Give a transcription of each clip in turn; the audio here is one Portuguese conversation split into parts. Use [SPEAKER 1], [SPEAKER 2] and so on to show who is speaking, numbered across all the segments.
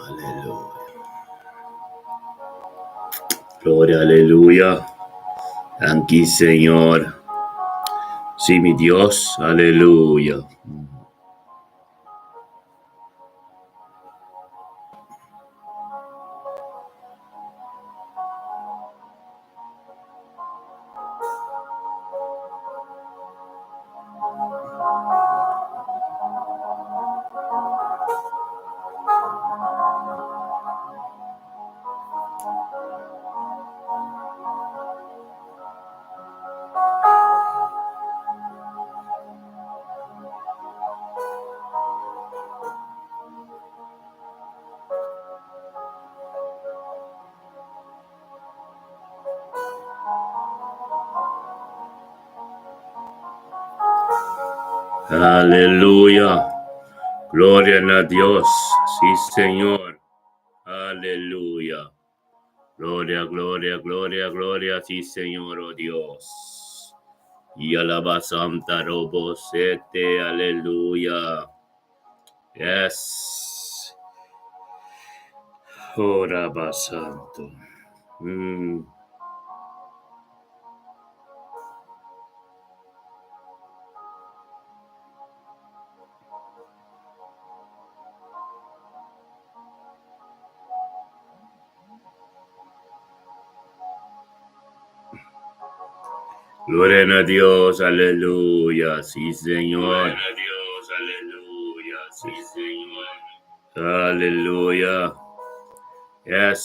[SPEAKER 1] Aleluya. Gloria, aleluya. Thank you, Señor. Sí, mi Dios. Aleluya. Aleluya. Gloria a Dios. Sí, Señor. Aleluya. Gloria, gloria, gloria, gloria. Sí, Señor, oh Dios. Y alaba Santa Robosete. Aleluya. Yes. Oraba Santo. Gloria a Dios, aleluya, sí, Señor. Gloria a Dios, aleluya, sí, Señor. Aleluya. Yes.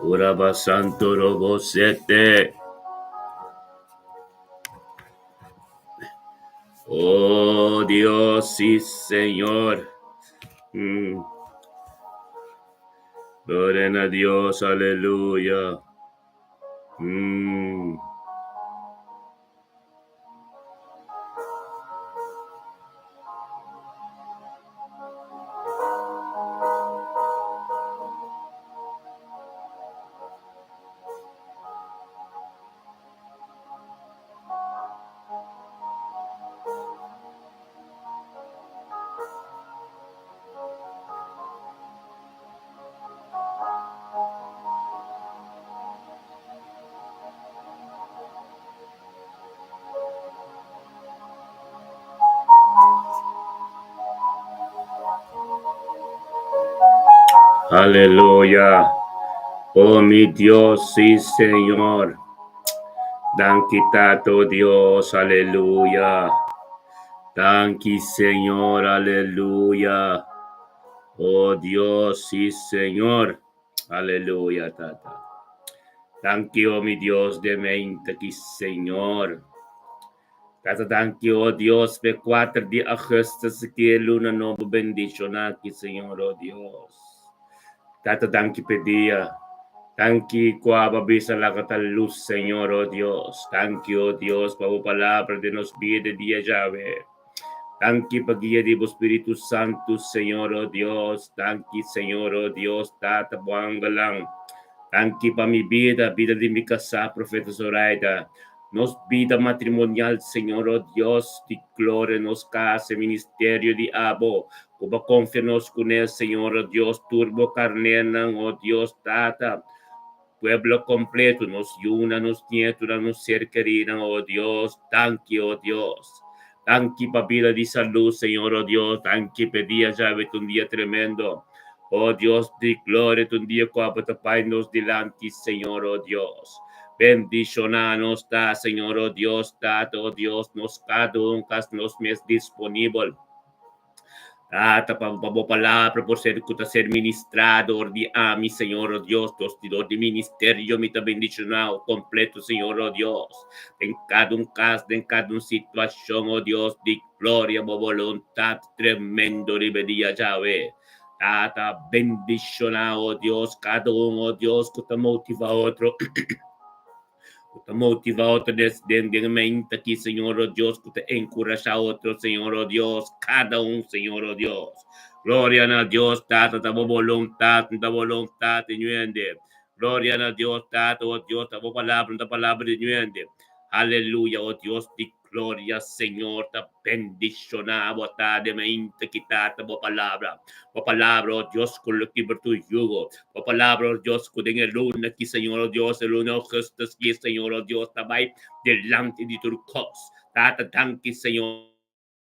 [SPEAKER 1] Oraba Santo Robosete. Oh Dios, sí, Señor. Gloria a Dios, aleluya. Aleluya. Oh mi Dios, sí, Señor. Dan quitado Dios, aleluya. Thank you, Señor, aleluya. Oh Dios, sí, Señor. Aleluya, tata. Thank you, oh, mi Dios de mente aquí, Señor. Tata, thank you, oh Dios, de 4 de agosto, que luna no bendición aquí, Señor, oh Dios. Tata, thank you, pedía. Thank you, kuababisa la luz, Señor, oh Dios. Thank you, oh Dios, por tu palabra de nos vida día llave. Thank you, pag-guía de Espíritu Santo, Señor, oh Dios. Thank you, Señor, oh Dios. Tata, buwang galang. Thank you pa mi vida de mi casa, Profeta Zoraida. Nos vida matrimonial, Señor, oh Dios, de gloria, nos casa, ministerio de abo. Kuba confiamos con él, Señor, oh Dios, turbo carnenan, oh Dios, tata. Pueblo completo, nos yuna, nos nietura, nos ser querida, oh Dios. Thank you, oh Dios. Thank you, pa vida de salud, Señor, oh Dios. Thank you, pedía llave un día tremendo. Oh Dios de gloria, un día cuando Pai nos delante, Señor, oh Dios. Bendicionanos está, Señor, oh Dios, está, oh Dios, nos cada uno nos mes disponible. Tata, palabra por ser ministrador de mi Señor, oh Dios, tostidor de ministerio, mi bendicionado completo, Señor, oh Dios. En cada un caso, en cada una situación, oh Dios, de gloria, voluntad, tremendo, ribería, Yahweh. Tata, bendicionado, oh Dios, cada uno, oh Dios, que te motiva a otro. Te motiva a otro desde mente aquí, Señor, oh Dios, que te encoraja a otro, Señor, oh Dios, cada uno, Señor, oh Dios. Gloria a Dios, Tata, ta voluntad, de nuende. Gloria a Dios, Tata, oh Dios, ta palabra de nuende. Aleluya, oh Dios de gloria, Señor, te bendicionamos, de mente quitata, palabra, oh Dios, con lo que por tu yugo, palabra, oh Dios, con el luna aquí, Señor, oh Dios, el luna, justo aquí, Señor, oh Dios, también delante de tu cruz, tata, tanque, Señor.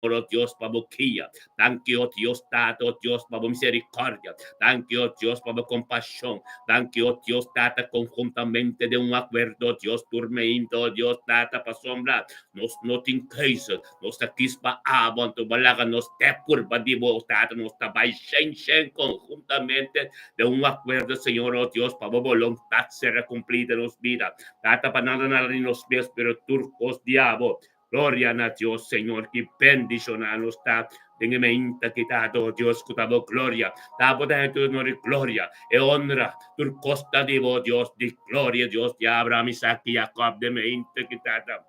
[SPEAKER 1] Oh Dios, para boquilla. Thank you, oh Dios, Tata, oh Dios, para misericordia. Thank you, oh Dios, para compasión. Thank you, oh Dios, Tata, conjuntamente de un acuerdo, Dios, turmento, oh Dios, Tata, para sombra. Nos noting cases, nos taquispa abon, tu balaga, nos te curva de vos, Tata, nos tabay shen conjuntamente de un acuerdo, Señor, oh Dios, para voluntad será cumplida en nos vida. Tata, para nada en los pies, pero turcos, diablo. Gloria a Dios, Señor, que bendición a nos está. Denme inta quitado, Dios, cutabo gloria. Dabo de tu honor y gloria e honra. Tu costa divo, Dios, de gloria, Dios de Abraham, Isaac y Jacob, de me inta quitado.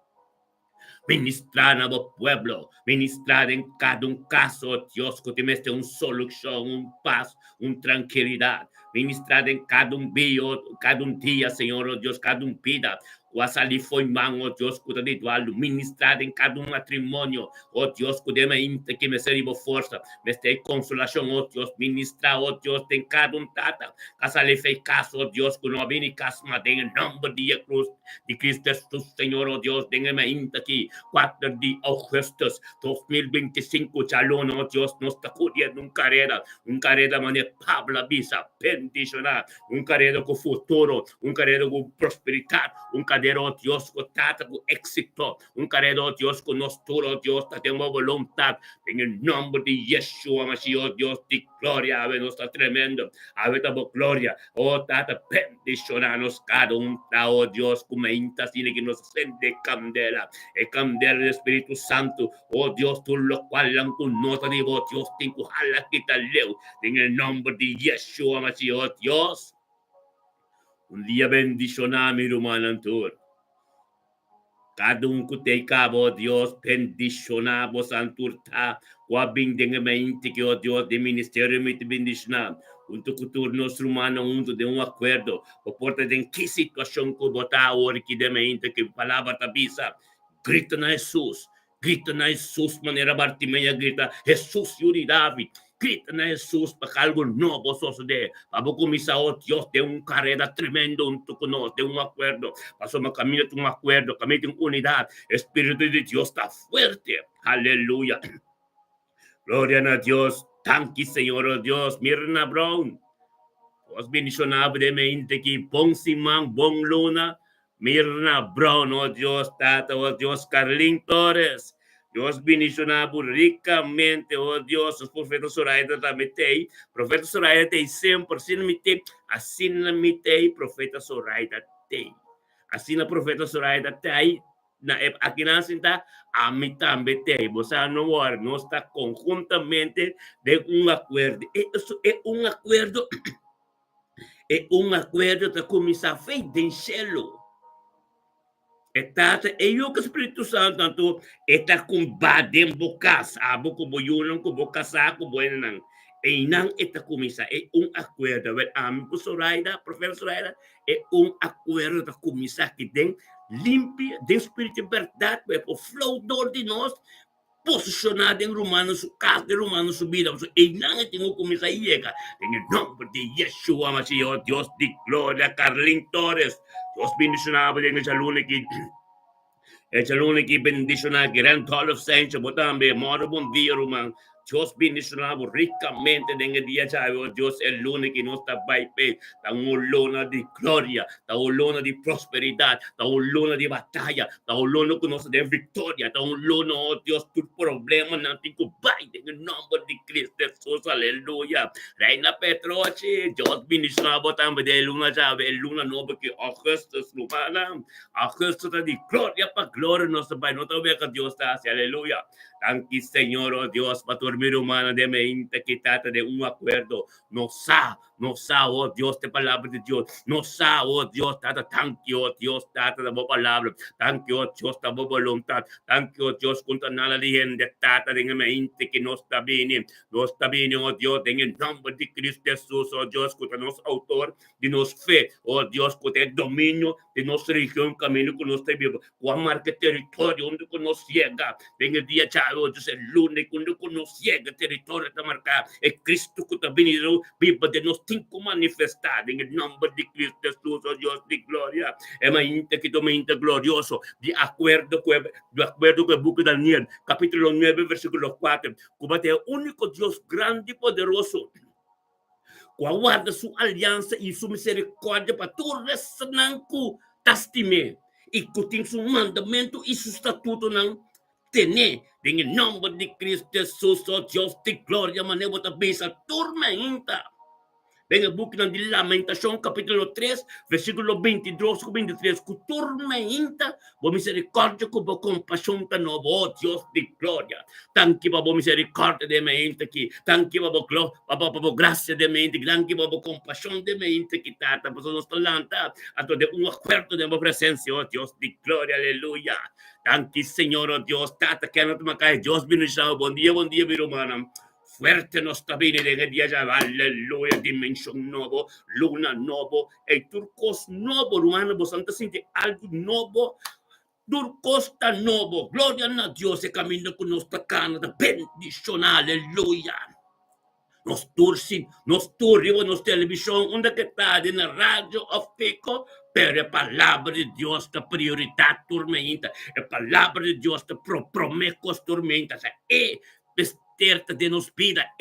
[SPEAKER 1] Ministrar a vos pueblo, ministrar en cada un caso, Dios, que te mete una solución, un paz, una tranquilidad. Ministrar en cada un bio, cada un día, Señor, oh Dios, cada un vida. Wasali foi man, oh Dios, que te digo, ministrar en cada un matrimonio, oh Dios, que me inte que me sirva fuerza, me esté consolación, oh Dios, ministrar, oh Dios, en cada un tata. Casale fe caso, oh Dios, que no viene caso, en el nombre de Cruz, de Cristo Jesús, Señor, oh Dios, déjame inte aquí. 4 de agosto 2025, chalón, oh Dios, nos está cubriendo un carrera manejable, visa, bendicionar, un carrera con futuro, un carrera con prosperidad, un carrera, oh Dios, con tata, con éxito, un carrera, oh Dios, con nuestro, Dios, tenemos voluntad, en el nombre de Yeshua, Mashiach, oh Dios, de gloria, a ver, nos está tremendo, a ver, damos gloria, oh tata, bendicionarnos cada un, oh Dios, como intas, tiene que nos sende candela, candela del Espíritu Santo, oh Dios, tú lo cual la nota de vos, Dios, te jala quita leo, en el nombre de Yeshua, Mashiach, oh Dios, un día bendicionar mi hermano Antur. Cada un que te cabo, Dios, bendicionar vos Anturta, wabing dengan mente que, oh Dios, de ministerio me te bendicionar. Untuk cultura nosso humano, de um acordo, por porta de que situação que botar agora que de mente que palavra tabisa, grita na Jesus, maneira Bartimeia grita, Jesus, Yuri David, grita na Jesus para algo novo suceder, para começar, oh Deus, de carreira tremendo junto conosco, de acordo, passou uma caminho de acordo, caminho de unidade, Espírito de Deus está forte, aleluia, glória a Deus. Thank you, Señor, oh Dios. Mirna Brown. Os bendicionado de mente que bom Simão, bom Luna. Mirna Brown, oh Dios, Tata, oh Dios, Carlin Torres. Dios bendicionado ricamente, oh Dios, os profetas Soraya também tem. Profeta Soraya tem sempre, assim não me tem, profeta Soraya tem. Assim a profeta Soraya tem. Aqui na cinta, a mim também tem. Você não ora, nós está conjuntamente de acordo. Isso é acordo. É acordo que começa a feita em céu. E o Espírito Santo, tanto, está com badem bocas, a boca boiunan, com boca saco, boinan. E não está começa, é acordo. A mim, professor Soraya, é acordo que começa que tem limpia, de espírito de verdade, para o flow de nós, posicionado em Romanos, casa de Romanos subida, e não tem que começar a chegar, em nome de Yeshua, Mashiach, Deus de glória, Carlin Torres, Deus bendicionado, em essa luna que bendicionado, Grand Hall of Saints, botambe, moro bom dia, Roman, Dios bendicionado ricamente en el día de hoy. Dios el lunes que nos está baipé. Está un luna de gloria. Está un luna de prosperidad. Está un luna de batalla. Está un luna que nos da victoria. Está un luna, oh Dios, tu problema no te baite en el nombre de Cristo Jesús. Aleluya. Reina Petroche. Dios bendicionado también de luna ya. El luna no porque Augustus lumana. Augustus de gloria para gloria. No se va. No te vea que Dios está hacia. Aleluya. Thank you, Señor, oh Dios, para tu hermano humana de mente que trata de un acuerdo. No sa, Nos ha, oh Dios, de palabra de Dios. Nos ha, oh Dios, tata, thank you, oh Dios, tata, da bo palabra. Thank you, oh Dios, da bo voluntad. Thank you, oh Dios, contra nada liende, tata, de mente que no está bien. No está bien, oh Dios, en el nombre de Cristo Jesús, oh Dios, contra nos autor de nos fe, oh Dios, contra el dominio de nuestra religión, camino con nuestra Biblia. Cuán marca territorio donde nos llega. En el día chavo, Dios, el lunes, cuando nos llega, territorio está marcado. El Cristo que está venido, viva de nos cinco manifestar en el nombre de Cristo Jesús, oh Dios de gloria. Es mente que mente glorioso, de acuerdo con el buque de Daniel, capítulo 9, versículo 4. Como es el único Dios grande y poderoso, que guarda su alianza y su misericordia para tu resonanco tastime y que tiene su mandamento y su estatuto nan tener en el nombre de Cristo Jesús, oh Dios de gloria, manera de besa tormenta. Ven el book de Lamentación, capítulo 3, versículo 22 y 23. Que tormenta, por misericordia, con compasión, tan novo, Dios de gloria. Tanque, por misericordia de mente aquí. Tanque, por gracia de mente. Tanque, por compasión de mente que tata, por nos talanta. A todo un acuerdo de mi presencia, oh Dios de gloria, aleluya. Tanque, Señor, oh Dios, tata, que no te macae. Dios bendición, buen día, mi hermana. Fuerte nos está viniendo en el día ya, aleluya, dimensión nuevo, luna nuevo, el turcos nuevo, hermano, vos antes siente algo nuevo, turcos está nuevo, gloria a Dios, se camina con nuestra Canadá, bendición, aleluya. Nos tursin, nos turrió en nuestra televisión, donde que está en la radio of Pico, pero la palabra de Dios te prioridad tormenta, la palabra de Dios te promete tormenta, o sea, mesterta de nos vida,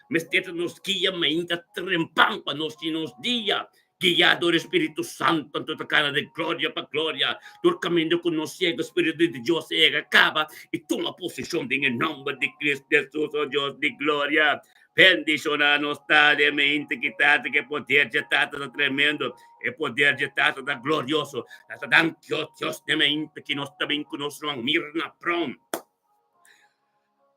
[SPEAKER 1] mesterta nos guia, ainda trempampa nos dia, guiado do Espírito Santo, en toda cara de glória para glória, do caminho que nos cega, o Espírito de Deus cega, acaba e toma posição em nome de Cristo Jesus, oh Deus de glória. Bendicionar-nos mente que tata, que poder de tata da tremendo, e poder de tata da glorioso, tata dan que o Deus de mente que nós também conosco, mirna prom.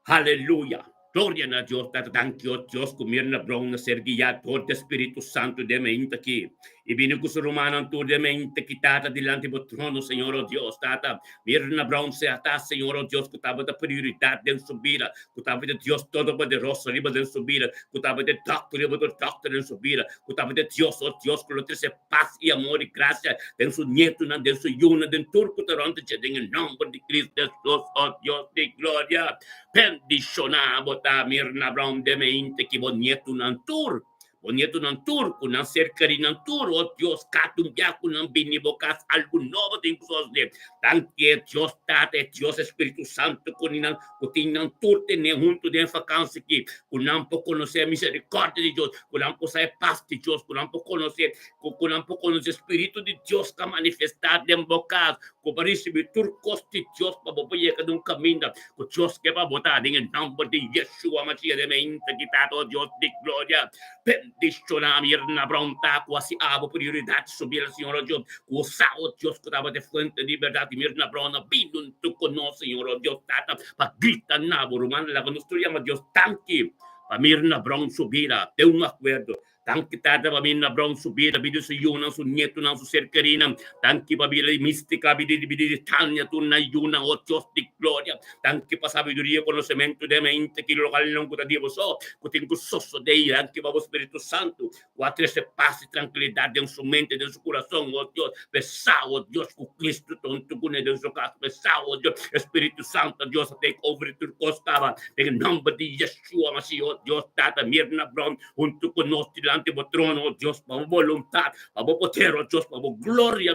[SPEAKER 1] Aleluya. Gloria a Dios, thank you, Dios, que mirna brona ser guiado por el Espíritu Santo de mente aquí. Y vino con su romano tu de mente quitada delante del trono, Señor, oh Dios, tata. Mirna brona se ata, Señor, oh Dios, que estaba de prioridad de su vida, que estaba de Dios todopoderoso, arriba de su vida, que estaba de doctor, arriba de doctor en su vida, que estaba de Dios, oh Dios, que lo trae paz y amor y gracia, de su nieto, de su yuna, de turco, durante en el nombre de Cristo Jesús, oh Dios de gloria. Bendicionamos a Mirna Brown de mente que bonito un tour. Bonito un tour, con un cercarín un tour, oh Dios, catumbia con un binibocas, algo nuevo de incluso de tan que Dios tate, Dios Espíritu Santo, con un tour de junto de vacancia aquí, con un poco conocer misericordia de Dios, con un poco saber paz de Dios, con un poco conocer, con un poco conocer Espíritu de Dios que manifestar de bocas, con recibir turcos de Dios para poder de un camino, con Dios que va a votar en el nombre de Yeshua, Mashiach de mente, quitado Dios de gloria. Bendicionar Mirna Bronta, quasi abo prioridade subir al Señor Dios, usado Dios que daba de fuente de libertad y Mirna Brona, vino en tu conoce, Señor Dios, tata, pa grita nabo, romano, la nuestro llama Dios, tanque, pa Mirna Bron subira, de un acuerdo. Tanque tata pa Mirna Bron subira, video su yuna, su nieto, su cercarina, tanque pa vida mística, vida de tania, tu na yuna, oh Dios de gloria, tanque pa sabiduría, conocimiento de mente, que local non kutativo so, kutingo soso de ira, tanque pa Espíritu Santo, cuatro se paz y tranquilidad en su mente, en su corazón, oh Dios, besado, oh Dios, con Cristo, tonto, con en su casa, besado, oh Dios, Espíritu Santo, Dios, take over tu costaba, en el nombre de Yeshua, Mashiach, oh Dios, tata, Mirna Brown, junto con nosotros, delante del trono, oh Dios, para voluntad, para poder, oh Dios, para gloria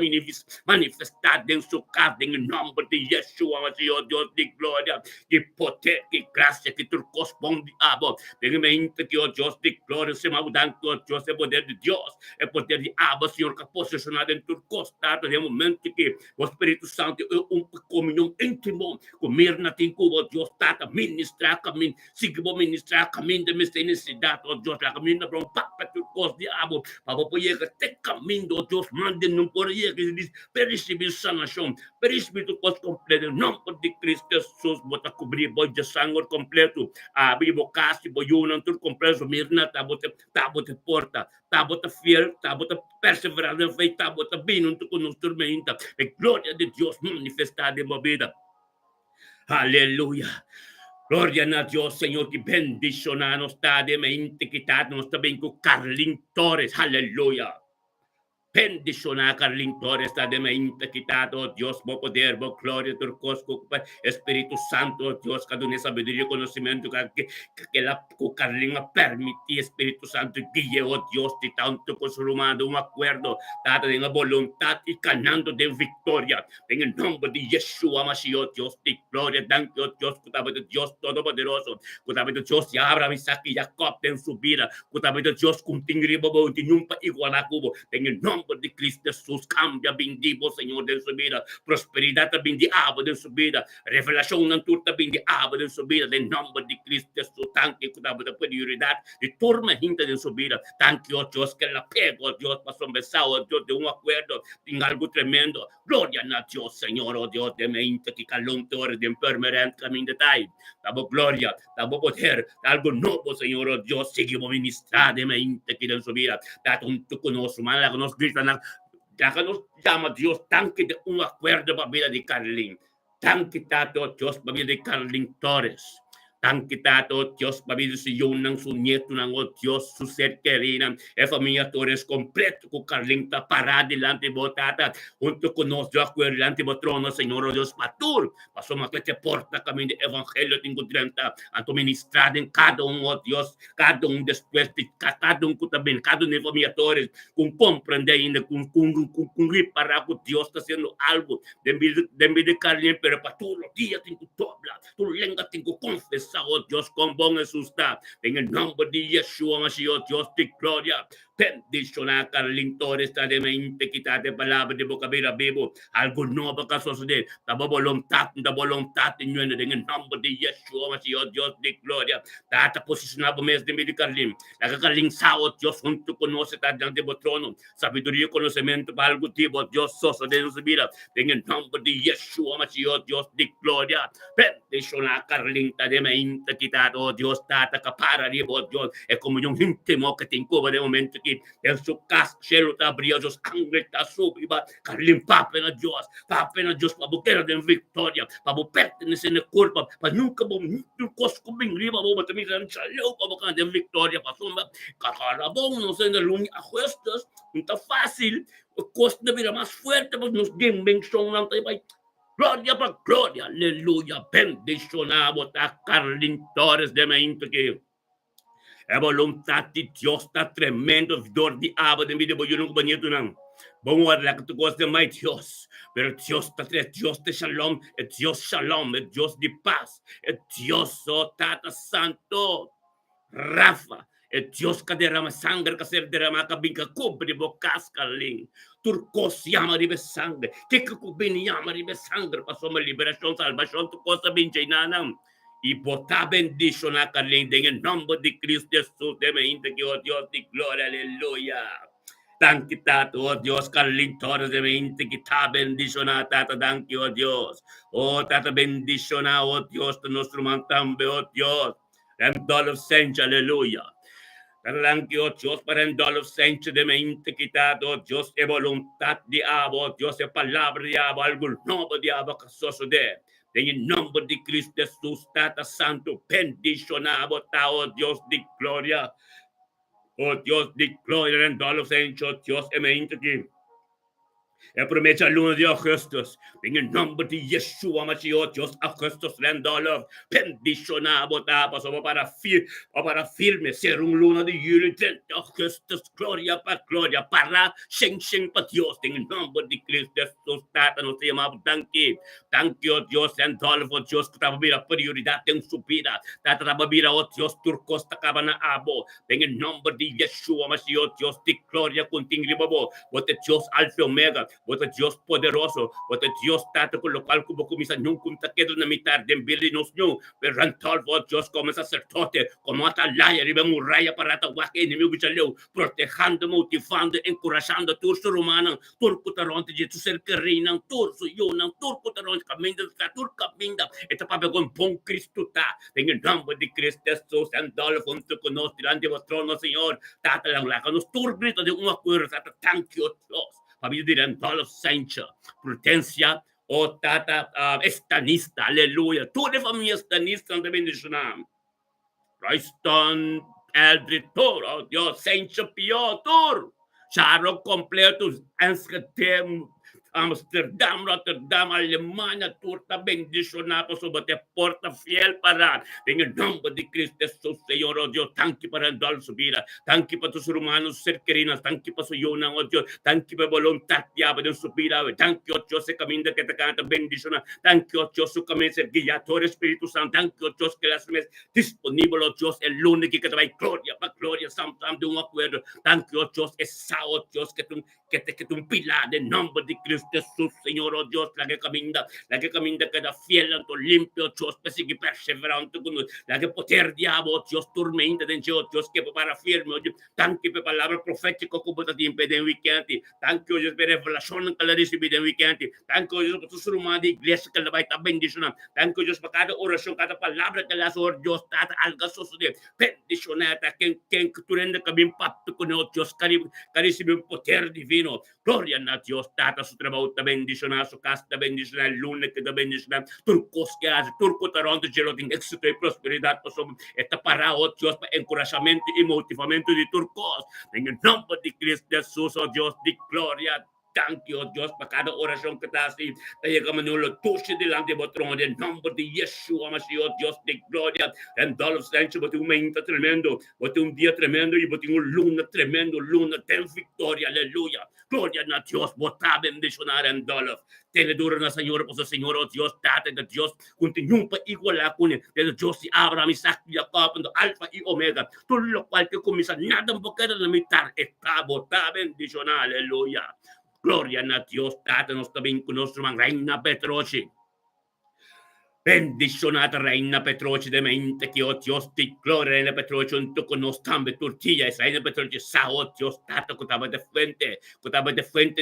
[SPEAKER 1] manifestar en su casa, en el nombre de Yeshua, Mashiach, oh Dios, de gloria, de poder, de gracia, que tu corresponde a vos, de mente que, oh Dios, de gloria, se maudan, oh Dios, el poder de Dios, el poder de Abba, Senhor, que posicionado em tu costado, no momento que o Espírito Santo é comunhão íntimo, comer na Cuba, Deus tata, ministrar caminho, se que vou ministrar caminho de necessidade, oh Deus, lá caminho para um papa turcos, diabo, para poder ter caminho, Deus, mande não por aí, que diz, percebe sanação, percebe turcos completo, não de Cristo Jesus, bota cobrir, boi de sangue completo, abrir bocasti, boi não tur completo, mirna, tá bota porta, tá bota fiel, tá bota perseverar na fé, tá bota bem, não tu conosco tormenta, e glória de Deus manifestada em minha vida. Aleluia. Gloria a Dios, Señor, que bendicionanos está de mente quitarnos también con Carlin Torres. Aleluya. Bendicionar Carlin Torres está de mente quitado. Dios, bo poder, bo gloria, turcos, Espíritu Santo, Dios, cada una sabiduría y conocimiento que la Carlin permite, Espíritu Santo, guíe, oh Dios, de tanto consumado un acuerdo, dada de la voluntad y ganando de victoria. En el nombre de Yeshua Mashiach, Dios de gloria, thank you, Dios, de Dios Todopoderoso, de Dios, ya Abraham, Isaac y Jacob en su vida, de Dios, continúe, y nunca igual a Cubo, en el nombre de Cristo Jesús, cambia, bendigo, Señor, de su vida, prosperidad, bendiabo de su vida, revelación, naturta, bendiabo de su vida, en nombre de Cristo Jesús, thank you, de prioridad, de turma gente de su vida, thank you, Dios, que la pego, Dios, pasó un besado, Dios, de un acuerdo, en algo tremendo, gloria a Dios, Señor, oh Dios, de mente, que calón, torre, de enfermedad, camino de tal, damos gloria, damos poder, algo nuevo, Señor, oh Dios, seguimos ministrando de mente, que en su vida, da un tu conoce, mala, que nos grita, ya que nos llama Dios, tan que de un acuerdo para la vida de Carlin, tan que tato Dios para la vida de Carlin Torres, tan que tato Dios para la vida de su yunang, su nieto, oh Dios, su ser querida, la familia Torres completo con Carlin está parada delante de botata, junto con nosotros, de acuerdo delante de trono, Señor, oh Dios, patur, pasó más que te porta camino de evangelio, tengo 30, anto ministrado en cada uno, oh Dios, cada uno después de cada uno también, cada uno de familia Torres, con comprender ainda, com reparar que Dios está haciendo algo de mi de Carlin, pero para todos los días tengo que hablar, tu lengua tengo que confesar, oh Dios, con buen Jesús está, en el nombre de Yeshua Mashiach, Dios de gloria, bendicionar Carlin Torres, está de mente, quitar de palabra de boca vivo, algo nuevo que suceder, la voluntad, en el nombre de Yeshua Mashiach, Dios de gloria, está posicionado mes de mi de Carlin, la que Carlin sao, Dios junto con nosotros, está delante de trono, sabiduría y conocimiento para algo tipo, Dios soso de nuestra vida, en el nombre de Yeshua Mashiach, Dios de gloria, bendicionar Carlin, está de mente, quitado, Dios, está para arriba, Dios, es como un íntimo que te incuba de momento que en su casa, cielo está abrido, Dios, ángel está subido, Carlin, papen a Dios, para buscar de victoria, para pertenecer en culpa, para nunca vamos a venir, vamos a tener un salud, para buscar de victoria, para sumar, cacarabón, no sé, en el lunes a juestas, no está fácil, costa de vida más fuerte, pues nos den bendición, gloria para gloria, aleluya, bendicionamos a Carlin Torres de mente que a voluntad de Dios está tremendo, dor de agua de mi de boyo no bonito não. Bom a que tu gosta mais Dios, pero Dios está Dios de shalom, es Dios shalom, es Dios de paz, es Dios oh Tata Santo, Rafa, es Dios que derrama sangre, que se derrama que vinca cubre bocas calín, turcos llama de sangre, que cubini llama de sangre, pasó mi liberación, salvación, tu cosa vinca y nada. Y botar bendición a Carlin en el nombre de Cristo Jesús, de mente que oh Dios de gloria, aleluya. Thank you, Tato, oh Dios, Carlin Torres de mente que está bendicionada, Tata, thank you, oh Dios. Oh, Tata, bendicionada, oh Dios, de nuestro mantambe, oh Dios. And dollar sense, aleluya. Thank you, oh Dios, para el dollar sense de mente quitado, oh Dios, es voluntad de abo, oh Dios, es palabra de abo, algo nuevo de abo que sucede. En el nombre de Cristo Jesús, Tata Santo, bendicionado, oh Dios de gloria. Oh Dios de gloria, en todos los hechos, Dios, emente que promete al 1 de agosto, en el nombre de Yeshua Mashiach, Dios, agosto, rendolo, bendicionado, para firme, ser un luna de julio, 30 de agosto, gloria, para shen, para Dios, en el nombre de Cristo Jesús, Tata, nos llamamos, thank you, Dios, rendolo, Dios, que estaba mira prioridad en su vida, Tata, estaba mira, oh Dios, turcos, cabana abo, en el nombre de Yeshua Mashiach, Dios, de gloria, continue, bote Dios, alfa omega, bota Dios poderoso, bota Dios tato con lo cual como comienza nunca quedo na mitad de bilinos nyo, pero rantal vo Dios como sacerdote, como atalaya, riba muralla para atacar inimigo bichalew, protejando, motivando, encorajando, turso romano, turco taronte, Jesus el querinan, turso yonan, turco taronte, caminda, turca caminda, esta pape con pon Cristo ta, en el nombre de Cristo Jesús, andalo junto con nosotros, delante de vuestro trono, Señor, tata la glaca, nos turgrito de un acuerdo, tata, thank you, Dios, papi dirán todos los sancha, potencia, o tata, estanista, aleluya, tu de familia estanista, de bendición, Royston, Eldred Tour, oh Dios, Sancho Piotr, Charo completo, Amsterdam, Rotterdam, Alemania, turta bendicionada sobre te porta fiel para en el nombre de Cristo Jesús, Señor, oh Dios, tanque para andar su vida, tanque para tus hermanos ser queridos, tanque para su yona, oh Dios, tanque para voluntad de su vida, tanque, oh Dios, se camina que te canta bendición, tanque, oh Dios, su camino ser guiador, Espíritu Santo, tanque, oh Dios, que las mes disponible, oh Dios, el lunes que te va a gloria, Santo, de un acuerdo, tanque, oh Dios, esa, oh Dios, que tú un pilar de nombre de Cristo Jesús, Señor, oh Dios, la que camina queda fiel, ante limpio, Dios, que sigue perseverante con la que poder diablo, oh Dios, tormenta de Dios, que para firme, oh Dios, tanque per palabra profética como te impede en weekend, tanque, oh Dios, per revelación que la recibe en weekend, tanque, oh Dios, por tu sermón de iglesia que la va a estar bendición, tanque, oh Dios, por cada oración, cada palabra que la hace, oh Dios, está algo de bendicionada, que tú rendes que bien pacto con oh Dios, que recibe un poder divino, gloria a Dios, tata su trabajo te bendicionar, su casa te bendicionar, el lunes que te bendicionar, turcos que hace, turco taronte, lleno de éxito y prosperidad, esta para oh Dios, para encorajamiento y motivamiento de turcos, en el nombre de Cristo Jesús, oh Dios, de gloria. Thank you, oh Dios, para cada oración que te hace. Te llegamos en lo tuyo delante de vuestro en el nombre de Yeshua, Mashiach, Dios de gloria. En todos los años, bote un momento tremendo, bote un día tremendo y bote un luna tremendo, luna, ten victoria, aleluya. Gloria a Dios, bota bendicionar en todos. Tiene duro na Señor, pues Señor, oh Dios, tate de Dios, continúa para igualar con él, de Dios y Abraham, Isaac y Jacob, alfa y omega, todo lo cual que comienza, nada un poquito de la mitad, está bota bendicionar, aleluya. Gloria a Dios, tátanos también con nuestro Reina Petrochi. Bendizionata Reina Petroci de mente che oh Dios ti gloria Reina Petroci un tu con nos tambe Turquía es Reina Petroci sa oh Dios tata kutaba de fuente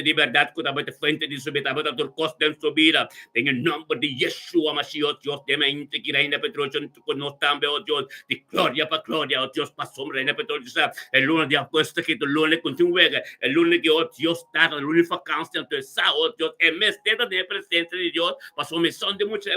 [SPEAKER 1] de verdad kutaba de fuente de subida de turcos de su vida en el nombre de Yeshua Mashiach Dios de mente que Reina Petroci un tu con nos tambe oh Dios di gloria pa gloria oh Dios pa sombra Reina Petroci sa el lunes de apuesta que el lunes continúa el lunes que oh Dios tata el lunes vacancia entonces sa oh Dios en mes de presencia de Dios pasó misión de mucha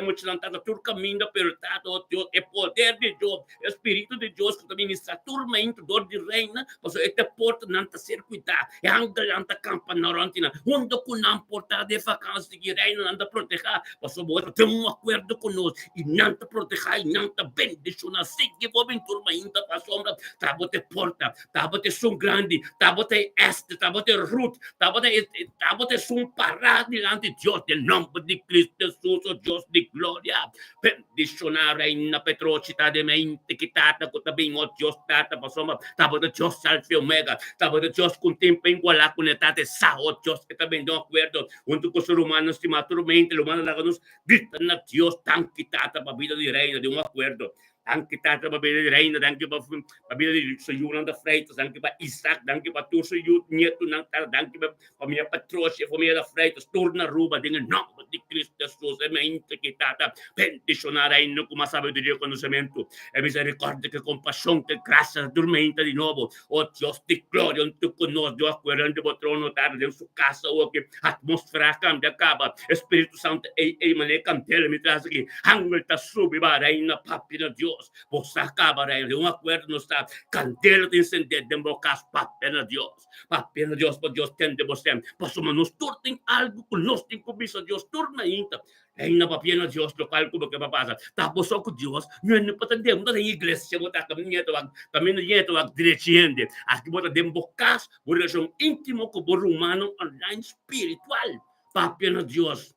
[SPEAKER 1] tu caminho apertado, Dios, el poder de Dios, el Espíritu de Dios que também está tormento, dor de reina, mas esta porta não está ser cuidada, é anda anda campa na rantina, onde com não porta de vacância que reina anda proteger, mas o outro tem acordo conosco e não te proteger e não te bendicionar, assim que vou bem tormento para sombra, tabote porta, tabote som grande, tabote este, tabote root, tabote som parado diante de Deus, em nome de Cristo Jesus, o Deus de glória. Bendicionar Reina Petrocita de mente que tata com também o Deus tata passou tava do Deus alfa e omega tava do Deus com tempo igualar com etate sa o Deus que também não acordo junto com os humanos se maturamente o humano lá nos grita na Deus tan que tata para vida de reina de um acordo anche tata para vida de reina anche para vida de Sayunan da Freitas anche para Isaac anche para tu Sayut nieto nang anche para família Petrocia família da Freitas torna ruba em nome de Cristo Jesus e mente que tata bendicionar Reina com uma sabedoria e conhecimento e misericórdia que compaixão que graça dormenta de novo oh Deus de glória tu conosco Deus acuerando o trono tarde em sua casa o que atmosfera cambia acaba Espírito Santo e maneira cantela me traz aqui ángel tá subi para Reina papi de Deus você acaba Reina um acordo não está cantela de incender de bocas papi de Deus para Deus tende você passamos nos tortem algo conosco em comissão Deus torna ainda Reina papiano Dios local como que papasa tapos ako Dios yun patandem mo na iglesia mo ta kami nieto wag direciende aqui mo ta dembokas relação íntimo com o humano online espiritual papiano Dios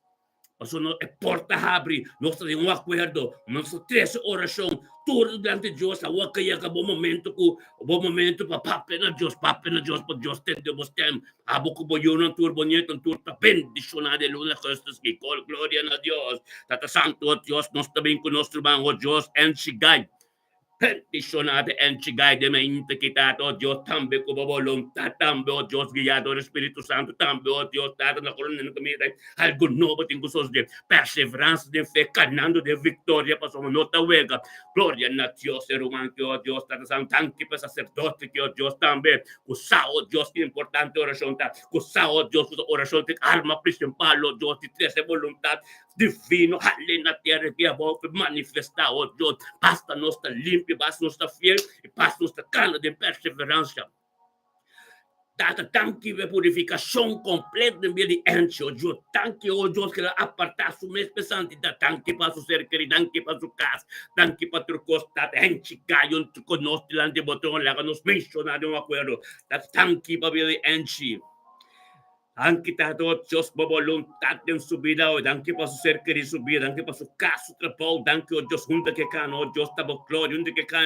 [SPEAKER 1] Paso no é porta abre, nós temos um acordo, nós três oração, tudo diante de Deus, a que chega bom momento para papo na Deus, para Deus ter Deus tem, a boca boiona tur bonito, tur tá bendicionado de luna costas que glória a Deus, tata santo Deus, nós também com nosso irmão Deus enxergai. Bendicionado enxergai de mente quitado, Deus também com a voluntade, também, Deus guiado, o Espírito Santo, também, Deus dado na coluna no caminho, algo novo tem gostos de perseverança, de fé, canando de vitória, para sua nota wega. Glória a Deus, ser humano, que o Deus está dando tanque para sacerdote, que o Deus também, o sao, Deus, que é importante oração, o sao, Deus, oração, tem arma principal, Deus, de três voluntade, divino, ali na terra, que a boca manifestar, oh Deus, basta nós estar limpo, basta nós estar fiel, e basta nós estar cana de perseverança. Data tanque de purificação completa de meio de enche, oh Deus, tanque, oh Deus, que apartar su mês pesante, da tanque para su ser querido, tanque para su casa, tanque para tu costa, enche, caio, conosco, delante de botão, lá, nos mencionar de um acordo, da tanque para meio de enche. Anche tanto Dios por voluntad en su vida hoy, anche para su ser querido su vida, anche para su caso trabajo, anche oh Dios junto que cano, oh Dios tabo gloria, junto que cano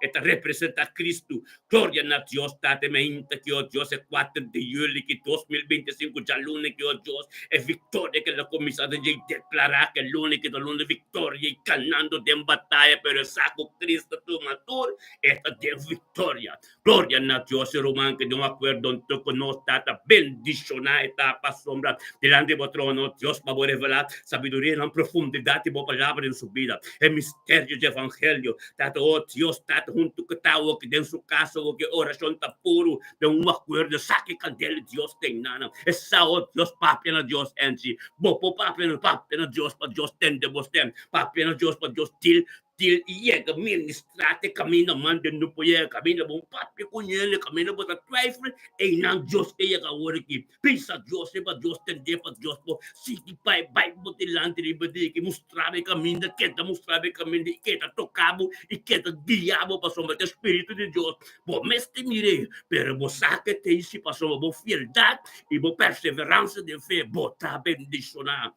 [SPEAKER 1] esta representa a Cristo, gloria a Dios, tate mente que oh Dios es 4 de julio que 2025 ya lunes que oh Dios es victoria que la comisión de declarar que el lunes que el lunes victoria y ganando de batalla, pero saco Cristo tu matur, esta de victoria, gloria a Dios, hermano que no acuerdo en tu conoce tata bendición etapa sombra delante de trono, Dios va a revelar sabiduría en profundidad y palabra en su vida, el misterio del evangelio, tanto oh Dios, tanto junto que está o que en su casa o que oración está puro, de un acuerdo, saque candela Dios tem nada, esa oh Dios, papi na Dios en sí, bopo papi na Dios, para Dios ten de vos ten, papi na Dios, para Dios til llega ministrate camino mande no puede camino bom papi con ele camino bota trifle e não Deus que llega agora aqui pensa Deus é para Deus tem de para Deus por se que vai botelante de bode que mostrar o caminho que tá mostrar o caminho que tá tocado e que tá guiado para somente o Espírito de Deus bom mas te mire pero você que tem se passou bom fialdade e bom perseverança de fé botar bendicionar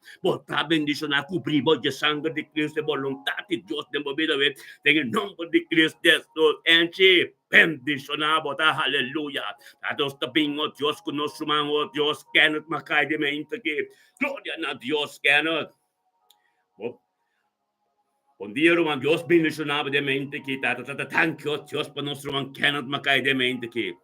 [SPEAKER 1] cobrir bom de sangue de Cristo vontade de Deus de vida en el nombre de Cristo Jesús en sí bendicionado aleluya todos también oh Dios con nuestro hermano oh Dios Kenneth Macay de mente que gloria a Dios Kenneth buen día hermano Dios bendicionado de mente que thank you Dios por nuestro hermano Kenneth Macay de mente que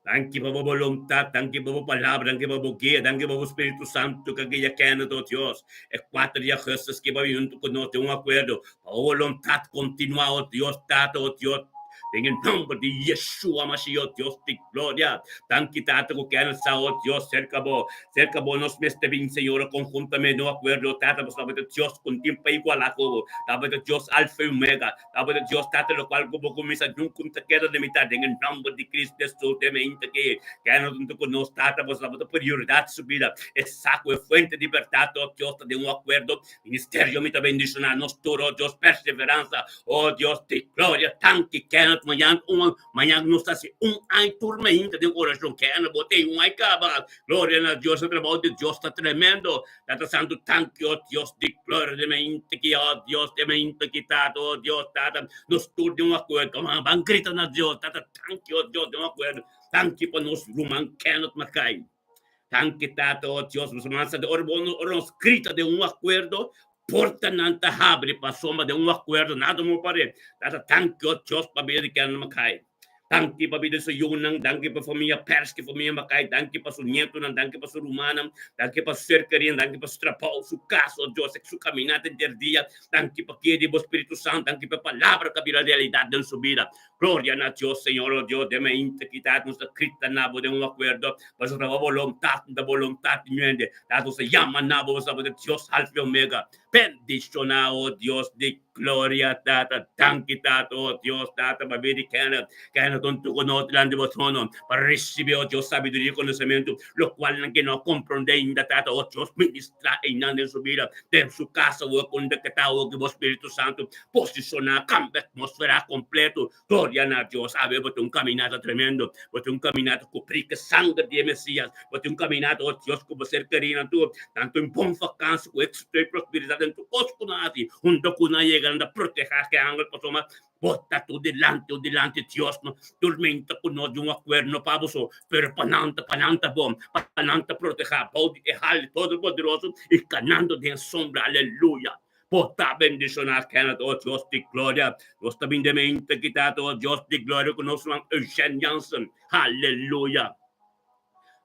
[SPEAKER 1] Danke por voluntad, danke por palabra, danke por guía, danke por Espíritu Santo que guía Canadá, Dios. Es 4 días Jesús que va junto con nosotros un acuerdo. Por voluntad continua, oh Dios, tato, Dios. En el nombre de Yeshua Mashiach, Dios de gloria. Tan quitado que han estado Dios cerca vos nos meste bien, Señor, conjuntamente no acuerdo, tata, pues, Dios con tiempo igual a como, Dios alfa y omega, Dios tata, lo cual como comienza, nunca te queda de mitad, en el nombre de Cristo, Jesús, de mente que no junto con nos, tata, pues, prioridad su vida, es saco, es fuente de libertad, oh Dios, de un acuerdo, ministerio, mi bendicionar, nos toro, Dios, perseverancia, oh Dios de gloria, tan que mañana nos hace un año tormenta de oración que no botei un año cabal gloria a Dios el trabajo de Dios está tremendo está santo tanque oh Dios de gloria de mente que oh Dios de mente quitado oh Dios está nos tur de un acuerdo van gritando a Dios está tanque oh Dios de un acuerdo tanque para nos ruman Kenneth Macay tanque tato oh Dios nos mansa de oramos grita de un acuerdo porta nanta abre para soma de um acordo nada mo pare data tanque o Dios para ver que não cai tanque para vida so yunang tanque para família perske família macai tanque para su nieto nan tanque para su rumana tanque para ser querido tanque para su trabalho su caso Deus que su caminata del dia tanque para que de Espírito Santo tanque para palavra que vira realidade em sua vida glória a Deus Senhor oh Deus de mente quitado nos escrita na de um acordo para sua vontade mente dado se llama na voz de Deus alfa e omega bendicionado oh Deus de gloria, Tata. Tankita, oh Dios, Tata, mabidi Kenneth, unto conot lang de trono, para recibir, oh Dios, sabiduría y conocimiento, lo cual que no comprende, Tata, oh Dios, ministra en su vida, de su casa, o con de que está, oh Espíritu Santo, posicionar, cambia atmósfera completo, gloria a Dios, sabe, porque un caminado tremendo, porque un caminado que que sangre de Mesías, porque un caminado, oh Dios, como ser querido tú, tanto en buen vacanza, con éxito y prosperidad en tu cosconati, un docuna llegando a proteger que ángel, pues más, bota tu delante, Dios, no, tormenta con no de un acuerdo, pavoso, pero pananta bom, pananta proteger, pode dejar todo poderoso y ganando de sombra, aleluya. Bota bendicionar, Canada, oh Dios de gloria, Dios también de mente quitado, oh Dios de gloria, con nosotros, Eugene Johnson, aleluya.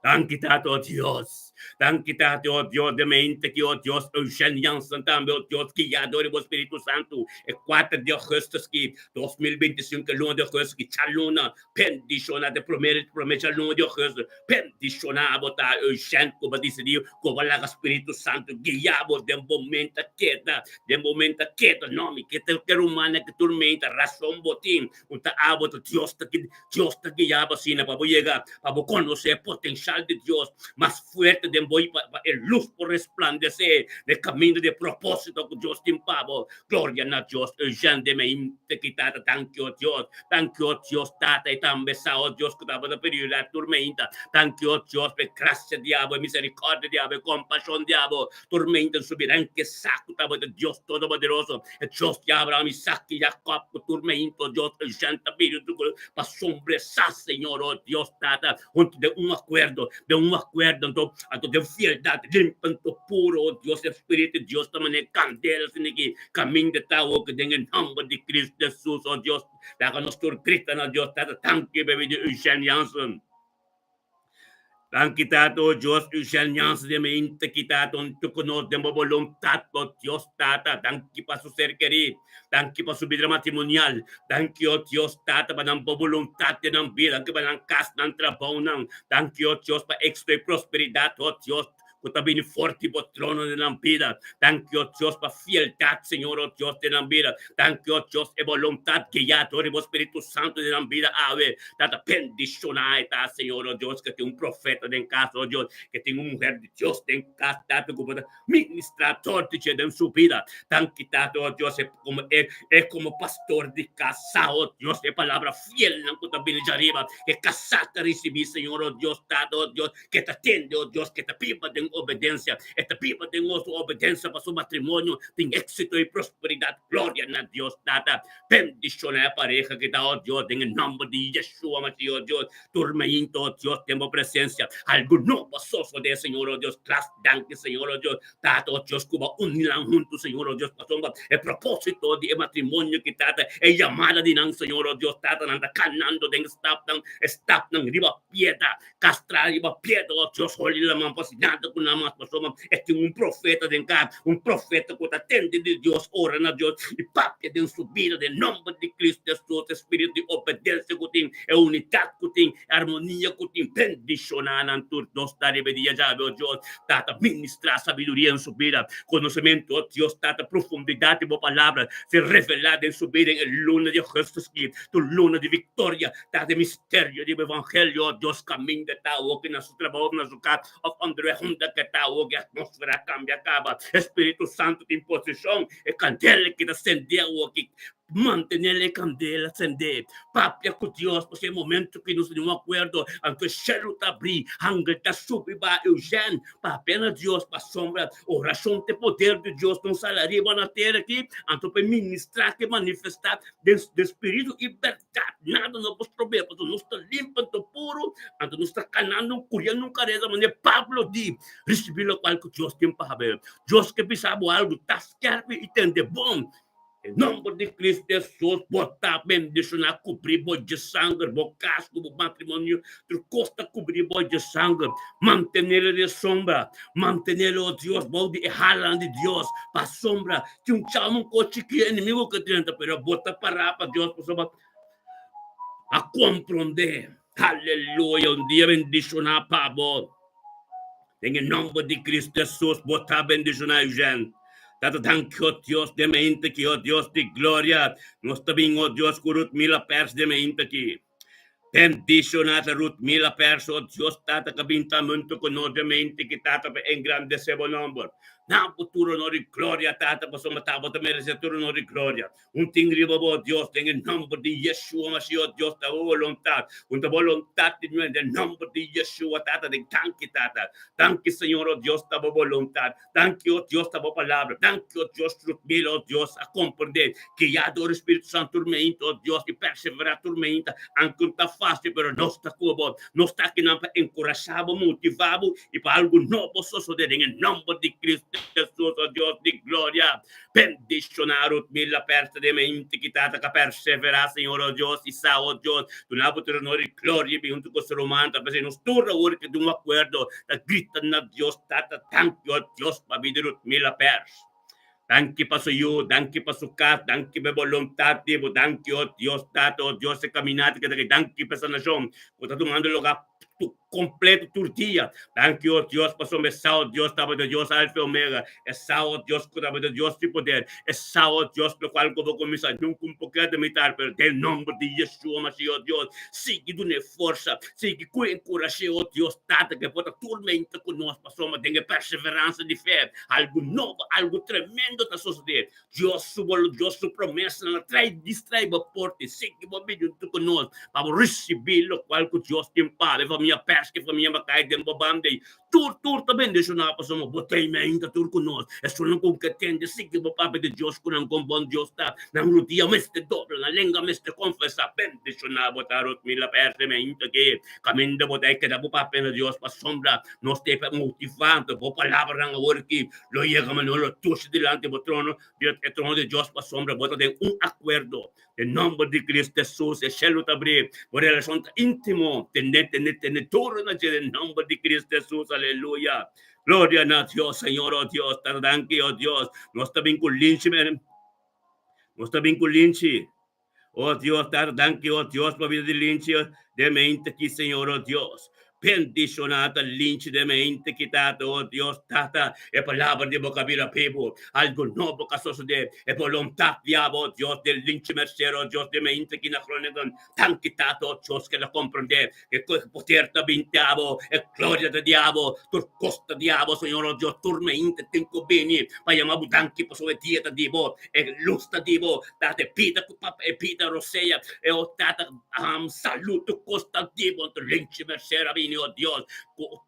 [SPEAKER 1] Tankitato, oh Dios. Tankitato, oh Dios, de mente que, oh Dios, Eugene Janssen también, oh Dios, guiador do Espírito Santo. E 4 de agosto que 2025, luna de agosto que chaluna, pendiciona de promete luna de agosto, pendiciona a botar Eugene, como decidiu, como lá Espírito Santo, guiamos de momento queda, nome, que tem que humana que tormenta, razão botim, unta abota, Dios te guiaba assim, para chegar, para conhecer potencial de Dios más fuerte de voy el luz por resplandecer el camino de propósito que Dios te pavo. Gloria a Dios, Eugene de me te quitata, thank you Dios, tata y tan besado Dios que daba de pedir la tormenta, thank you Dios, per gracia diabo, misericordia diabo, compasión diabo, tormenta subirán que saco tabo de Dios todopoderoso, el Dios de Abraham, Isaac y Jacob, tormento Dios, Eugene te pido para sombresar, Señor, oh Dios, tata, junto de un acuerdo, de fieldad, limpio, puro, oh Dios, Espíritu, Dios, también candela, sin que camino de tal, que tenga el nombre de Cristo Jesús, oh Dios, la que nos cristian, oh Dios, tata, tanque, bebé de Eugene Janssen. Tan quitato, Dios, Eugene Janssen, de mente quitato, tu conoce de voluntad, oh Dios, tata, tanque para su ser querido, tanque para su vida matrimonial, tanque, oh Dios, tata, para la voluntad de la vida, tanque para la casa, para el trabajo, tanque, oh Dios, para extra prosperidad, oh Dios, que también forte por trono de la vida. Thank you, Dios, para fieldad, Señor, oh Dios, de la vida. Thank you, Dios, de voluntad que ya todo el Espíritu Santo de la vida, ave. Tanta bendición ahí está, Señor, oh Dios, que tiene un profeta en casa, oh Dios, que tiene una mujer de Dios en casa, tanto como ministrador de su vida. Tan quitado, oh Dios, es como pastor de casa, oh Dios, de palabra fiel, no también allá arriba, que casata recibí, Señor, oh Dios, tanto, oh Dios, que te atiende, oh Dios, que te pipa de obediencia, esta pipa de su obediencia para su matrimonio, tiene éxito y prosperidad, gloria a Dios, tata, bendición a la pareja que da, oh Dios, en el nombre de Yeshua, Mashiach, oh Dios, tormento, oh Dios, tengo presencia, algo no pasoso de Señor, oh Dios, tras danke, Señor, oh Dios, tata, oh Dios, como unirán juntos, Señor, oh Dios, pasó el propósito de matrimonio que tata, el llamada de nan, Señor, oh Dios, tata, anda canando, den stop, riba piedra, castrar, riba piedra, oh Dios, holy la man, pasinando con la más persona, este un profeta de acá, un profeta que atende de Dios, ora a Dios, y papia de su vida, de nombre de Cristo Jesús, espíritu de obediencia que tiene, e unidad que tiene, armonía que tiene, bendición a tu dos tare vedia ya, oh Dios, tata, ministra sabiduría en su vida, conocimiento, oh Dios, tata, profundidad de tu palabra, se revela en su vida en el luna de Jesús, tu luna de victoria, tata, misterio de evangelio, oh Dios, camino de tao, que en su trabajo, en su casa, of André Honda, que tao, que atmósfera cambia, acaba, Espíritu Santo de imposición, el candela que descendía, que mantener la candela acender, papia con Dios, por ese momento que nos dio un acuerdo, aunque el cielo te abrí, ángel te sube, va Eugene, papia na Dios, para sombra, oración de poder de Dios, no salaria van a ter aqui, anto para ministrar, que manifestar de espírito e verdade, nada não pode problema, porque nós está limpo, está puro, anto nós está canando, curiando, careza, mas Pablo diz, receber o qual que Deus tem para ver, Deus que pensava algo, tá certo e tem de bom, em nome de Cristo Jesus, botar bendição a cobrir boi de sangue, bo casco, bo matrimônio, tu costa cobrir boi de sangue, manter-lo de sombra, manter-lo, oh Deus, bom de errar de Deus, para sombra, que um chama um coche que é inimigo que tenta, pero bota para Deus, para a compreender, aleluia, um dia bendição a Pablo, em nome de Cristo Jesus, botar bendição a Eugênio. Tata, danke, oh Dios, de mente que, oh Dios de gloria, nos también, oh Dios, curut mila pers de mente que. Bendicionata Ruth mila perso, Dios tata kabinta muntu con ovviamente che tata per engrandecebo nombre. Na futuro no di gloria tata pa somatabo ta mereceturo no di gloria. Un tingribo bo Dios en el nombre de Yeshua Mashiach Dios ta voluntad. Una voluntad en el nombre de Yeshua tata de tanque tata. Tanque Señor oh Dios ta voluntad. Tanque oh Dios ta palabra. Tanque oh Dios Ruth mila oh Dios a comprender que ya do Espíritu Santo tormenta oh Dios que persevera tormenta anche un fácil, pero no está como, no está que nos encorajamos, motivamos y para algo nuevo suceder en el nombre de Cristo Jesús, oh Dios de gloria. Bendicionaros mil perse de mente quitata que persevera, Señor, oh Dios, y sa, oh Dios, tu nabo tu honor y gloria, y junto con su romanta, pues en nos turra ora que de un acuerdo, la gritan a Dios, tata, tanto, oh Dios, para vivir mil perse. Danke pa sa iyo, danke pa sukat, danke pa voluntad, Dios, danke, oh Dios, tato, oh Dios, sa caminata, danke pa sa nasyon, kung tatumando lugar, completo tu día. Thank you, Dios, por su mesao, Dios, estaba de Dios, Alfa y Omega. Esao, Dios, estaba de Dios, y poder. Esao, Dios, lo cual como comienza, nunca un poquito de militar, pero del nombre de Yeshua, Mashiach, Dios, sigue de fuerza, sigue con encoraje, oh Dios, tata, que pueda tormenta con nosotros, pasamos, tenga perseverancia de fe, algo nuevo, algo tremendo está suceder. Dios, su promesa, la trae, distrae, porte, sigue, junto con nosotros, para recibir lo cual que Dios tiene para, família pesca, família macai, tempo bande, tur também deixa na pessoa, botei ainda tur com nós, é só não com que tende, siga o papo de Deus, com um bom Deus está, na lutia, meste dobro, na lenga, meste confessa, bem, deixa na botar os mil pesca, ainda que, caminho de botar, que dá para papo de Deus, para sombra, nós te motivando, por palavra, na hora que, lo llega, mas não lo tuxe delante do trono, o trono de Deus, para sombra, bota de acordo, em nome de Cristo Jesus, é chelo tabri, por relação íntimo, tener todo en nombre de Cristo Jesús, aleluya. Gloria a Dios, Señor, oh Dios, tardanque, oh Dios, no está bien con linchi, no está bien con linchi. Oh Dios, tardanque, oh Dios, para vida de linchi, de mente aquí, Señor, oh Dios. Bendicionata lince de mente quitata, oh Dios, tata, e palabra de boca vira people, algo nuevo que sucede, e voluntad diabo, oh Dios, del lince mercero, oh Dios, de mente que na cronegon, tan quitato, oh Dios, que la comprende, que poter te vintiavo, e gloria de diabo, tur costa diabo, Señor, oh Dios, tur mente tenco bene, ma chiamavo tanchi po sue dieta dibo, e lusta dibo, date pita, e pita roseia, e o tata, saluto costa dibo, lince mercero, oh Dios,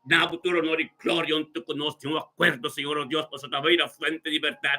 [SPEAKER 1] na futuro honor y gloria junto con nosotros, un acuerdo, Señor, oh Dios, para saber la fuente de libertad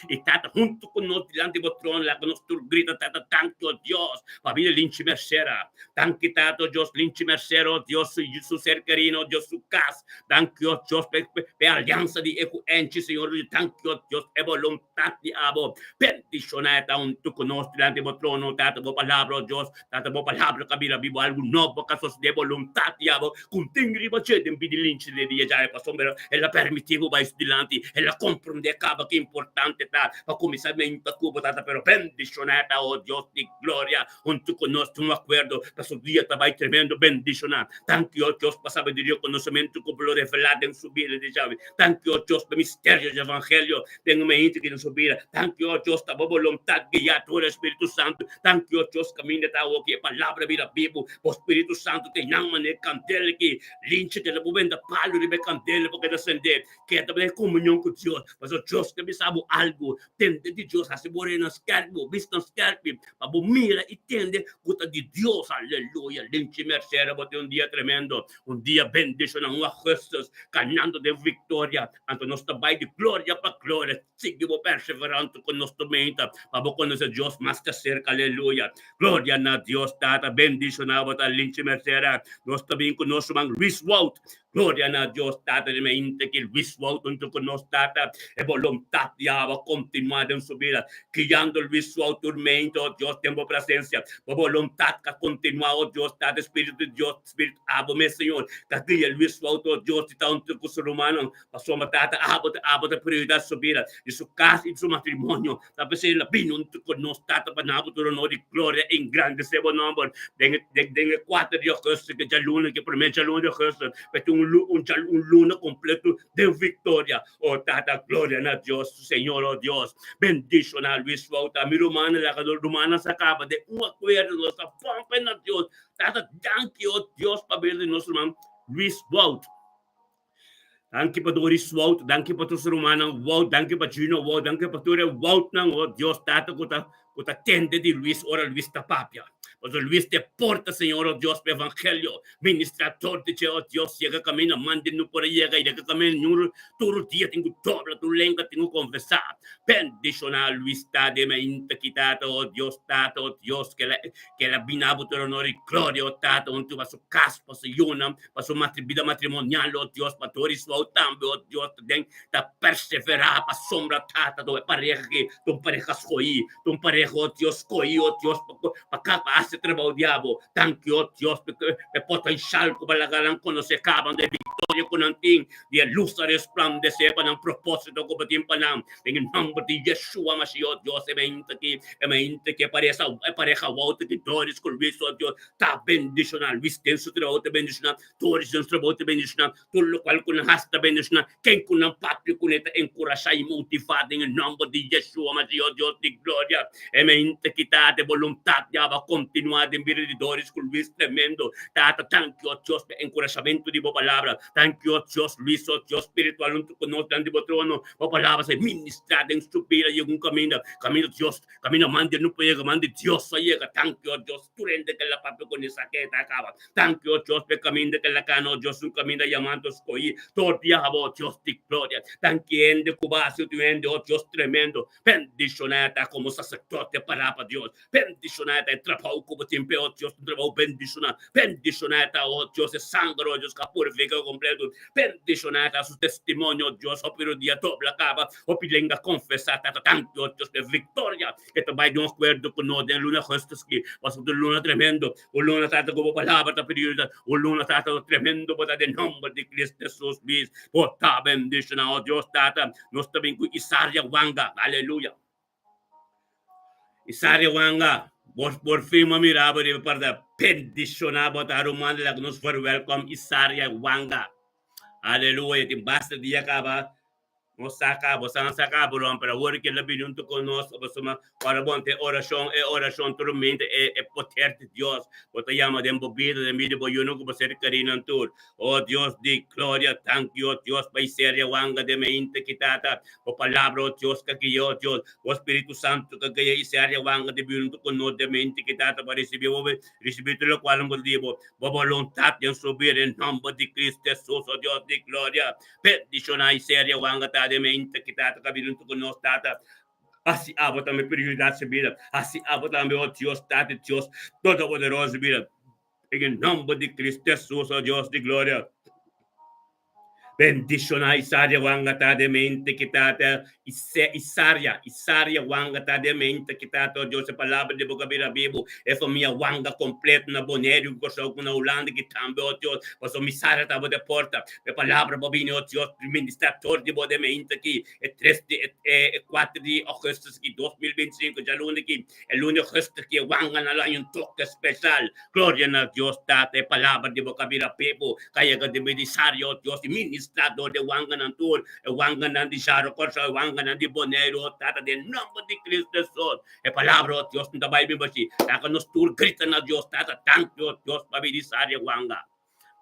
[SPEAKER 1] y tata junto con nosotros delante de vuestro trono, la que nos grita, tata, tanto, oh Dios, para vida linche mercera, tanque, tato, Dios, linche mercero, oh Dios, su ser querido, Dios, su casa, tanque, oh Dios, per alianza di ecuenci, Señor, tanque, oh Dios, e voluntad di abo, bendicionata junto con nosotros delante de vuestro trono, tata, bo palabra, oh Dios, tata, bo palabra, cabira, vivo algo nuevo, casos de voluntad di abo, contingri facendo in di lince di viaggiare per sombra e la permettivo vai studianti e la comprende cava che importante ta ma come sabendo cubo tata però bendicionata oh Dios di gloria un tu con nostro un acuerdo per su dia ta vai tremendo bendicionata tanti oh Dios passava di Dio conoscimento con lo rivelato in subire diciamo tanti oh Dios per misterio dell'evangelio tengo mente che non subire tanti oh Dios ta volontà guiato del Spirito Santo tanti oh Dios cammina ta o che palabra vira Bibbia o Spirito Santo te nama nel candele que lince de la bubenda palo de candela porque descender que é também comunhão com Deus mas o Deus que me sabe algo tende de Deus a se morrer nas carbo visto nas carbo para mira e tende cuta de Deus aleluia lince mercera bote um dia tremendo um dia bendicionado um ajustes ganhando de vitória ante nós trabalho de glória para glória seguimos perseverando com nossa mente para conhecer Deus mais que cerca aleluia glória a Deus tata bendicionado a lince mercera nós também com nosso man Luis Wout gloria a Dios tata de mente que Luis Wout junto con nos tata e voluntad diabo continuar en su vida guiando Luis Wout tormento oh Dios tiempo presencia por voluntad que continua oh Dios tata espíritu de Dios espíritu abo me Señor que guia Luis Wout oh Dios está junto con su humano pasó tata abo de prioridad su vida y su casa y su matrimonio tata se la vino junto con nos tata para nabo tu honor y gloria en grande sebo nombre dengue 4 de agosto que ya lunes que promete lunes de agosto pero un luna completo de victoria. Oh, Tata, gloria a Dios, Señor, oh Dios. Bendición a Luis Wauta. Mi rumana, la rumana sa acaba de un acuerdo, sa pompen na Dios. Tata, thank you, oh Dios, pabili nos man, Luis Wauta. Thank you, Doris Wout. Thank you, Patus Romanang Wout. Thank you, Gino Wout. Thank you, Pature Wout ng oh, Dios, Tato, kuta tende di Luis, ora Luis Tapapia. Pues Luis te porta, Señor, oh Dios, pe evangelio. Ministrador de oh Dios, llega camino, mande no por llega, y llega camino, todo día tengo dobla, tu lengua tengo confesar. Bendición a Luis, de me quitado, oh Dios, Tato, oh Dios, que la binabo tu honor y gloria, oh Tato, un tu va su casa, pa su yuna, pa su vida matrimonial, oh Dios, pa tu riswa, oh Dios, ta persevera, pa sombra, Tata, tu pareja, tu pareja escoí, tu pareja, oh Dios, escoí, oh Dios, pa capa, se trabajo diabo. Thank you, oh Dios, pe potencial ko balagalang ko no se acaban de victoria ko ng ting, di luz a resplandece pa ng propósito ko batim pa ng in nombre de Yeshua Mashiach, Dios, emente que pareja wow, te Doris con Luis, oh Dios, ta bendicional, Luis, ten su trabajo, te bendicional, Doris, ten su trabajo, te bendicional, todo lo cual con hasta bendicional, quien con un patio con esta encorajar y motivar en nombre de Yeshua Mashiach, Dios de gloria, emente quitate voluntad, ya va a continuar en viridores con Luis tremendo. Tata, thank you, Dios, por encorajamiento de tu palabra. Thank you, Dios, Luis, oh Dios, espiritual, un con nosotros de tu trono. Tu palabra se ministra en su vida y un camino. Camino, Dios, camino, mande, no puede llegar, mande, Dios, llega. Thank you, Dios, tú rende que la papel con esa que te acaba. Thank you, Dios, por camino que la cano, Dios, un camino llamando escoí. Todo día, oh Dios, de gloria. Thank you, de Cubacio, tu ende, oh Dios, tremendo. Bendicionata como sacerdote para Dios. Bendicionata, el trabajo como tiempo, oh Dios, un trabajo bendicionata. Bendicionata, oh Dios, el sangre, oh Dios, que purifica completo. Bendicionata, su testimonio, oh Dios, oh pero día dobla cava, oh pilenga confesata, tanto, oh Dios, de victoria, que te vaya de acuerdo con nosotros, en luna justos que, vas a luna tremendo, o luna trata como palabra, ta periodo, o luna trata tremendo, por el nombre de Cristo Jesús, bis, por ta bendicionata, oh Dios, tata, nos también con Isaria Wanga, aleluya. Isaria Wanga, por fin me miraba de para bendicionar, botar un man de la que nos fue welcome, Isaria Wanga, aleluya, te basta día acaba. Mosaka, bosang saka, buron, pero ahora que la vino con nosotros, bosoma, para bonte oración, tormenta, poder de Dios, porque llama de embobida, de medio boyuno, como ser carina en tur. Oh Dios de gloria, thank you, Dios, paiseria, wanga de mente quitata, o palabra, oh Dios, que yo, Dios, o Espíritu Santo, que ya iseria, wanga de vino con nosotros, de mente quitata, para recibir lo cual hemos dicho, voluntad de subir en nombre de Cristo Jesús, oh Dios de gloria, bendición a iseria, wanga, de mente quitata, que vino con nosotros, tata. Así abot a mi prioridad se vida, así abot a mi oh Dios, tata, Dios, todo poderoso vida, en el nombre de Cristo Jesús, oh Dios de gloria. Bendición a Isaria Wangata de mente quitata, Isaria Wangata de mente quitata, Dios, a palavra de boca vira vivo, é família Wanga completo na Bonério, gostou com na Holanda, que também, oh Deus, mas o Missária estava de porta, a palavra bobinho, oh Deus, ministrador de boa mente aqui, é 4 de agosto de 2025, já lunes aqui, é lunes agosto que Wanga na lá um toque especial, glória a Deus, tata, é palavra de boca vira vivo, kaya ka de ministério, oh Deus, ministrador de Wanganan Tour, Wanganan de Charo Corsa, Wanganan de Boneiro, Tata de nombre de Cristo Jesús. A palavra, oh Dios, não vai bem baixi. Taka nos tour grita na Dios, Tata, tanto, Dios, para ministrar Wanga.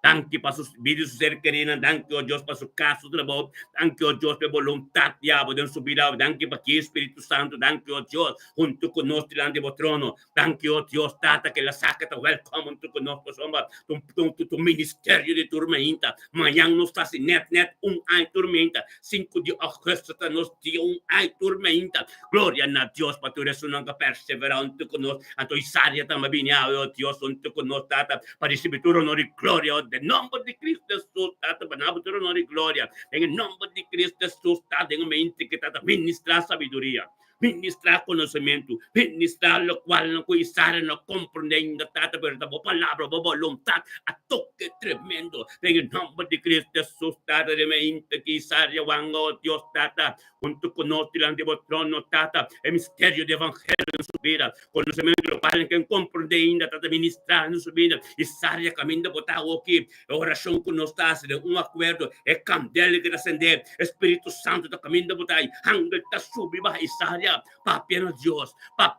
[SPEAKER 1] Thank you para sus vídeos ser queridos, thank you, Dios, para su caso de trabajo, thank you, Dios, por voluntad, diabo, de su vida, thank you para que Espíritu Santo, thank you, Dios, junto con nosotros delante de trono, thank you, Dios, tata, que la saca, te welcome junto con nosotros, somos tu ministerio de tormenta, mañana nos está sin net, año tormenta, 5 de agosto, nos dio año tormenta, gloria a Dios, para tu resunan que persevera junto con nosotros, a tu Isaria también viene, oh Dios, junto con nosotros, tata, para recibir tu honor y gloria, de nombre de Cristo Jesús, tata, para tu honor y gloria, en el nombre de Cristo Jesús, tata, en mente que tata, ministrar sabiduría, ministrar conocimiento, ministrar lo cual no cuisar, no comprendendo, tata, pero la palabra, voluntad, a toque tremendo, en el nombre de Cristo Jesús, tata, de mente que Isaria, Wango, Dios, tata, junto con nosotros, delante de trono, tata, el misterio de evangelio, na sua vida, conhecimento global que compreende ainda está ministrando na sua vida, e sária caminho da botar aqui, a oração que nós está de acordo, é candela que acender, Espírito Santo está caminho da botar, anga está subir para sária, para apenas Deus, para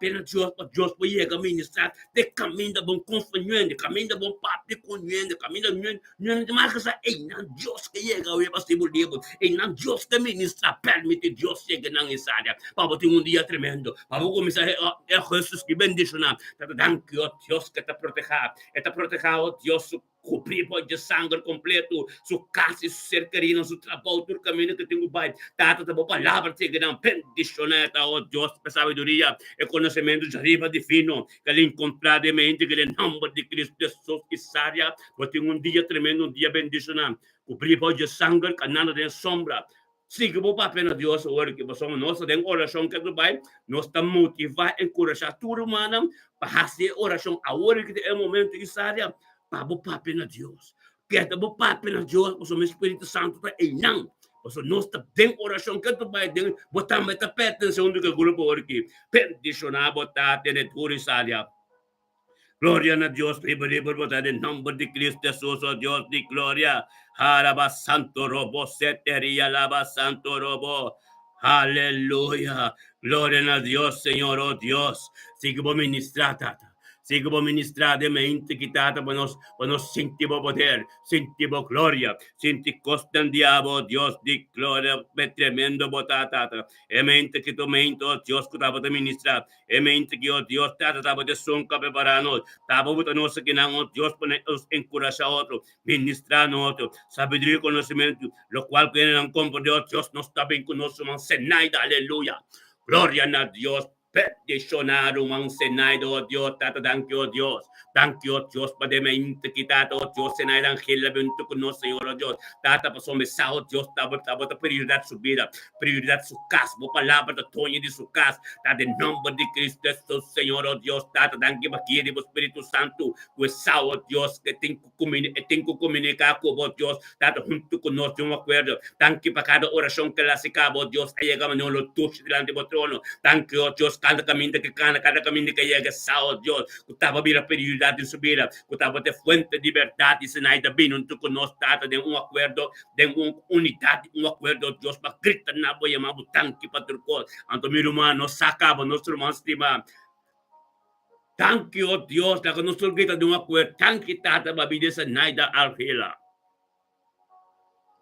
[SPEAKER 1] Deus pode chegar a ministrar, de caminho da bom confiança, caminho da bom papo confiança, caminho da não marca essa, não Deus que chega a possível livro, não Deus que ministra, permite Deus chegar na sária, para ter dia tremendo, para começar a Jesus que bendicionar, danke ó Deus que está protegido, Deus cobrir de sangue completo, su casa, su ser querido, su trabalho, todo caminho que tenho pai, tata da boa palavra te gran bendicioneta, ó Deus, para sabedoria e conhecimento de arriba divino, que ele encontrar de mente que ele nome de Cristo Jesus que sária, porque dia tremendo, dia bendicionar, cobrir de sangue, canal de sombra. Sim, que vou para apenas Deus, agora que somos nós, tem oração que tu vai, nós estamos motivar, encorajar tudo humano, para fazer oração, agora que é o momento que sária, para botar apenas Deus. Quer botar apenas Deus, o seu Espírito Santo para não. Porque nós temos oração que tu vai botar mais perto do segundo grupo aqui. Peticionar, botar, ter tudo isso ali. Glória a Deus, libre, botar em nome de Cristo Jesus, oh Deus de glória. Haraba santo robo, seteria lava santo robo. Aleluya. Gloria a Dios, Señor, oh Dios. Sigue por ministrar, tata. Sigue por ministrar de mente quitada para nos sentimos poder, sentimos gloria, sentimos costa en diablo, Dios de gloria, tremendo botata. E mente que tu mente, oh Dios, que estava de ministrar. E mente que, oh Dios, estava de sonca preparando. Estava botando que não, oh Dios, para nos encorajar outro, ministrar outro, sabedoria e conhecimento, lo cual que não compreende, oh Dios, nos está bem conosco, mas senaida, aleluia. Gloria a Dios. Peticionar un senaido, oh Dios, tata, thank you, oh Dios. Thank you, oh Dios, para mente quitado, oh Dios, senaido, ángel, junto con nosotros, Señor, oh Dios. Tata, para su mesa, oh Dios, tata, prioridad su vida, prioridad su casa, por palabra de Toño de su casa, tata, en nombre de Cristo Jesús, Señor, oh Dios, tata, thank you, aquí, de Espíritu Santo, pues, oh Dios, que tengo que comunicar con vos, Dios, tata, junto con nosotros, un acuerdo. Thank you, para cada oración que la se acaba, oh Dios, ahí llegamos, no lo touch delante de vos trono. Thank you, oh Dios, cada caminho que chega sao, Deus, que estava vira prioridade em subir, que estava de fuente de liberdade, se ainda bem, não tu conosco, tata, de acordo, de unidade, acordo, Deus, para gritar na boia, mas o tanque para turco, anto meu irmão, nós sacava, nosso irmão estima, tanque, oh Deus, que nós grita de acordo, tanque, tata, para vir essa naida alfila.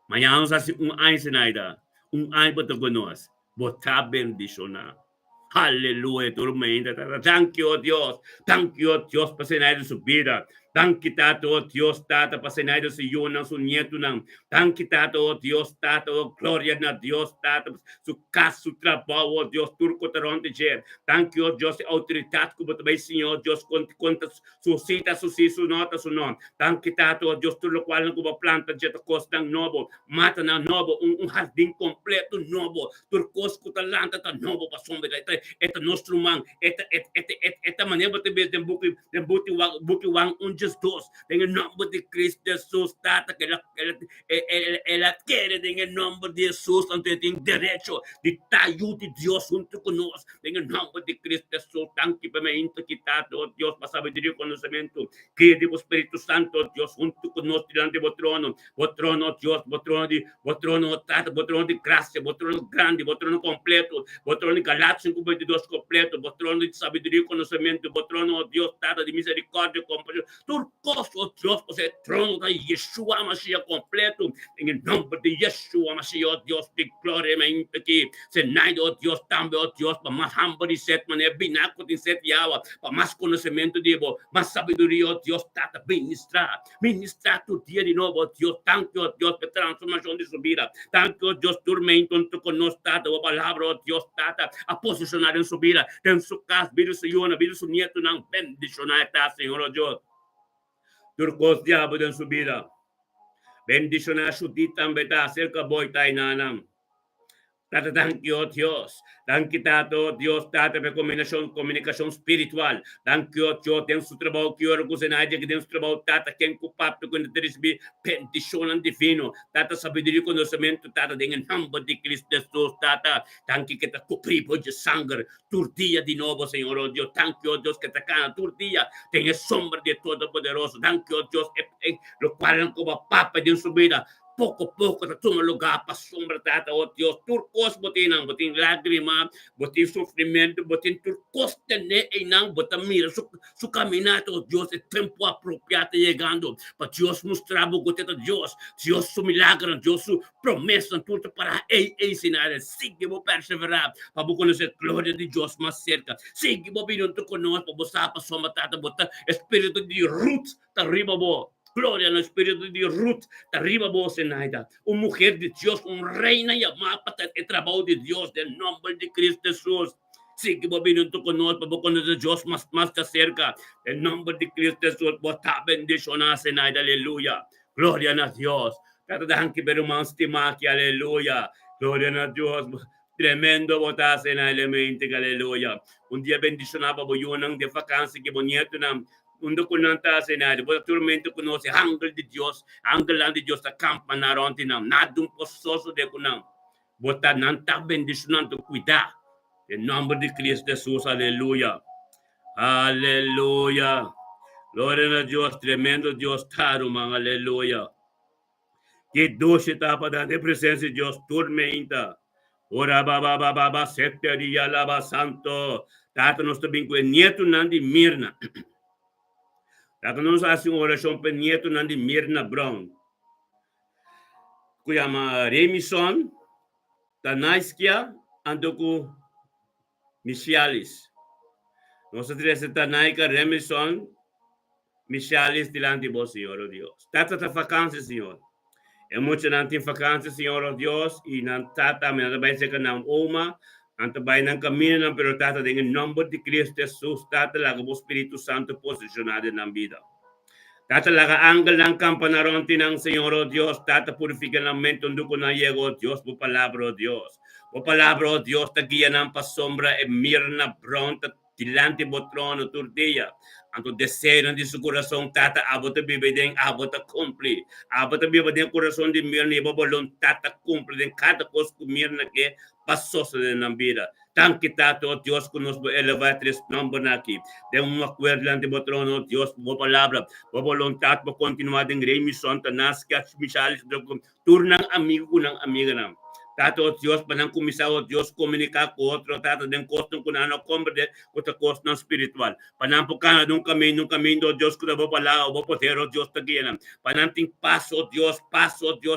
[SPEAKER 1] Manhã nós assim, ano se naida, ano para tu conosco, botar bendicionar. Aleluya, tormenta. Thank you, oh Dios. Thank you, oh Dios, para cenar su vida. Thank you, tato, oh Dios, tata, para cenar su yuna, su nieto. Thank you, tato, oh Dios, tato, oh gloria a Dios, tato, su casa, su trabajo, oh Dios, turco, taronte, je. Thank you, oh Dios, autoridade, como também, Senhor, Dios, conta su cita, su nota, su nome. Thank you, tato, oh Dios, tudo qual como planta, je, costa novo, mata na novo, jardim completo novo, turcos, talanta, tá novo, para sombra, eta nosso man, eta maneira de ver de buki wang just dos, em nome de Cristo Jesus, tata que ela quer em nome de Jesus, onde tem direito de estar junto de Deus junto conosco, em nome de Cristo Jesus, tanque para mim que tá Deus para sabedoria e conhecimento, que de Espírito Santo Deus junto conosco diante do trono, Deus, o trono tata, o trono de graça, o trono grande, o trono completo, o trono de Galácia 52 completo, o trono de sabedoria e conhecimento, o trono, Deus, tata de misericórdia, compaixão, turcos, oh Deus, você trono da Yeshua Mashiach completo, em nome de Yeshua Mashiach, oh Deus, de glória, que se naide, oh Deus, também, oh Deus, para mais hambre de sete maneira, binaco de sete horas, para mais conhecimento de Deus, mais sabedoria, oh Deus, tata, ministrar tu dia de novo, oh Deus, tanto, oh Deus, para transformação de subida, tanto, oh Deus, tormento, junto conosco, tata, a palavra, oh Deus, tata, a posicionar em subida, tem su casa, vira su yona, vira su nieto, não, bendicionar, tá, Senhor, oh Deus, turcos diabo em subida, bendicionar su ditang beta, cerca boy tayo nanam, Tata, thank you, oh Dios. Thank you, Tato, Dios, Tata, per comunicação spiritual. Thank you, oh Dios, tem su trabalho que ora kusenaja, que tem su trabalho, Tata, quem cupapo, quando te recebi petição divino. Tata, sabedoria, conhecimento, Tata, em nome de Cristo Jesus, Tata. Thank you que te cobri por de sangue, turdia de novo, Senhor, oh Deus. Thank you, oh Deus, que te cana, turdia, tem a sombra de Todo-Poderoso. Thank you, oh Deus, lo qual não como papa de sua vida. Pouco a pouco tá toma lugar para sombra tata oh Deus turcos botin lágrima botin sofrimento botin turcos tene e não bota mira su caminhada oh Deus é tempo apropriado chegando para Deus mostrar o que Deus su milagre Deus su promessa tudo para ensinar sigue vou perseverar para conhecer glória de Deus mais cerca sigue vou vir junto conosco para você para sombra tata bota espírito de Ruth tá riba bo glória no espírito de Ruth, arriba vos en Aida, una mujer de Dios, una reina llamada para el trabajo de Dios, del nombre de Cristo Jesús. Sí, que vos vienes tú con nosotros, vos conoces a Dios más de cerca, el nombre de Cristo Jesús, vos está bendicionado en Aida, aleluya. Gloria a Dios. Tata que ver un estima que aleluya. Gloria a Dios. Tremendo botas en elemento, aleluya. Un día bendicionado, vos yo de vacancia que bonito, undo kunanta senado bota turmento conoce ángel de Dios de Dios acampa na rontina nada um poçoso de kunam bota nanta bendicionando cuidar em nome de Cristo Jesus aleluia aleluia glória a Deus tremendo Deus taro man aleluia que doce tapa da presença de Deus tormenta ora baba sete dia lava santo tato nos também com nieto nandi mirna Tato nos hace uma oração para nieto nandi Mirna Brown. Kuyama Remison, Tanaiskia, Andoku Michalis. Nossa três Tanaika Remison, Michalis dilante de vos, Senhor, oh Deus. Tata ta vacância, Senhor. É muito nanti vacância, Senhor, oh Deus, e nan tata, me nada vai ser que não uma, anta vai não caminho, pero tata, em nome de Cristo Jesus, tata, lá o Espírito Santo posicionado na vida. Tata laga angel ng kampanaron tinang Señor, oh Dios, tata purifica ng mente ko na yego, Dios, po palabra, oh Dios. Po palabra, oh Dios, tagiya ng pasombra, e mirna pronta, tilante bo trono, turdiya. Anto deseo de su corazón, tata, abota bibedeng, abota cumpli. Abota bibedeng corazón de mirna, iba bolon, tata cumpli, den cada cosa que mirna que pasó de la vida. Tan quitado, Dios, que nos elevar tres nombres aquí. De un acuerdo ante el trono, Dios, por palabra, por voluntad, por continuar en rey, mi santa, nasca, misalis, turnan amigo, kunang amiga nam. Tato, Dios, panang kumisao, Dios, comunica con otro, tato, den costo con ano, comprende, con ta costo espiritual. Panang po ka nung camino, Dios, que bo palao, bo potero, Dios, tagianam. Panang ting paso, Dios,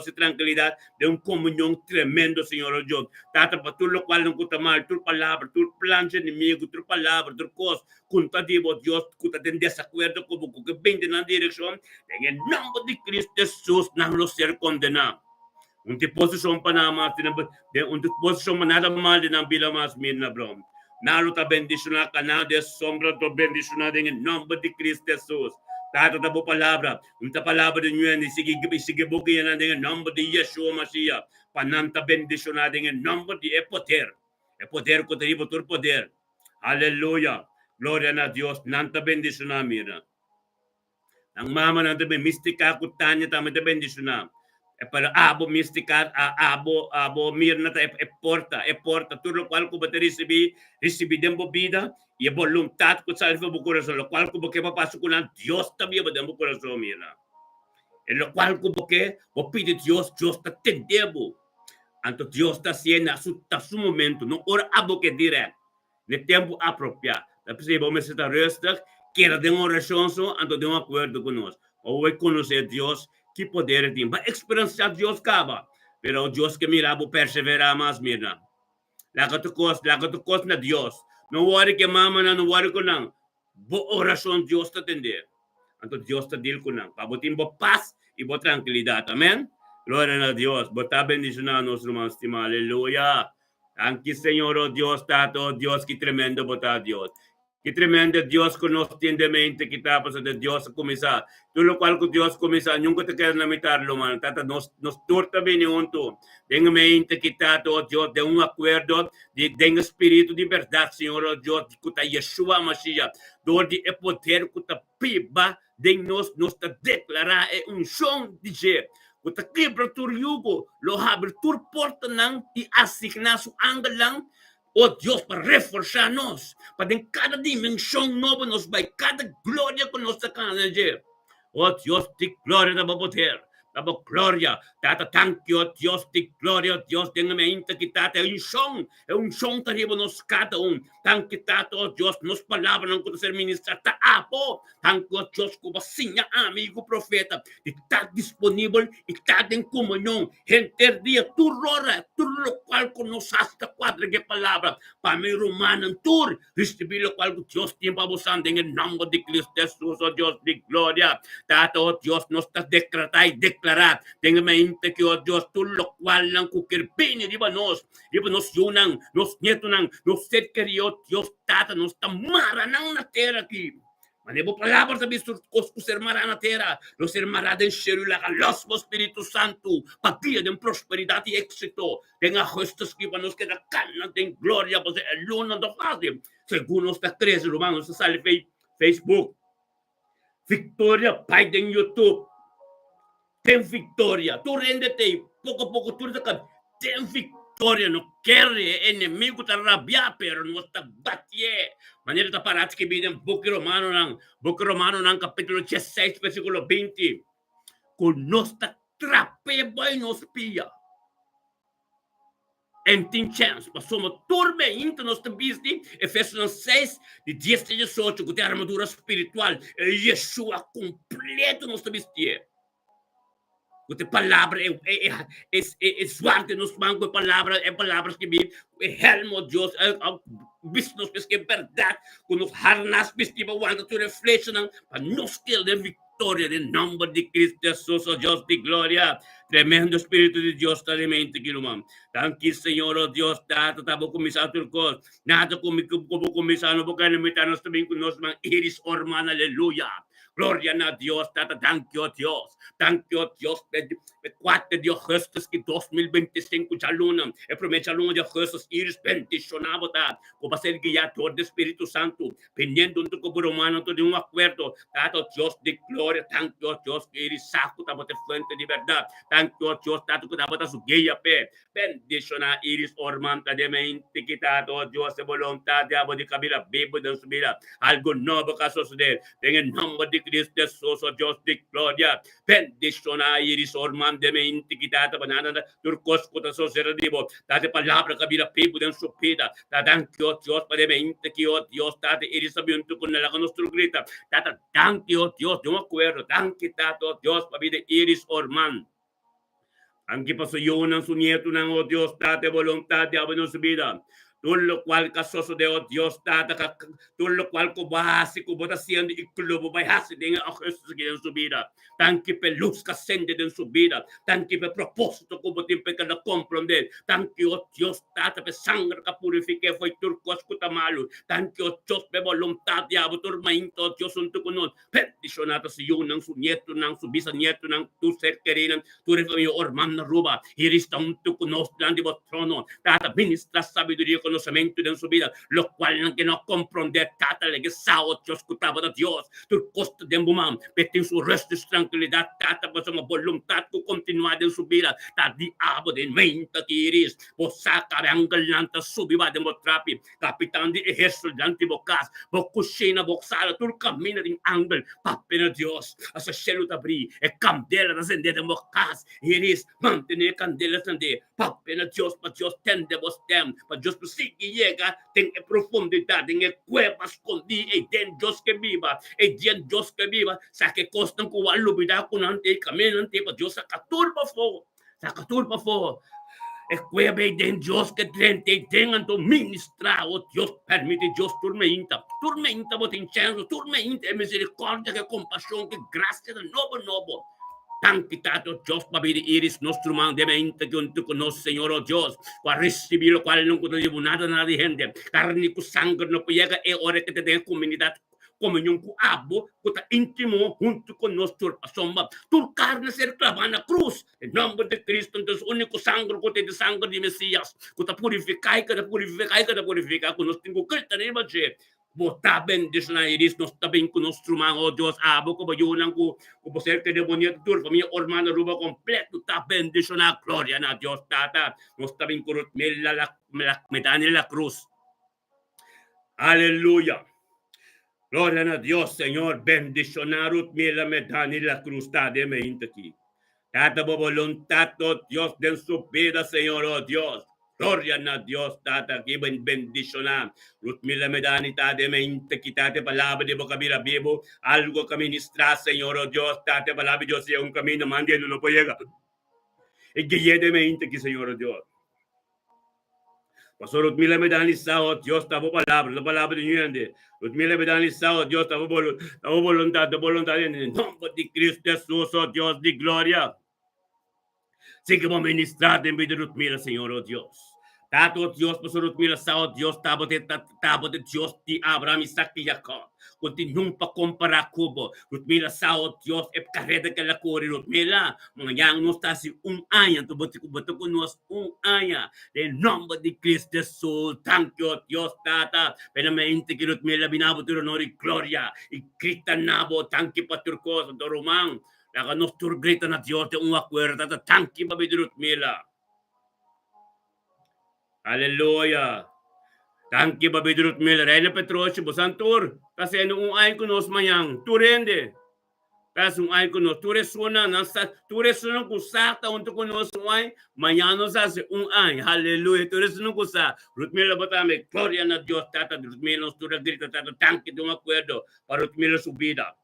[SPEAKER 1] y tranquilidad, de un comunión tremendo, Señor, Dios. Tato, pa tu lo cual, nung kutamal, tu palabra, tu plan de inimigo, tu palabra, tu cos, kunta dibo, Dios, kunta den desacuerdo, como que vende na dirección, en el nombre de Cristo Jesús, no lo ser condenado. Un posisyon pa naman, un posisyon manada mal din ang bilang mas min na brom. Nalo ta bendisyon na kanade, sombra to bendisyon na din in nombre de Cristo Jesus. Tato ta po palabra, un ta palabra din yun, sige buki yan din in nombre de Yeshua Mashiach. Pananta bendisyon na din in nombre de Epoter. Epoter ko taribo tur poder. Hallelujah. Gloria na Dios, nanta bendisyon na mira. Ang mama nanta ben mistika kutanya tama ta bendisyon na. Para abo misticar abo mirna ta porta tudo qual ko bate recebi dembo vida e voluntad ko sa bu corazón lo cual ko ke papaso ko nan Dios também dembo corazón mirna e lo cual ko ke o pide Dios ta tendebo anto Dios ta siena su momento no ora abo que dire ne tempo apropriado da percebo me se ta resta quer de uma oração anto de um acordo conosco ou vai conhecer Deus que poder tem. Vai experienciar Deus caba. Pero Deus que mira, vou perseverar mais, mira. Laga tu cos na Deus. Não worry que mama não worry ko nang. Bo oração Deus te atender. Anto Deus te deal ko nang. Pabutin bo paz e bo tranquilidade. Amém? Glória a Deus. Bota bendicionar nosso irmão estimado. Aleluia. Thank you, Senhor, oh Deus, tato, Deus que tremendo, bota Deus. Qué tremendo Dios que nos tiene mente que está pasando Dios comienza. Todo lo cual que Dios comienza, nunca te quedas limitarlo, man. Tata nos torta bene junto. Tenga mente que está todo Dios de un acuerdo, de espíritu de verdad, Señor Dios, que está Yeshua Mashiach. Door de poder que está piba, de nos está declarar un son de je. Que está quebra tu yugo, lo abre tu porta nang y asigna su ángel lang. Oh Dios, para reforzarnos, para en cada dimensión nueva nos va, cada gloria que nos saca en el. Oh Dios, te gloria de poder. Damos gloria, tata thank you, Dios, te gloria, Dios, tenga mente que tata es un son terrible nos cada thank you, tata, oh Dios, nos palabras não quando ser ministrar, ta apo, thank you, Dios, como sinha, amigo profeta, está disponível, está em comunhão, gente dia, tu rora, tu lo qual nos hasta quadra que palavra, para mim romano, tur, receber lo qual Dios tem para vos em nome de Cristo Jesus, oh Dios, de glória, tata, oh Dios, nos está declarar, tenga mente que, oh Dios, tú lo cual lang kukirpini, di ba nos yunang, nos nietunang, nos set querido, Dios, tata, nos tamara nang na tera ki. Manebo palabras sa bisur kos kusermara na tera, los hermara den sherula ka los Espíritu Santo, pagdia den prosperidad y éxito, tenga gestos que nos queda cana den gloria, pues el luna do fácil, según nos está 13 romanos, se sale Facebook, Victoria, pai den YouTube, tem vitória. Tu rende-te, pouco a pouco, tu tem vitória. Não quer inimigo te rabiar, pero não está bater. Maneira da parada que vem em Book Romano, capítulo 16, versículo 20. Com nós está trapeba e nos pia. Em tem chance, mas somos turma ainda nos tabisdi, Efésios 6, de 10 a 18, com a armadura espiritual, Yeshua completo nos tabisdi. Porque palavra é suarte nos bancos, palavras que vêm, helmo Deus, business que é verdade, com os harnas que vão to reflection, para nos ter de vitória, em nome de Cristo Jesus, oh Deus de glória, tremendo Espírito de Deus, está em mente aqui, irmão. Tanque, Senhor, oh Deus, tá bom começar tudo coisa, nada como começar, não vou querer meter nós também com nós, iris orman, aleluia. Gloria a Dios, tata, thank you, Dios. Thank you, Dios. 4 de agosto que 2025 já luna. É promete a luna de agosto, iris bendicionado, tá? Como ser guiado do Espírito Santo. Pendendo do corpo romano, de um acordo. Tata, Dios de glória. Thank you, Dios, que iris saco, tá? Bote fuente de verdade. Thank you, Dios, tata, que tá? Bote su guia, pé. Bendicionar iris ormanta de mente, que tata, Dios, de vontade, abo de cabila, bebo de subida. Algo novo que suceder. Tenha nome de Cristo Jesus, oh Dios de glória. Bendiciona iris orman de mente que data banana turcos com a sociedade dibo. Date palavra que vira pipo den supida. Tatan que oh Dios para mente que oh Dios date iris sabiendo con la nostro grita. Tata dan que oh Dios de un acuerdo. Dan que tato Dios para vida iris orman. Anche paso yun ang sunyeto ng oh Dios date voluntad de abano su vida. Todo lo cual casoso de oh Dios, tata, todo lo cual kubahasi, kubotasiyan de iklubo, bayhasi de nga Jesús en su vida. Tan que peluz kasende en su vida. Tan que pe propósito kubotin pe kada comprender. Tan que oh Dios, tata, pe sangre ka purifique, foi turcos kutamalo. Tan que oh Dios, pe voluntad de abo turmainto, Dios un tukunon. Peticionata si yun ng su nieto, ng su bisanieto, ng tu ser querinan, tu refamio orman na ruba. Irista un tukunos, lang di bo trono. Tata, ministra sabiduría con conocimiento en su vida, lo cual que no comprender tata le sao Dios escutaba de Dios, tu costo de mumam, en su resto de tranquilidad, tata pues una voluntad que continuar en su vida, ta diabo de mente que iris, vos saca de angelanta subiva de motrapi, capitán de ejército de antibocas, vos cucina, vos sala, tu camina de angel, papena Dios, a su cielo te abrí, e candela de sende de mocas, iris, mantener candela sende, papena Dios, pa Dios tende vos tem, pa Dios que llega en profundidad, en cueva escondida, y den Dios que viva, y den Dios que viva, saque costan con la lubida con ante camino ante Dios saca turba fo, es cueva y den Dios que trente y tengan tu ministrado, Dios permite Dios tormenta, vos en chance, tormenta, misericordia, que compasión, que gracia de novo, Tankitato Dios pabiri iris nostro man de mente junto con nos Señor oh Dios para recibir lo cual no podemos nada de gente carne con sangre no llega e ora que te den comunidad comunión con abo con íntimo junto con nuestro sombra tu carne ser clavada en la cruz en nombre de Cristo entonces único sangre con de sangre de Mesías con ta purificar con nos tengo que tener más Bota bendición a iris nos tabing con nuestro man oh Dios abo como yo nangu como ser que demonio tur familia hermano ruba completo ta bendición a gloria na Dios tata nos tabing kurut mela la medalla la cruz aleluya gloria a Dios Señor bendicionarut mela medalla la cruz ta de me aquí tata bo voluntad oh Dios de su vida Señor oh Dios gloria a Dios, tata, que bendicionar. Rutmila medani tate me integritate palabra de boca mira vivo, algo que ministrar, Señor, oh Dios, tate palabra Dios sea un camino, mande no lo puede llegar. Y que llegue me integri, Señor, oh Dios. Pastor Rutmila medani sao, Dios tabo palabra, la palabra de niente. Rutmila medani sao, Dios tabo voluntad, en el nombre de Cristo Jesús, oh Dios de gloria. Sí que vamos a ministrar en vida de Rutmila, Señor, oh Dios. Tato Dios, pastor Rutmila, sao Dios, tabo de Dios de Abraham, Isaac y Jacob. Continuum pa comparar cubo. Rutmila, sao Dios, e carreta que la corre, Rutmila. Manhã não está assim año, tu botou conosco año. Em nome de Cristo Jesus, thank you, Dios, tata. Penamente que Rutmila, binabo, tu honor e glória. E grita nabo, thank you, pastor Costa, do Romão. Laga nos grita na Dios de acuerdo, tata, thank you, babi Rutmila. Hallelujah. Thank you, babi Rutmila. Reina Petrosio, bosantur. Kasi ano ayon ko nos mayang. Turende. Kasi ayon ko nos. Turesuna. Turesuna kusakta untuk ko nos ay. Mayano sa si ay. Hallelujah. Turesuna kusa. Rutmila batame. Gloria na Dios. Tata. Rutmila nos grita. Tata. Thank you, de acuerdo. Para Rutmila subida.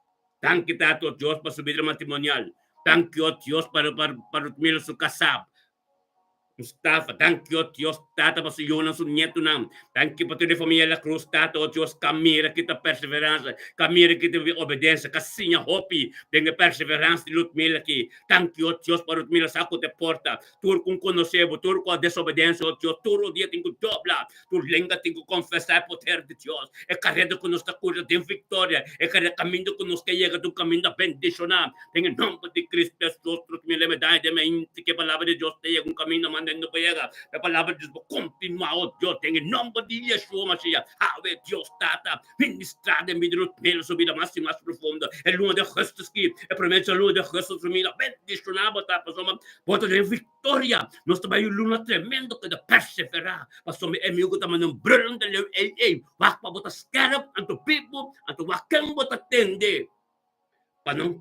[SPEAKER 1] Thank you, Tato. Dios para subida matrimonial. Thank you, Dios para Rutmila su kasab. Mustafa, thank you, Dios, tata, pa yun ang sunyeto nam. Thank you, pa de familia La Cruz, tata, o Dios, kamira kita perseveranza, kamira kita obediencia, kasi niya hopi, dengan perseveranza de Rutmila ki. Thank you, Dios, pa Rutmila sa ako te porta. Tur kung conocebo, tur ko a desobediencia, o Dios, turo dia tengo dobla, tur lenga tengo confessar poder de Dios. E carrega con nuestra cura de victoria, e carrega camino con nos que llega tu camino bendicionar. En el nombre de Cristo Jesús, Rutmila medalla de mente, que palabra de Dios te llega un camino, no llega. La palabra de Dios continúa, oh Dios, en el nombre de Yeshua Mashiach. Ave Dios, tata, ministrar de mi Rutmila su vida más y más profunda. El lugar de Jesús que, el prometo el lugar de Jesús, mira, bendicionado, tata, bota de victoria. Nos trae un luna tremendo que de perseverar. Pastor, mi amigo también un brulón de leu, wakpa bota scarab, anto people, anto wakang bota tende. Para não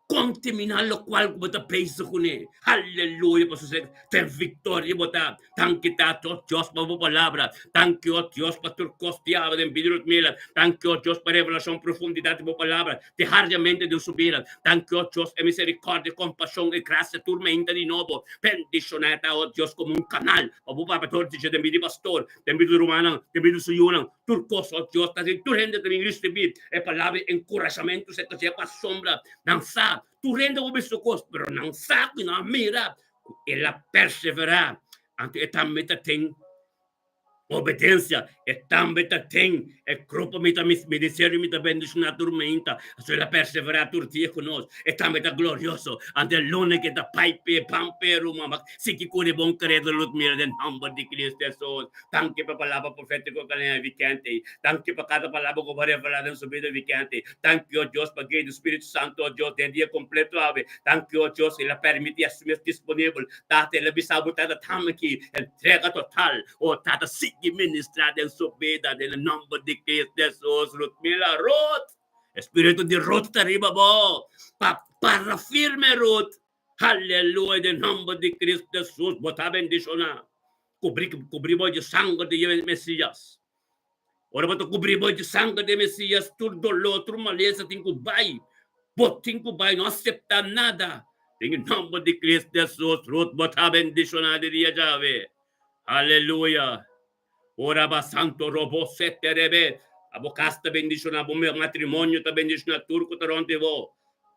[SPEAKER 1] contaminar lo cual bota preso con él. Aleluya, por su ser, ten victoria, bota. Thank you, Tato, Dios, por tu palabra. Thank you, Dios, pastor Costiaba, de envidia Rutmila. Thank you, Dios, por revelación, profundidad de tu palabra. Dejar de mente de su vida. Thank you, Dios, en misericordia, compasión y gracia, tormenta de nuevo. Bendicionata, oh Dios, como un canal. O tu papá, de envidia pastor, de envidia romana, de envidia suyuna. Turcos, oh Dios, tu gente también recibir. Es palabra, encorajamiento, se te lleva sombra, danzar. Tu rende o bisocos, pero não sabe, não mira. Ela perseverar ante esta meta tem obediência, e também tem, e grupo mita ministério mita bendição na tormenta, se ela perseverar por dia conosco, e também tá glorioso, ante o lone que tá paipe, pampero, mama, se que corre bom credo, Rutmila, em nome de Cristo Jesus, tanque para a palavra profética que é vicente, tanque para cada palavra que vai revelar em sua vida vicente, tanque, ó Deus, para que o Espírito Santo, ó Deus, tem dia completo, ave, tanque, ó Deus, ela permite assumir disponível, tata, ela bisabo, tata, tamaki, entrega total, ó tata, sigue ministrar en su vida en el nombre de Cristo Jesús. Rutmila, Ruth, espíritu de Ruth arriba, bo, para firme Ruth, aleluya, en el nombre de Cristo Jesús, bota bendicionar, cubrimos de sangre de Mesías. Ora, bota cubrimos de sangre de Mesías, tu dolor, tu maleza, tem que vai, botinho vai, não acepta nada, en el nombre de Cristo Jesús. Ruth, bota bendicionar de dia Yahweh, aleluya. Ora ba santo robo sete rebe. Abo casta bendición, abo meu matrimônio ta bendición, turco ta ronte vo.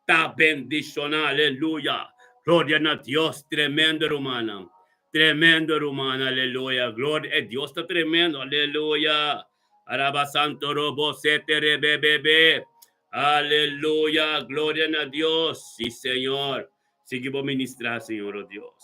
[SPEAKER 1] Ta bendición, aleluya. Gloria a Dios, tremendo, hermano. Tremendo, hermano, aleluya. Gloria a Dios, está tremendo, aleluya. Araba santo robo setere bebé. Aleluya, gloria a Dios. Sí, Señor. Seguimos ministrar, Señor, oh Dios.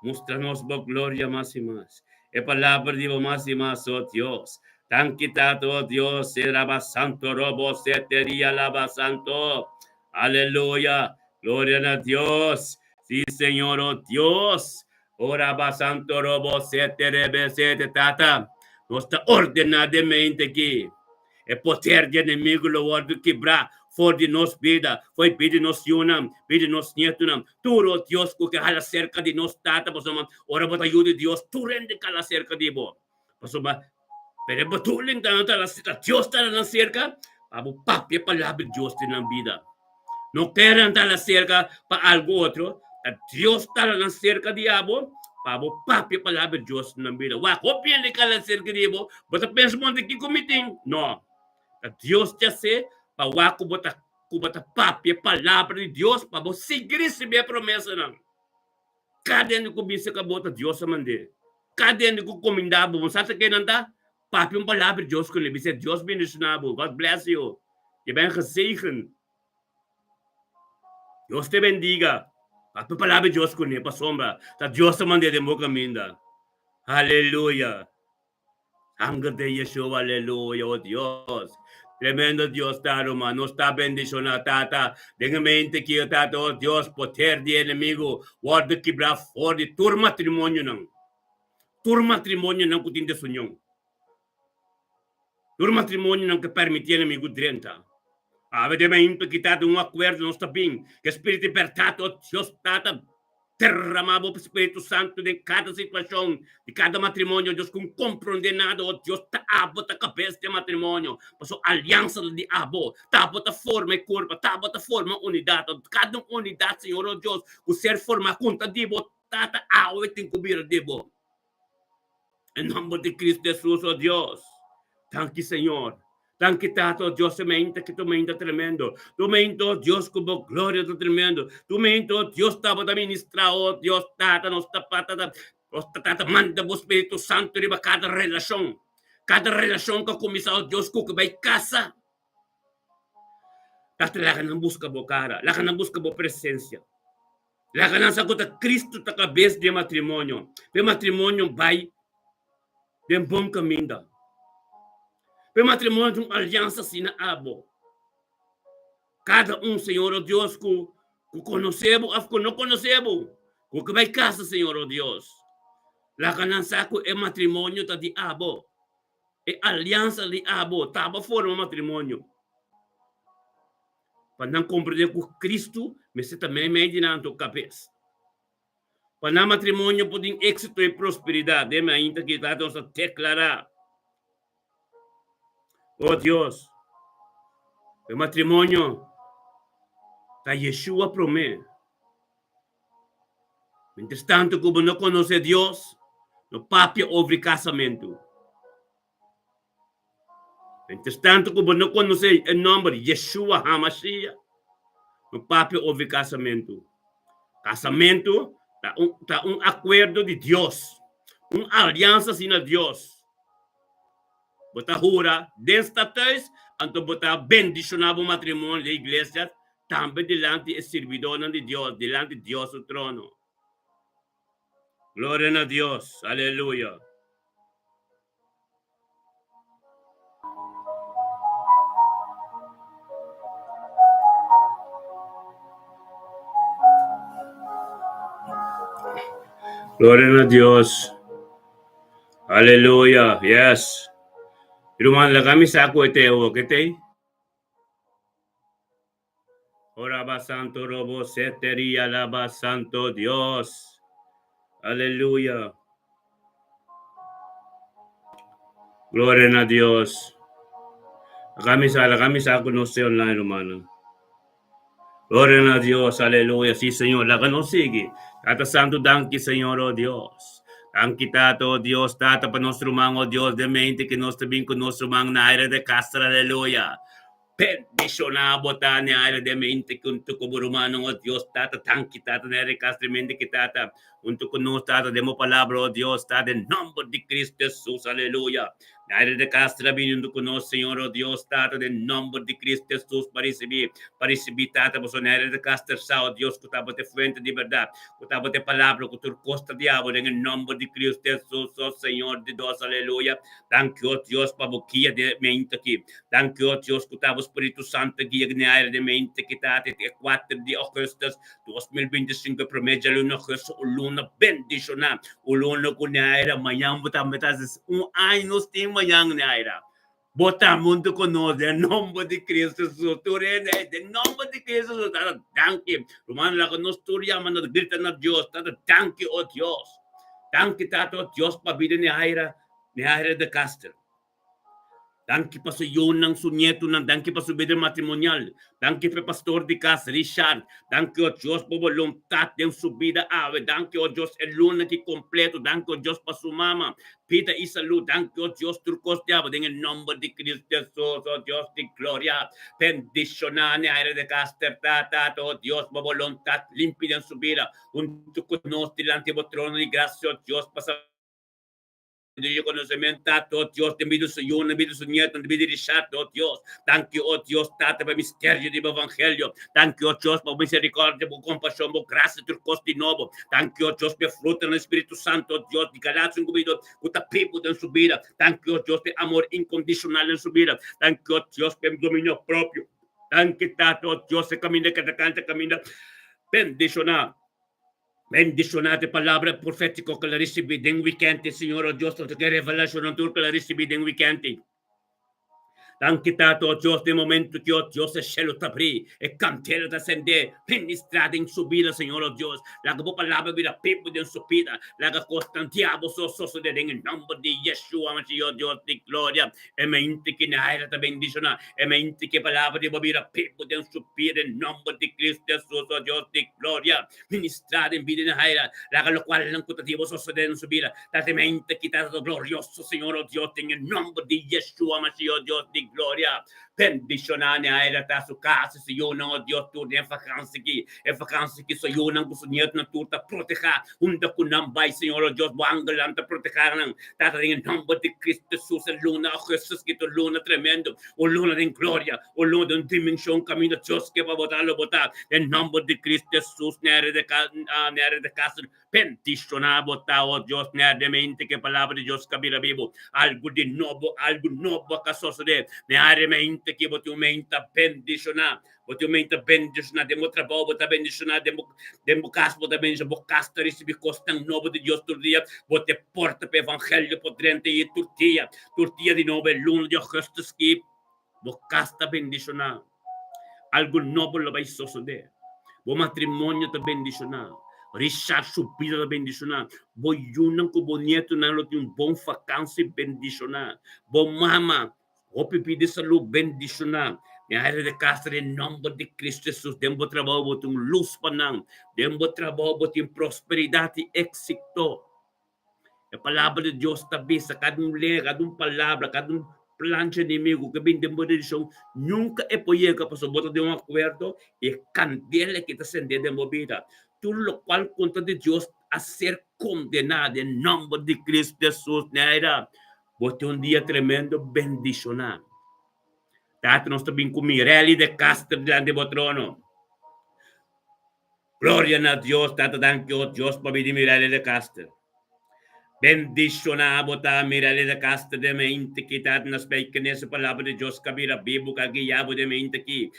[SPEAKER 1] Muéstranos por gloria más y más. Es palabra de más y más, oh Dios. Tan quitado, oh Dios. Araba santo robo setería, alaba santo. Aleluya. Gloria a Dios. Sí, Señor, oh Dios. Oraba santo robo setere sete tata. Não está ordenadamente aqui. É poder de inimigo, Lord, quebrar. For de nós vida, foi vida nós unam, vida nós nietunam. Tudo Deus que hala cerca de nós tata, pasoma. Ora bota ajuda Deus, tu rende cala cerca de bo. Pasoma. Pero batulin tanto Deus está na cerca, abo papi palavra Deus tem na vida. Não querem estar cerca para algo outro. Deus está na cerca de abo. Pabo papi palavra Deus na vida. Wa copia de cala cerca de abo. Bota pensa monte que comiting. Não. Deus te sei. Pa waku bota papi palavra de Deus. Pa bo seguir se minha promessa não. Cada ano que bisa ka bota Deus a mande. Cada ano que comendabo. Sabe que não tá? Papi um palavra de Deus que lhe bisa. Deus bendicionado. God bless you. Je bent gezegend. Dios te bendiga. Papi palavra de Deus com ele, para sombra. Tá Deus te mande de boca minda. Aleluia. Sangue de Yeshua, aleluia, oh Deus. Tremendo Deus, tá, Roma. Nos está bendicionando, tata. Tenha mente que, tata, oh Deus, poder de inimigo. Guarda quebrar fora de tur matrimônio, não. Tur matrimônio não que tem de sonhão. Tur matrimônio não que permite inimigo drenta. Avete quitado um acordo, não está bem. Que Espírito libertado, Deus tata, derramado o Espírito Santo de cada situação, de cada matrimônio, Deus com compreendenado, oh Deus tá abota a cabeça de matrimônio, passou aliança de abo, tá bota forma e corpo, tá bota forma unidade, cada unidade, Senhor, oh Deus, o ser forma conta de bo, tata awe tem cobrir de bo. Em nome de Cristo Jesus, oh Deus, thank you, Senhor. Thank you, Tato, Dios, que tu mente tremendo. Tu mente, Dios, como gloria tu tremendo. Tu mente, Dios, estava da ministra, oh Dios, Tata, nos tapata, Tata, manda o Espírito Santo de cada relação. Cada relação que começa, oh Dios, que vai casa. Tata, lá que não busca bo cara, lá que não busca bo presença. Lá que não sacuda Cristo ta cabeça de matrimônio. De matrimônio vai de bom caminho. Pelo matrimônio de uma aliança assim na abo. Cada Senhor, oh Deus, que conhecemos, que não conhecemos, que vai casa, Senhor, oh Deus. Lá que não saco é matrimônio tá de abo. É aliança de abo, tava fora do matrimônio. Para não compreender que Cristo, mas você também mede na tua cabeça. Para não matrimônio pode êxito e prosperidade, mas ainda que está a declarar. Oh Deus, o matrimônio está Yeshua promete. Mientras tanto, como não conhece Deus, não papia ouvir casamento. Mientras tanto, como não conhece o nome de Yeshua HaMashiach, não papia ouvir casamento. Casamento está acordo de Deus, uma aliança sem Deus. Bota jura, desta vez, anto bota bendicionar o matrimônio da igreja, também delante do servidor de Deus, delante de Deus o trono. Glória a Deus, aleluia. Glória a Deus, aleluia, yes. Iruman la kami sa ako ite o kite. Oraba santo robo seteria laba santo Dios. Aleluya. Gloria a Dios. La kami sa ako no se online hermano. Gloria a Dios, aleluya. Sí, Señor, la que nos sigue. Tata santo danki, Señor, oh Dios. Danki tato, Dios, tata pa nostro mang, oh Dios, de mente que nos tabing con nostro mang na aire de castra, aleluya. Bendicionado tane aire de mente kuntu ko burumano o Dios tata tanki tata nere castramente que tata unto con nos tata demo palabra o Dios tata en nombre de Cristo Jesús aleluya. Nere de castra vindo con nos Señor o Dios tata en nombre de Cristo Jesús para recibir tata pues nere de castra sao Dios que taba de fuente de verdad que taba de palabra que tu costa diabo en el nombre de Cristo Jesús oh Señor de Dios aleluya. Thank you Dios para boquilla de mente aqui. Thank you, Dios, que o Espírito Santo guia de mente que está até 4 de agosto 2025, promedia luna agosto, o luna bendicionar, o luna com naira, amanhã botar metas ano tem amanhã naira. Botar mundo conosco, em nome de Cristo Jesus, em nome de Cristo Jesus, thank you. Romano lá conosco, tu llama, grita na Deus, thank you, oh Deus. Thank you, tato, Deus, para vida naira de Castro. Danke pa sa iyo ng sunyeto ng danke pa sa bidang matrimonial. Danke pa pastor de casa, Richard. Danke o Diyos po voluntat ng subida awe. Danke o Diyos el luna ki kompleto. Danke o Diyos pa sumama. Pita isalu. Danke o Diyos turkos diabo. Dengan nombre de Cristo Jesus, o Diyos de gloria. Bendicionane aire de caster tata. O Diyos po voluntat limpi ng subida. Unto kunos tilante mo trono de gracia o Diyos pa sa de conocimiento, oh Dios, te pido su yun, te pido su nieto, te pido Richard, oh Dios. Thank you, oh Dios, tate para misterio del evangelio. Thank you, oh Dios, por misericordia, por compasión, por gracia, por costo nuevo. Thank you, oh Dios, por fruto del Espíritu Santo, oh Dios, de galazo en cubido, puta pipo en su vida. Thank you, oh Dios, por amor incondicional en su vida. Thank you, oh Dios, por dominio propio. Thank you, tato, oh Dios, se camina, que te canta, camina. Bendicionar. Bendicionate palabra profética que la recibí en weekend, Señor, oh Dios, que revelación que la recibí en weekend. Anche tato, Dios, de momento que Dios es cielo tabri, e cantera da sende, ministrada en su vida, Señor, oh Dios, la que palabra vida, pipo de su vida, la que constantiabo, so de en el nombre de Yeshua, Mashiach, Dios de gloria, e mente que naira ta bendicionar, e mente que palabra de vida, pipo de su vida, en nombre de Cristo Jesús, oh Dios de gloria, ministrada en vida naira, la que lo cual non contativo so de en su vida, la mente que tato glorioso, Señor, oh Dios, en el nombre de Yeshua, Mashiach, Dios de gloria. Bendicionane aira ta su casa, se yo não Deus tu de vacança que so yo não gusto niet na tu ta proteger, unda ku nam bai Senhor Deus bangalan ta proteger nang ta em nome de Cristo Jesus, luna Jesus que tu luna tremendo, o luna de gloria, o luna de dimensão caminho de Deus que va botar em nome de Cristo Jesus, nere de casa, bendicionar botar o Deus nere de mente que palavra de Deus cabira vivo, algo novo que sucede, nere mente que botou mente bendicionar, demo trabalho, botar bendicionar, demo casa, botar bendicionar, bocasta receber costão novo de Deus todo dia, botar porta para evangelho por dentro e tortia de novo, luna de agosto que bocasta bendicionar, algo novo lo vai suceder, o matrimônio te bendicionar, Richard subida da bendicionar, bo yunang ko bonito na lo tem bom vacância bendicionar, bo mama o pipi de saúde bendicionar. Minha área de casa em nome de Cristo Jesus. Dembo trabalho botem luz panang. Dembo trabalho botem prosperidade e êxito. A palavra de Deus está vista. Cada lei, cada palavra, cada plancha inimigo que vem de direção. Nunca é poiega para botar de acordo e candela que está acendendo em vida. Tudo o qual conta de Deus a ser condenado em nome de Cristo Jesus. Naira. Bote dia tremendo bendicionar. Tato nós também com Mirelli de Castro diante do trono. Glória a Deus, Tato, danke o Deus para pedir Mirelli de Castro. Bendicionar botar Mirelli de Castro de mente que Tato nas pequenas palavras de Deus cabira bibo caguiabo de mente que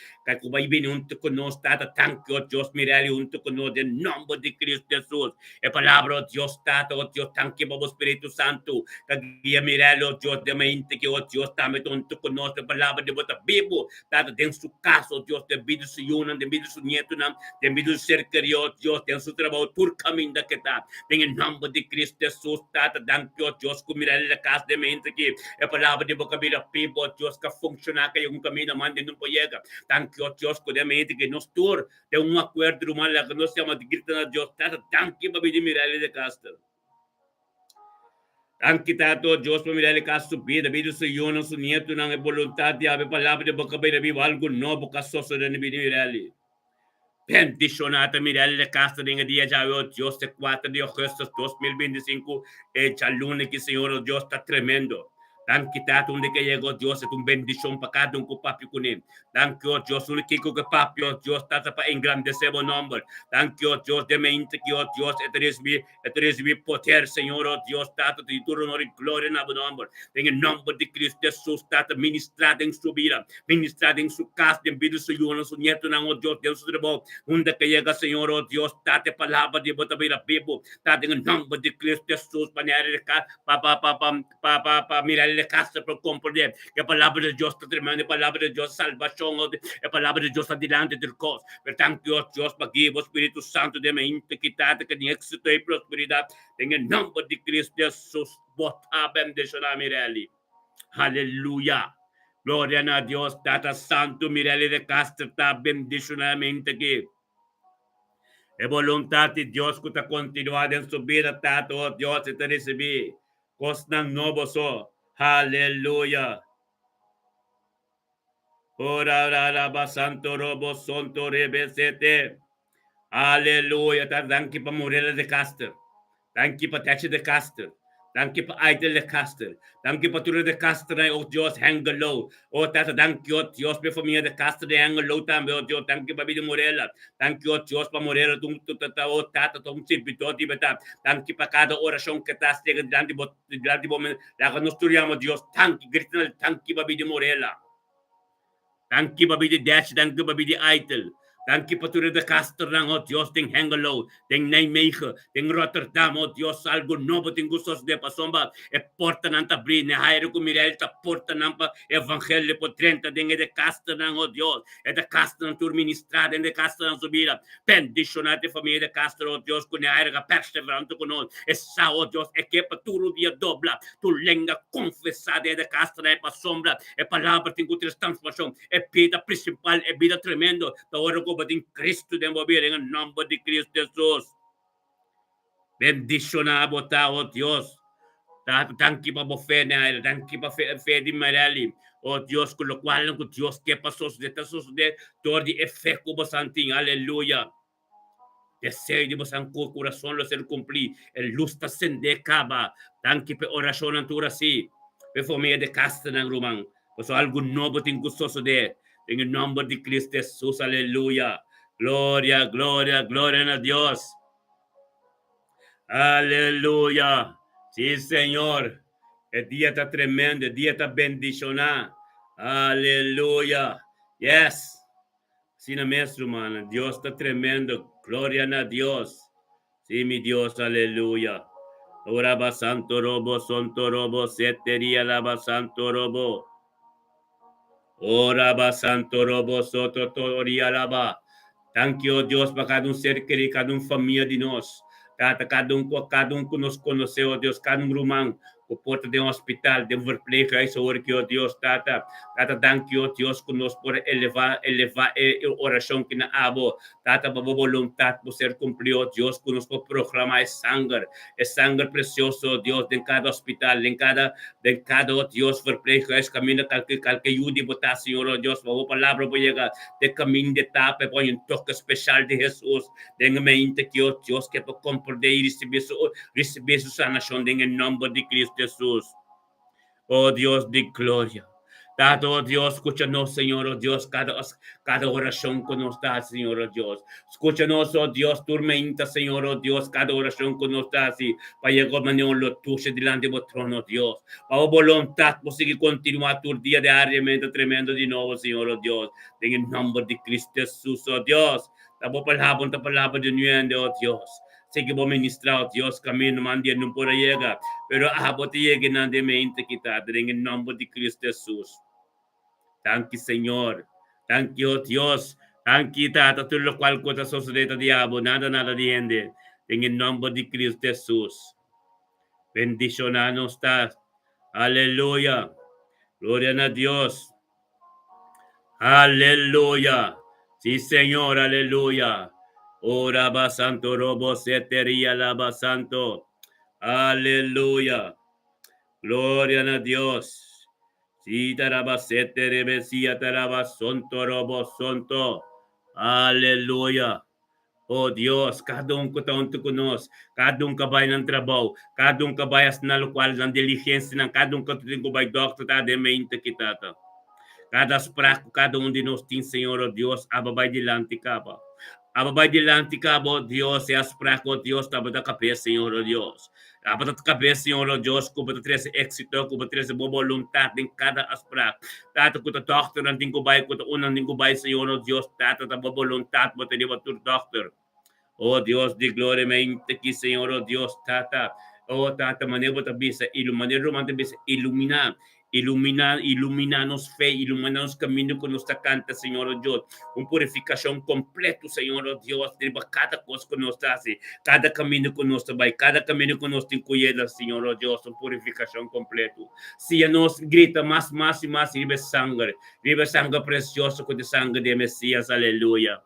[SPEAKER 1] vai vir junto conosco, Tato, danke o Deus Mirelli junto conosco em nome de Cristo Jesus. A palavra de Deus, Tato, o Deus, danke para o Espírito Santo, caguia Mirelli o Deus de mente que o Deus também junto conosco, a palavra de botar bibo, Tato, tem su casa, o Deus, tem vida su yuna, tem vida su nieto, tem vida su cercaria, o Deus, tem su trabalho, tur caminho da que tá, tem em nome de Cristo Jesus, Tata, danke o Deus, com Mirelli da casa de mente que a palavra de boca vira pipo, o Deus, que funcionar, que um caminho, mande não poiega, danke o Deus, com a mente que nós tur, tem acordo humano, que nós chamamos de gritar a Deus, Tata, danke para pedir Mirelli da casa. Ang kita to, Diyos po mirali ka subida, bido sa iyo ng sunieto ng voluntad, yabe palabra de baka bay nabi walgo no buka soso na nabi mirali. Bendicionata mirali le casta de dia jayo Dios de 4 de agosto 2025 e chalune que Señor Dios está tremendo. Dan kita tunde que llegó Dios es un bendición para cada un papi kunim. Dan que Dios un kiko que papi Dios está para engrandecer el nombre. Dan que Dios de mente que Dios eres mi poder Señor Dios está de turno de gloria en el nombre. En el nombre de Cristo Jesús está ministrado en su vida, ministrado en su casa, en vida su hijo, su nieto, en Dios de su trabajo. Donde que llega Señor Dios está de palabra de botar la Biblia. Está en el nombre de Cristo Jesús para mirar el casa para comprender que la palabra de Dios está tremenda, la palabra de Dios salvación, la palabra de Dios adelante del cos. Pero tanto Dios para que el Espíritu Santo de mi integridad, que tiene éxito y prosperidad, en el nombre de Cristo Jesús, bota bendición a Mireli. Aleluya. Gloria a Dios, Tata Santo, Mireli de Castro, está bendicionamente aquí. Es voluntad de Dios que está continuada en su vida, Tato, Dios te recibe. Cosnan novos, aleluya. Ora santo robo santo rebesete. Aleluya. Danke para Morela de Castro. Danke para Tachi de Castro. Danke para Aidel de Castro. Danke para Ture de Castro, oh Dios, hang low. Oh Tata, danke, oh Dios, para familia de Castro, de hang low también, oh Dios, danke para vida Morela. Danke, oh Dios, para Morela, oh Tata, tu chipito, tibeta. Danke para cada oración que estás delante de vos, la que nos estudiamos, Dios, danke, gritan, danke para vida Morela. Danke para vida Dash, danke para vida Aidel. Danke para tu de Castro, oh Dios, ten Hengelo, ten Nijmegen, ten Rotterdam, oh Dios, algo nuevo, ten gustos de pasomba, e porta nanta bri, ne haire com mirelta, porta nampa evangelho por 30, den de Castro, oh Dios, e de Castro, tur ministrada, de Castro, subida, bendicionate família de Castro, oh Dios, com ne haire perseverante com nós, e sa, oh Dios, e que para tu dia dobla, tu lenga confessada de Castro, e para sombra, e palavra, tem outra transformação, e vida principal, e vida tremendo, da hora en Cristo de mover en el nombre de Cristo Jesús. Bendicionado, oh Dios. Danke para fe, danke para fe de Marali. Oh Dios, con lo cual, Dios, que pasó de todo de efecto basantín. Aleluya. Deseo de basan corazón lo ser cumplir. El luz está sin decaba. Danke para oración antura sí. Pe familia de Castellan Román. Pues algo nuevo tengo gustoso de. En el nombre de Cristo Jesús, aleluya. Gloria, gloria, gloria a Dios. Aleluya. Sí, Señor. El día está tremendo, el día está bendicionado. Aleluya. Yes. Sí, no me hermano. Dios está tremendo. Gloria a Dios. Sí, mi Dios, aleluya. Oraba santo robo, setería lava santo robo. Oraba santo robo soto toria lava. Thank you, Dios, para cada ser querido, cada família de nós. Cada um nos conheceu, Deus, cada rumang, o porta de hospital, de verpleeghuis, hoor que, Deus, Tata, thank you, Deus, conosco por elevar a oração que na abo, Tata, para a vontade por ser cumprido, Deus, conosco por proclamar sangue precioso, Deus, em cada hospital, em cada, Deus, verpleeghuis, caminho, calque ajude, botar, Senhor, Deus, para a palavra, para chegar, de caminho de tapa, põe toque especial de Jesus, em mente que, Deus, que para compreender e receber sua sanação, em nome de Cristo Jesus. Oh Dios de gloria. Dado, oh Dios, escúchanos, Señor, oh Dios, cada oración que nos da, Señor, oh Dios. Escúchanos, oh Dios, tormenta, Señor, oh Dios, cada oración que nos da, así, para llegar mañana lo tuyo delante de trono, oh Dios. Para voluntad, por seguir continuar tu día diariamente tremendo de nuevo, Señor, oh Dios. En el nombre de Cristo Jesús, oh Dios. Tabo palabra de nuevo, oh Dios. Sige mo ministrar, Dios, camino, mandia, não pode chegar. Pero abote llegue na de mente kita, em nome de Cristo Jesus. Thank you, Señor. Thank you, Dios. Thank you, Tata, todo lo cual cosa sucede, diabo, nada diende. En nome de Cristo Jesus. Bendicionanos estás. Aleluya. Gloria a Dios. Aleluya. Sí, Señor, aleluya. Oraba santo robo setería lava santo. Aleluya. Gloria a Dios. Si tarabasete rebesia tarabasonto robosonto. Aleluya. Oh Dios, cada um que está junto conosco, cada um que vai no trabalho, cada um que vai assinar o qual na diligência, cada um que tem que vai doctor, tá de mente que tá. Cada spraco, cada um de nós tem, Senhor, oh Deus, ababai delante, caba. Ababai delante, caba, oh Deus, e as spraco, oh Deus, tava da cabeça, Senhor, oh Deus. Aba da cabeça, Senhor, oh Deus, cuba da treze éxito, cuba treze boa vontade em cada spraco. Tato kuta doctor, não tem que vai, kuta unang tem que vai, Senhor, oh Deus, tato da boa vontade, bota de batur doctor. Oh Dios de gloria, mente que Señor, oh Dios, tata, oh tata, manera de bisa, manera de bisa, iluminanos fe, iluminanos camino que nos canta, Señor, oh Dios, purificación completo, Señor, oh Dios, de cada cosa que nos hace, cada camino que nos va, cada camino que nos incluye, Señor, oh Dios, purificación completo. Si ya nos grita más y más, vive sangre precioso con de sangre de Mesías, aleluya.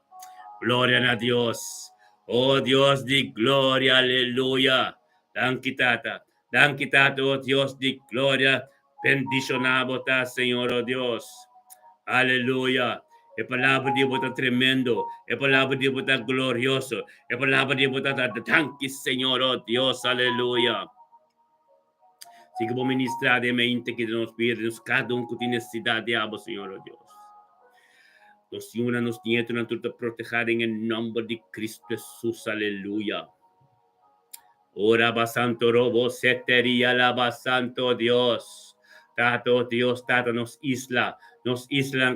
[SPEAKER 1] Gloria a Dios. Oh Dios de gloria, aleluya. Danke tata, oh Dios de gloria. Bendicionado está, Señor, oh Dios. Aleluya. La palabra de Dios está tremendo. La palabra de Dios está glorioso. La palabra de Dios está danke, Señor, oh Dios, aleluya. Sigue por ministrar de mente que nos pide, cada uno que tiene necesidad de algo, Señor, oh Dios. Nos una nos nieto na tuta proteger en el nombre de Cristo Jesús, aleluya. Ora basanto robo setería la basanto Dios. Tato Dios, tato nos isla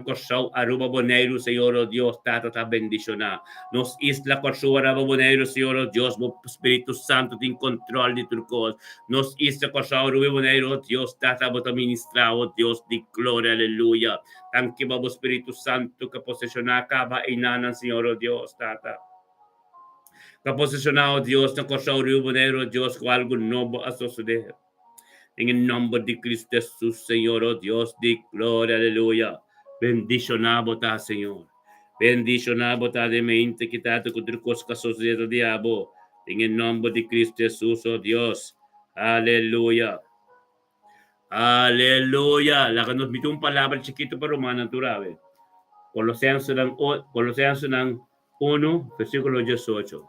[SPEAKER 1] corso aruba boneiro, Señor oh Dios, tato ta bendiciona. Nos isla corso aruba boneiro, Señor oh Dios, Espíritu Santo tin control de tu cos. Nos isla corso aruba boneiro, oh Dios, tata bota ministra, oh Dios, de gloria, aleluya. Tanque babo Espíritu Santo que posesiona acaba inanan, Señor oh Dios, tata. Que posesiona, oh Dios, na corso aruba boneiro, oh Dios, con algo nuevo a suceder. En el nombre de Cristo Jesús, Señor, oh Dios de gloria, aleluya. Bendicionado está, Señor. Bendicionado está de mente que está con tu cosa sucediendo, diablo. En el nombre de Cristo Jesús, oh Dios. Aleluya. Aleluya. La que nos metió un palabra chiquito pero más natural. Colosenses 1, versículo 18.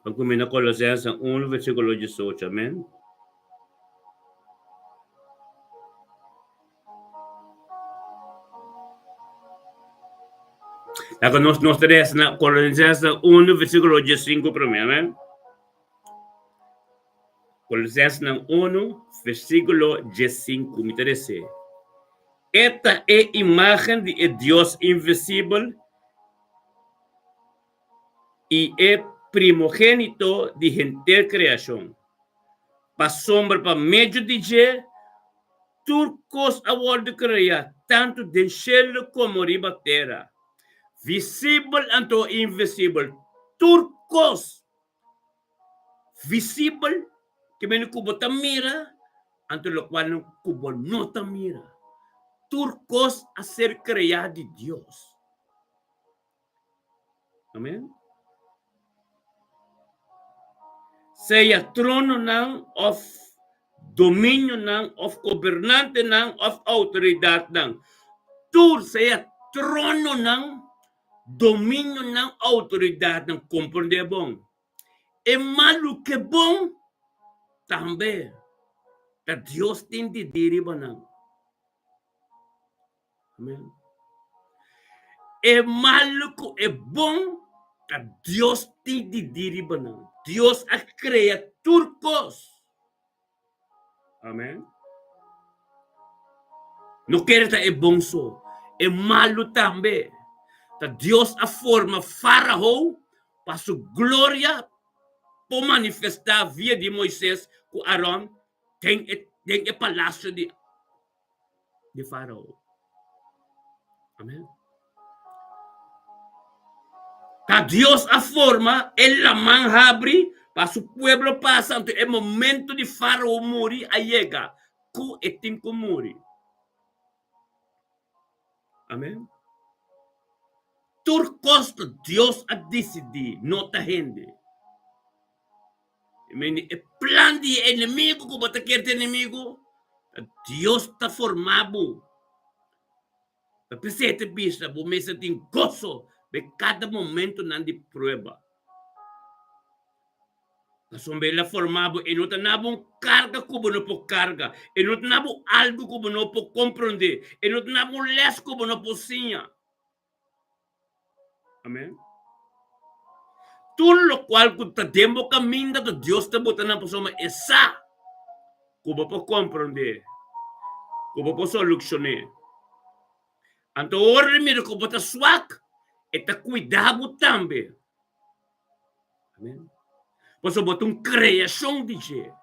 [SPEAKER 1] Concluimos Colosenses 1, versículo 18. Amén. La que nos interesa Colosenses 1, versículo 15 primero. Amén. Colosenses 1, versículo 15. Me interesa. Esta es imagen de Dios invisible y es primogénito de gente creación. Para sombra, para medio de Dios, turcos a de crear, tanto del cielo como de la tierra. Visible anto invisible. Turcos. Visible, que me cubo mira, ante lo cual no cubo no mira. Turcos a ser creados de Dios. Amén. Seja trono nan, of dominio nan, of gobernante nan, of autoridade nan. Tur seja trono nan, dominio nan, autoridade nan. Compreende bom? É malo que bom também. Que Deus tem de deriva nan. Amém. É malo que é bom que Deus tem de deriva nan. Dios ha creado turcos. Amén. No quiere estar es bonzo. Es malo también. Dios ha formado Faraón para su gloria, para manifestar vía de Moisés con Aarón en el palacio de Faraón. Amén. Dios ha formado en la manjabre para su pueblo pasante. El momento de Faraón morir, llega. Que tiene que morir. Amén. Turcos Dios ha decidido, no te gente. O plan de inimigo, como te quer de inimigo, Deus está formado. A pessoa te pisa, você tem gozo de cada momento na de prova. A sombra formado e não tem carga como não pode carga, e não tem algo como não pode compreender, e não tem les como não pode sinha. Amém? Tudo lo qual que está dentro caminho de Deus está botando na pessoa essa como pode compreender, como pode solucionar. Então, ora mira como está swak, está cuidado também. Amém? Você bota criação de Deus.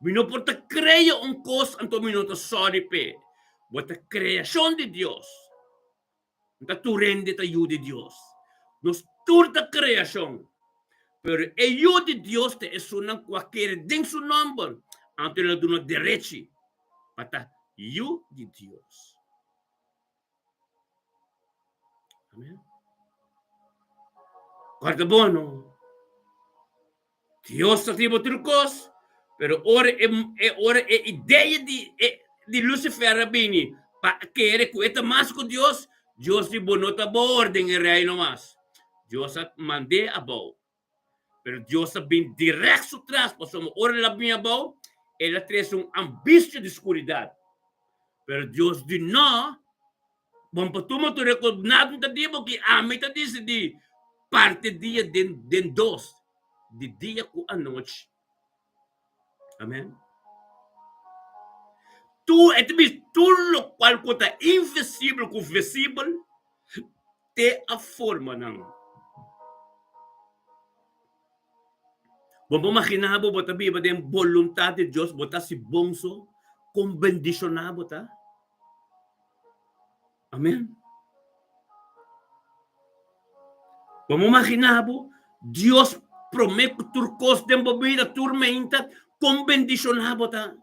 [SPEAKER 1] Não pode criar coisa, então não está sorry pe. Bota criação de Deus. Então, tu rende a ajuda de Deus. Nós toda a criação. Pero a ajuda de Deus te é uma qualquer dentro seu nome. Então, ele dá direito para ajuda de Deus. Amém? Quarta bono. Deus está tipo trucos, pero ora é ideia de Lucifer rabini para querer cueta mais com Deus, Deus de bonota boa ordem e reino mais. Deus mande a boa, pero Deus bem direto atrás, para somos ora la minha boa, ela traz ambício de escuridade, pero Deus de não, bom para tu motor recordado da dia porque a meta diz de parte dia de dois, de dia com a noite. Amém? Tudo lo qual está invisível com visível tem a forma não. Vamos imaginar bota biba de vontade de Deus bota si bonso com bendicionar bota. Amém? Vamos imaginar Deus promete turcos de vida tormenta com bendicionar bota.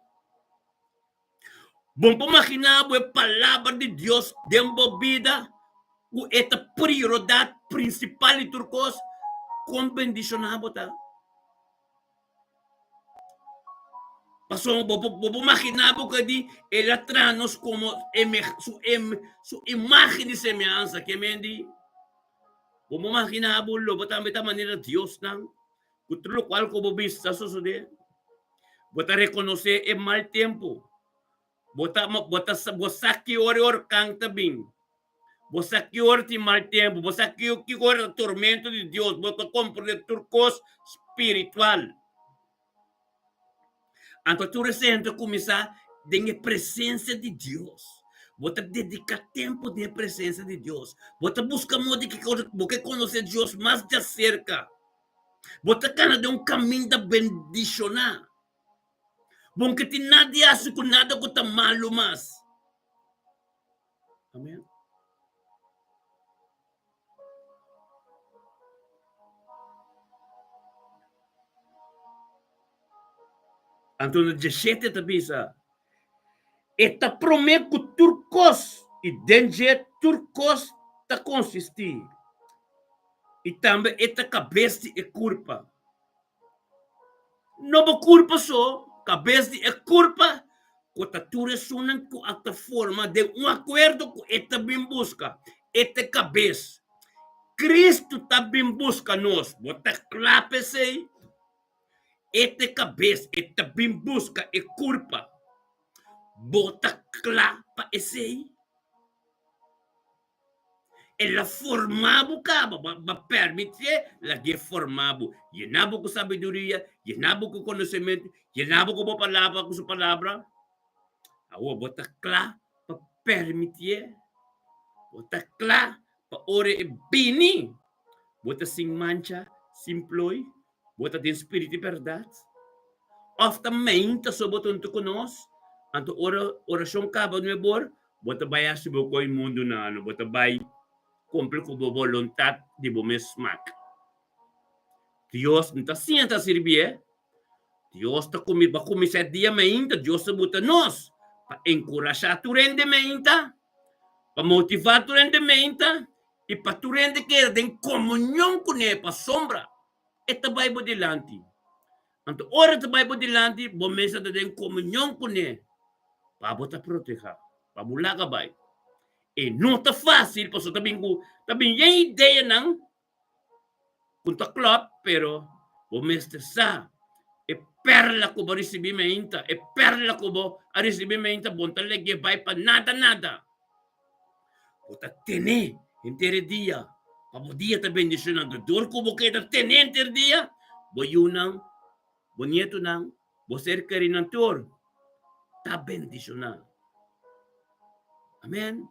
[SPEAKER 1] Vamos imaginar a palavra de Deus dentro da vida, esta prioridade principal de turcos, com bendicionar bota. Passou, vamos imaginar que ele traz como sua imagem de semelhança, que mendi. Vamos imaginar o também da maneira de Deus não, o tudo qual como vista suceder. Bota reconhecer é mal tempo. Bota que hora canta bem. Bota que hora tem mal tempo. Bota que hora tormento de Deus. Bota compreender turcos espiritual. Então tu recente começar a presença de Deus. Bota dedicar tempo na presença de Deus. Bota buscar modo que conhecer Deus mais de cerca. Bota cara de caminho da bendicionar. Bom que tem nada assim com nada que está malo mais. Amém? Então, no 17 também, esta promete que turcos e dentro turcos está consistir. E também esta cabeça é culpa. Não é culpa só, cabeça é culpa. Que tu ressonan com a forma de acordo com esta bem busca. Esta cabeça. Cristo também busca nós. Bota clape sei. Esta cabeça, esta bem busca é culpa. Bota clapa esse. Ela formava para permitir ela que formava. Llenava com sabedoria, llenava com conhecimento, llenava com palavra, com sua palavra. Agora bota claro para permitir. Bota claro para ora e bini. Bota sem mancha, sem ploi. Bota de espírito de verdade. Ofta mente sobre tanto conosco. Anto oração acaba no bor. Bota vai assumir o mundo na ano. Bota vai cumprir com a vontade de bom smack. Deus não está senta a servir. Deus está começar dia ainda. Deus está bota nós para encorajar tu rendimento, para motivar tu rendimento e para tu rendimento que em comunhão com ele para sombra. Esta vai por delante. Anto ora ta Bible dilante, bomesa da den komunyon ko ne. Pabota proteja. Pabula ka bay. E não tá fácil, posso também a ideia não, punta club, pero o mestre sa, e perla ko ba recibimento, e perla ko ba a recibimento, bonta legi vai pa nada. Puta tene, intere dia, pabo dia ta bendicionando, dor ko bo kaya tene inter dia, boyunang, bonito nang, bo cerca rin ng tour, ta bendicionando. Amen.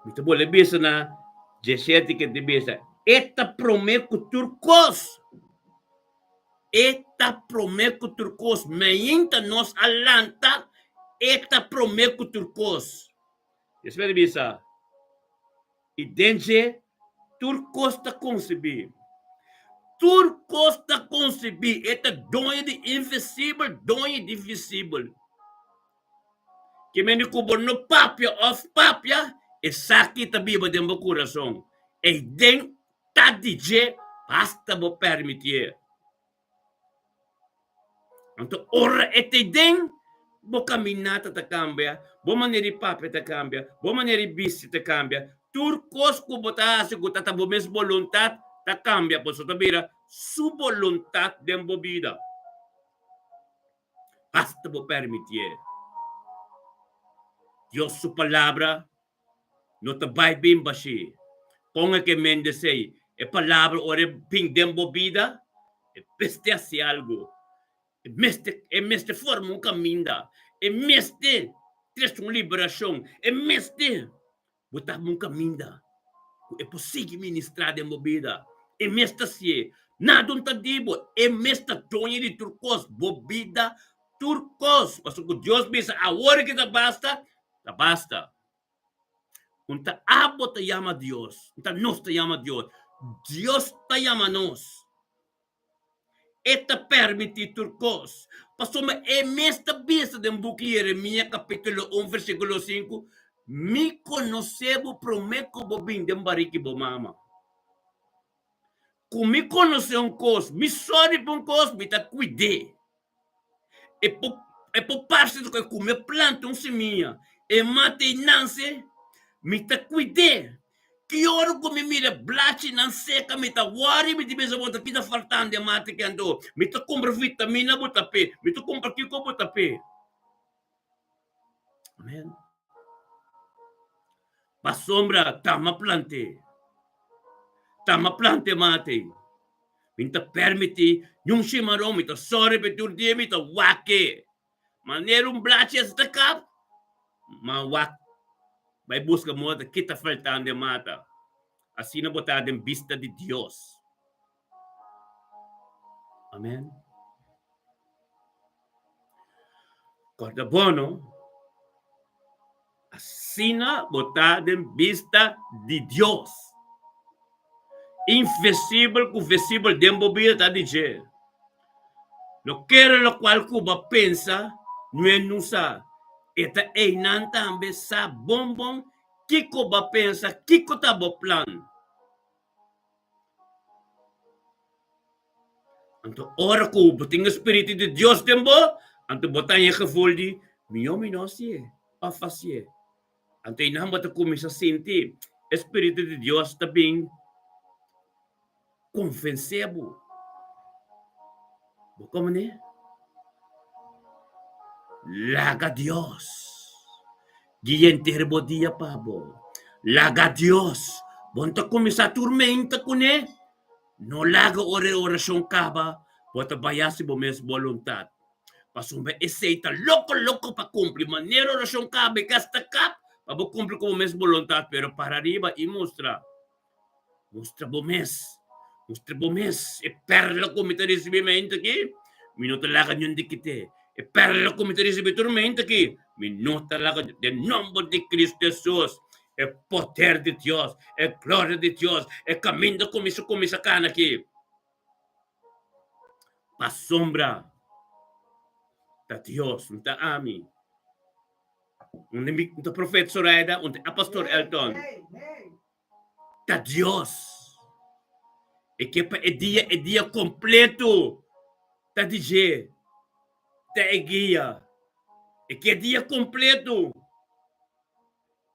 [SPEAKER 1] Mita boleh bisa na, 17 que te bisa. Eta promeco turcos. Eta promeco turcos. Meinta nos alanta. Eta promeco turcos. Espera bisa. E denje turcos ta concebi. Turcos ta concebi. Eta donha de invisível, donha de visível. Que meni kubo no papia of papia. E saki tabi ba den coração. E den ta DJ basta bo permitir. Então ora ete den bo caminata ta cambia, bo maneri papia ta cambia, bo maneri bici ta cambia. Turcos kubo ta sigutata bo mes voluntad ta cambia, por so tabira su voluntad den bo vida. Basta bo permitir. Dios su palabra no te vai bem baixi. Ponga que mendecei. É palavra ore ping dembo vida. É peste assim algo. É meste forma caminho. É meste traz liberação. É meste botar caminho. É possível ministrar dembo vida. É meste assim. Nada dibo. É meste tonha de turcos. Bobida turcos. Mas o Deus bisa a hora que tá basta. Unta abo te llama Dios. Unta nos te llama Dios. Dios te llama nos. Eta permiti turcos. Pasoma mesta bisa de buki Jeremia capítulo 1 versículo 5. Mi conocebo promeco bobin de bariki bo mama. Kung mi conoce un cos, mi sorry pong cos, mi ta cuide. E po parte do que me planta un seminha. E mate nanse. Mita cuide. Que hora que me mira blachi não seca, mita wari, mita bisa bota kita faltando de mate que ando. Mita compra vitamina bota pe, mita compra kiko bota pe. Amen. Pa sombra tama plante mate. Mita permiti yung chimarrão, mita sorry petur dia, mita wake. Maneiro blachi esta cap, ma wake. Vai busca moda kita faltando de mata. Assim na botada em vista de Deus. Amém? Corda bono. Assim na botada em vista de Deus. Invisível com visível dembobia tá dizer. Não quero lo qual Cuba pensa, não é nusa. Eta einan tambe sa bombom kiko ba pensa kiko tabo plan. Anto ora ko buting espiritu de Dios tembo, anto botanya gevoel di minosie, afasie. Anto inam bata kumisa sinti, espiritu de Dios tabing convencebo. Como ne? Laga Dios. Gienterbo dia pabo. Laga Dios. Bonta kumisa tormenta kune. No laga oração kaba. Bota bayasi bo mes voluntad. Pasumba eseita loco pa cumprir. Maneira oração kaba. Casta cap. Pa bo cumprir como mes voluntad. Pero para arriba e mostra. Mostra bo mes. Mostra bo mes. E perla kumita recibimento aqui. Minuto laga nyon di kite. E perla come te recebi tormenta aqui. Minuta lá de nome de Cristo Jesus. É poder de Deus. É glória de Deus. É caminho como isso cana aqui. A sombra da Deus. Não tá ami. Um profeta Soraya. Um pastor Elton. da Deus. E que é dia completo da dizer, da guia. E que é dia completo.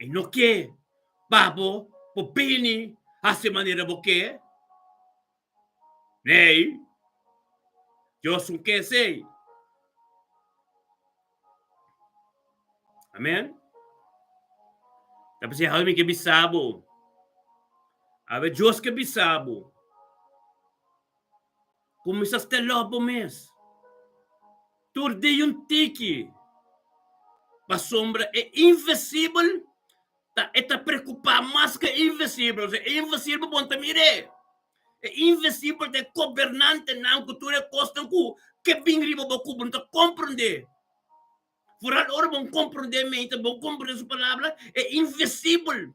[SPEAKER 1] E não que, babo, popini, assim maneira porque, nei, Deus não quer ser. Amen? Tapos siya kami kabisabo. Ave Diyos kabisabo. Kumisas te lobo mes. Turde yung tiki. Pasombra é invisível. Tá preocupar mais que invisível. É invisível bom mire. É invisível de governante na cultura costa que bem riba ba ku bom compreender. Vooral ora bom compreender mente, bom compreender sua palavra é invisível.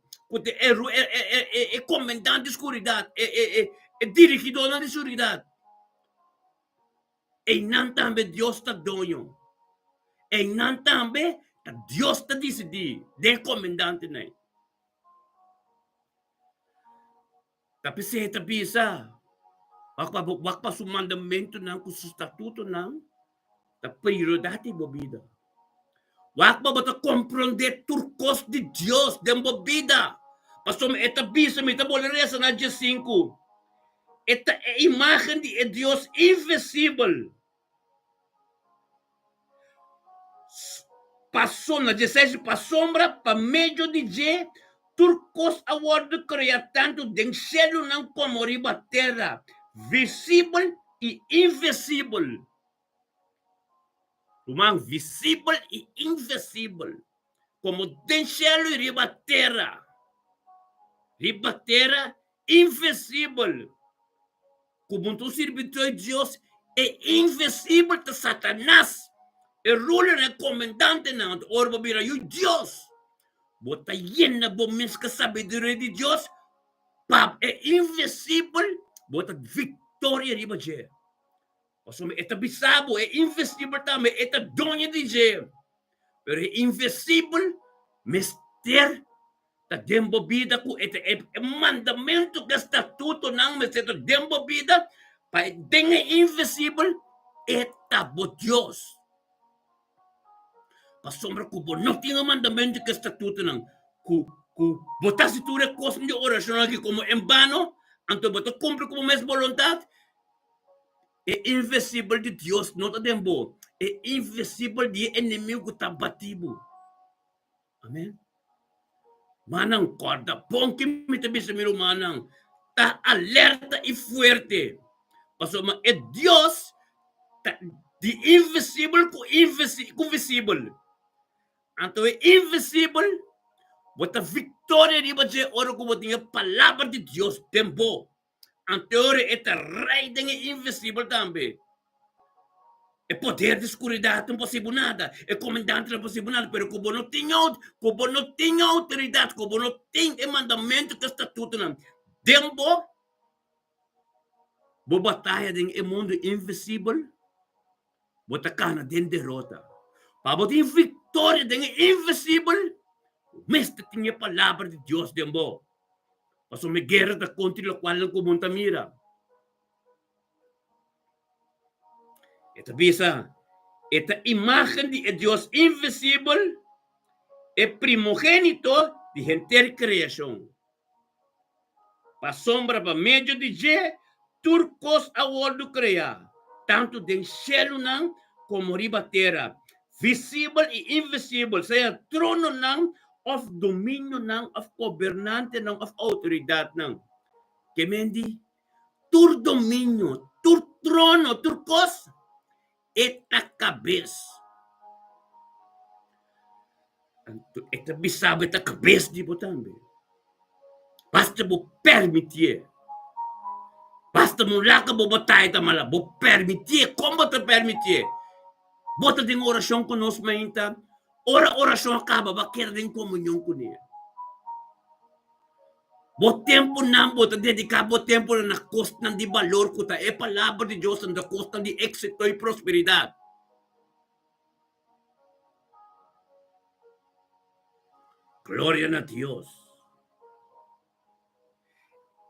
[SPEAKER 1] É comandante de escuridade. É dirigidor da escuridade. E não também Deus está dono. E não também Deus está decidindo. De comandante, né? Tapi saya tak bisa. Wakpa su mandamento não, com su estatuto não. Da prioridade da vida. Wakpa bata compreender turcos de Deus de vida. Pastor, esta bisa, me está boleresa na dia 5. Esta é imagem de Deus invisível. Passou na 16, para sombra, para meio de dia, turcos a word criar tanto de céu não como riba terra, visível e invisível. Humano visível e invisível. Como de céu e riba terra. Riba terra, invisível. Como tu servidor de Deus é invisível de Satanás. E ruler é comandante na orba bira o Deus. Bota llena bo que sabedoria de Deus. Pap é invisível. Bota vitória riba je. Pastor, esta bisabo é invisível também. Esta dona de je. Pero é invisível. Mister. Ta dembo vida ku. Esta é mandamento que estatuto não. Mas esta dembo vida. Pa denga invisível. Esta bo Deus. Pasombra ko não tinha mandamento que estatuto não. Botar se tu recurso de oração aqui como em vano, então botar cumpre como mesma vontade, é invisível de Deus, não está dembo. É invisível de inimigo que está batido. Amém? Manang, corda, bom que me te bisa miro manang, está alerta e forte. Pasombra, é Deus, tá, de invisível com visível. Então é invisível. Bota vitória riba de oro como tinha palavra de Deus tempo. Anterior é rei de invisível também. É poder de escuridade não possível nada. É comandante não possível nada. Pero como não tinha autoridade, como não tem mandamento que estatuto não. Tempo. Bo batalha de mundo invisível. Bota cana de derrota. Para botar vitória de invisível. Mas tinha palavra de Deus dembo. Pasó me guerra da contra la cual ko monta mira. Esta imagen de Dios invisible é primogênito de gente criação. Pa sombra pa meio de je, turcos a wordo criar. Tanto de céu não como riba terra. Visível e invisível. Seja trono não, of domínio não, of governante não, of autoridade não. Que mendi, tur domínio, tur trono, tur cos, eta cabeça. Eta bisaba, eta cabeça de botambe. Basta bo permitir. Basta mo laka bo batay ta mala, bo permitir, como te permitir. Bota din oração conosco, mainta. Oração acaba, ba quer din comunhão com ele. Bo tempo não bota dedicar bo tempo na costa de valor kuta é palavra de Deus na costa de êxito e prosperidade. Glória a Deus.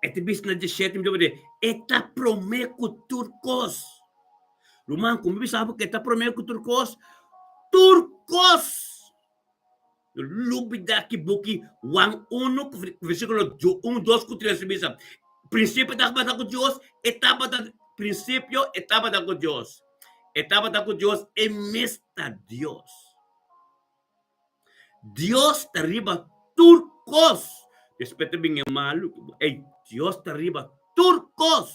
[SPEAKER 1] Ete bis na 17 de eta promeco turcos. Luman kung sabe que eta promeco turcos. Turcos. Lubida que buki wang uno versículo 1, 2, 3 bisa. Prinsipio da com Deus, etapa da princípio, etapa da com Deus. Etapa da com Deus é mesta Deus. Deus está arriba turcos. Respeito bem é maluco. Ei, Deus está arriba turcos.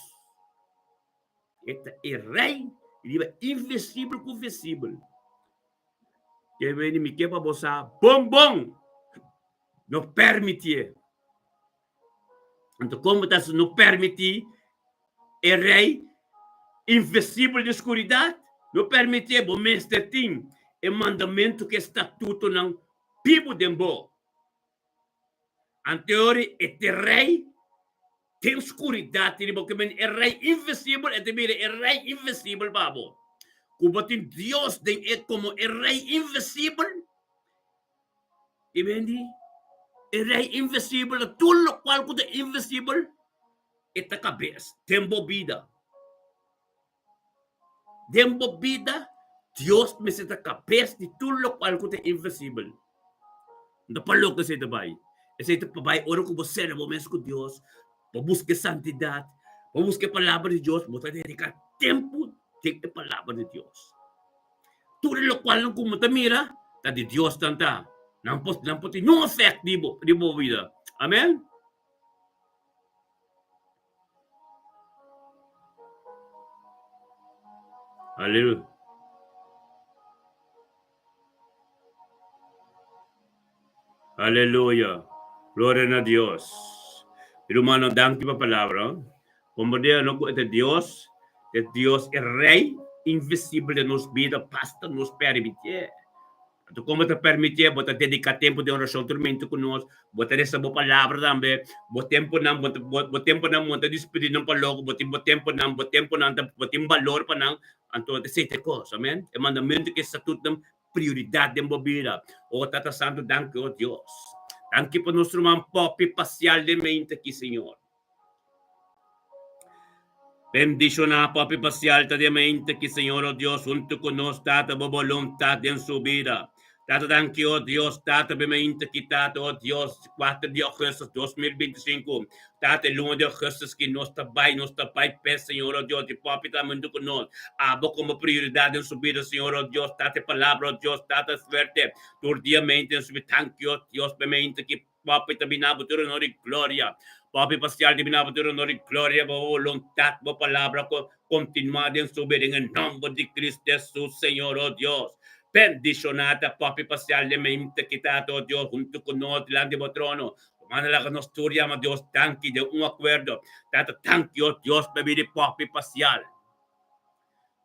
[SPEAKER 1] Este é rei, ele é invencível com vencível. Que vem me quer para você, bom. Não permitir. Então, como está não permitir, é rei, invencível de escuridão, não permitir, bom, mestre tem, é mandamento que estatuto não pibo de bo. Anterior, este rei, tem escuridão, é rei invencível, é rei invencível, babo. Como tem Deus, é como é rei invencível, e vendi, é rei invencível, tudo qual que é invencível, é a cabeça, tempo vida. Tempo vida, Deus me senta a cabeça de tudo qual que é invencível. Não falou que você vai. Você vai orar com você, no momento com Deus, para buscar santidade, para buscar a palavra de Deus, para dedicar tempo a palavra de Deus. Tudo o qual não como te mira, está de Deus tanta. Não pode não afeta de boa vida. Amém? Aleluia. Aleluia. Glória a Deus. Hermano, danke pa palavra. Como dia no é Deus é rei invisível de nos vida, basta nos permitir. Então, como te permitir, bota dedicar tempo de oração, tormento conosco, bota essa boa palavra também, bota tempo não, bota despedir não para logo, bota tempo não, bota valor para não, então, essa é a coisa, amém? É mandamento que está tudo prioridade de uma vida. Oh, Tata Santo, danke, oh Deus. Danke por nosso irmão Popi parcial de mente aqui, Senhor. Bendición a Popi parcial de mente aqui, Senhor, oh Deus, junto conosco, Tata, boa vontade em sua vida. Tata, danke, oh Deus, Tata, mente aqui, Tata, oh Deus, 4 de agosto de 2025. Tata, luna de agosto que nós está pé, Senhor, oh Deus, de Popi está muito conosco. Abo como prioridade em sua vida, Senhor, oh Deus, Tata, palavra, oh Deus, Tata, suerte, turdiamente em sua vida, danke, oh Deus, mente aqui, Popi está binabutura, honor e glória. Papi parcial de binabutura, honor e glória, boa vontade, boa palavra, continuada em sua vida, em nome de Cristo Jesus, Senhor, oh Deus. Bendicionada, Papi parcial de mente que está, oh Deus, junto conosco, delante do trono. Manala que nos turiamos, Dios, tanque de un acuerdo. Tata, tanque, oh Dios, bebida Papi parcial.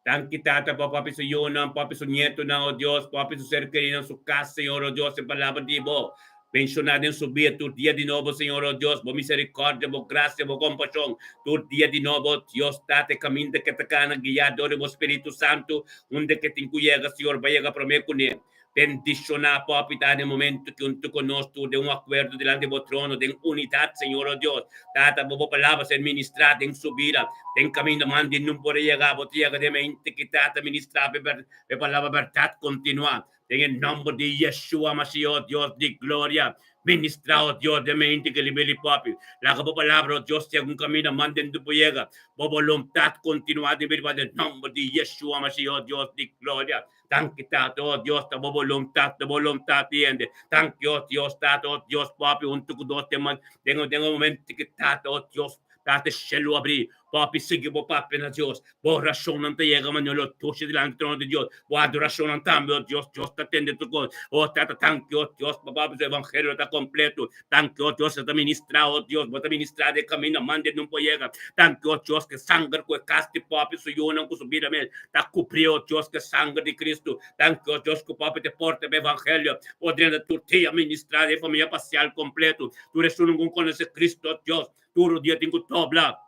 [SPEAKER 1] Tanque, Tata, Papi su yuna, Papi su nieto, oh Dios, Papi su ser querido en su casa, Señor, oh Dios, en palabra de vos. Mencionado en su vida, tu día de nuevo, Señor, oh Dios, por misericordia, por gracia, por compasión, tu día de nuevo, Dios, date camino de que te cana, guiado por Espíritu Santo, donde que te incluyega, Señor, vaya a prometer con él. Bendicionar, Papi, en el momento que junto con nosotros de un acuerdo delante de trono, de unidad, Señor, oh Dios, data, por palabras ser ministradas en su vida, en camino, mande, no puede llegar, botiega de mente que trata ministrar, de palabra verdad continua. En el nombre de Yeshua, Mashiach, Dios de gloria, ministrado Dios de mente que libere papi. La palabra, Dios te un camino, manden tu llega, por voluntad continuada de verdad, en el nombre de Yeshua, Mashiach, Dios de gloria. Tanque tato, Dios, ta voluntad tiende. Tanque, oh Dios, tato, Dios, papi, un tuco dos temas, tengo un momento que tato, Dios, tate cielo abrir. Papi, sigue por papi na Dios. Por razón ante llega mañana toche delante del trono de Dios. Por adoración ante Dios, Dios te atiende tu cosa. Oh, tata, tanque, oh Dios, papi, su evangelio está completo. Tanque, oh Dios, está ministrado, oh Dios, está ministrado de camino, mande no puede llegar. Tanque, oh Dios, que sangre que caste, papi, su yuna, con su vida, está cubrido, oh Dios, que sangre de Cristo. Tanque, oh Dios, que papi te porta el evangelio. Podendo tu te ministrar de familia parcial completo. Tu resuelve con conocer Cristo, oh Dios. Tu dia tengo tobla.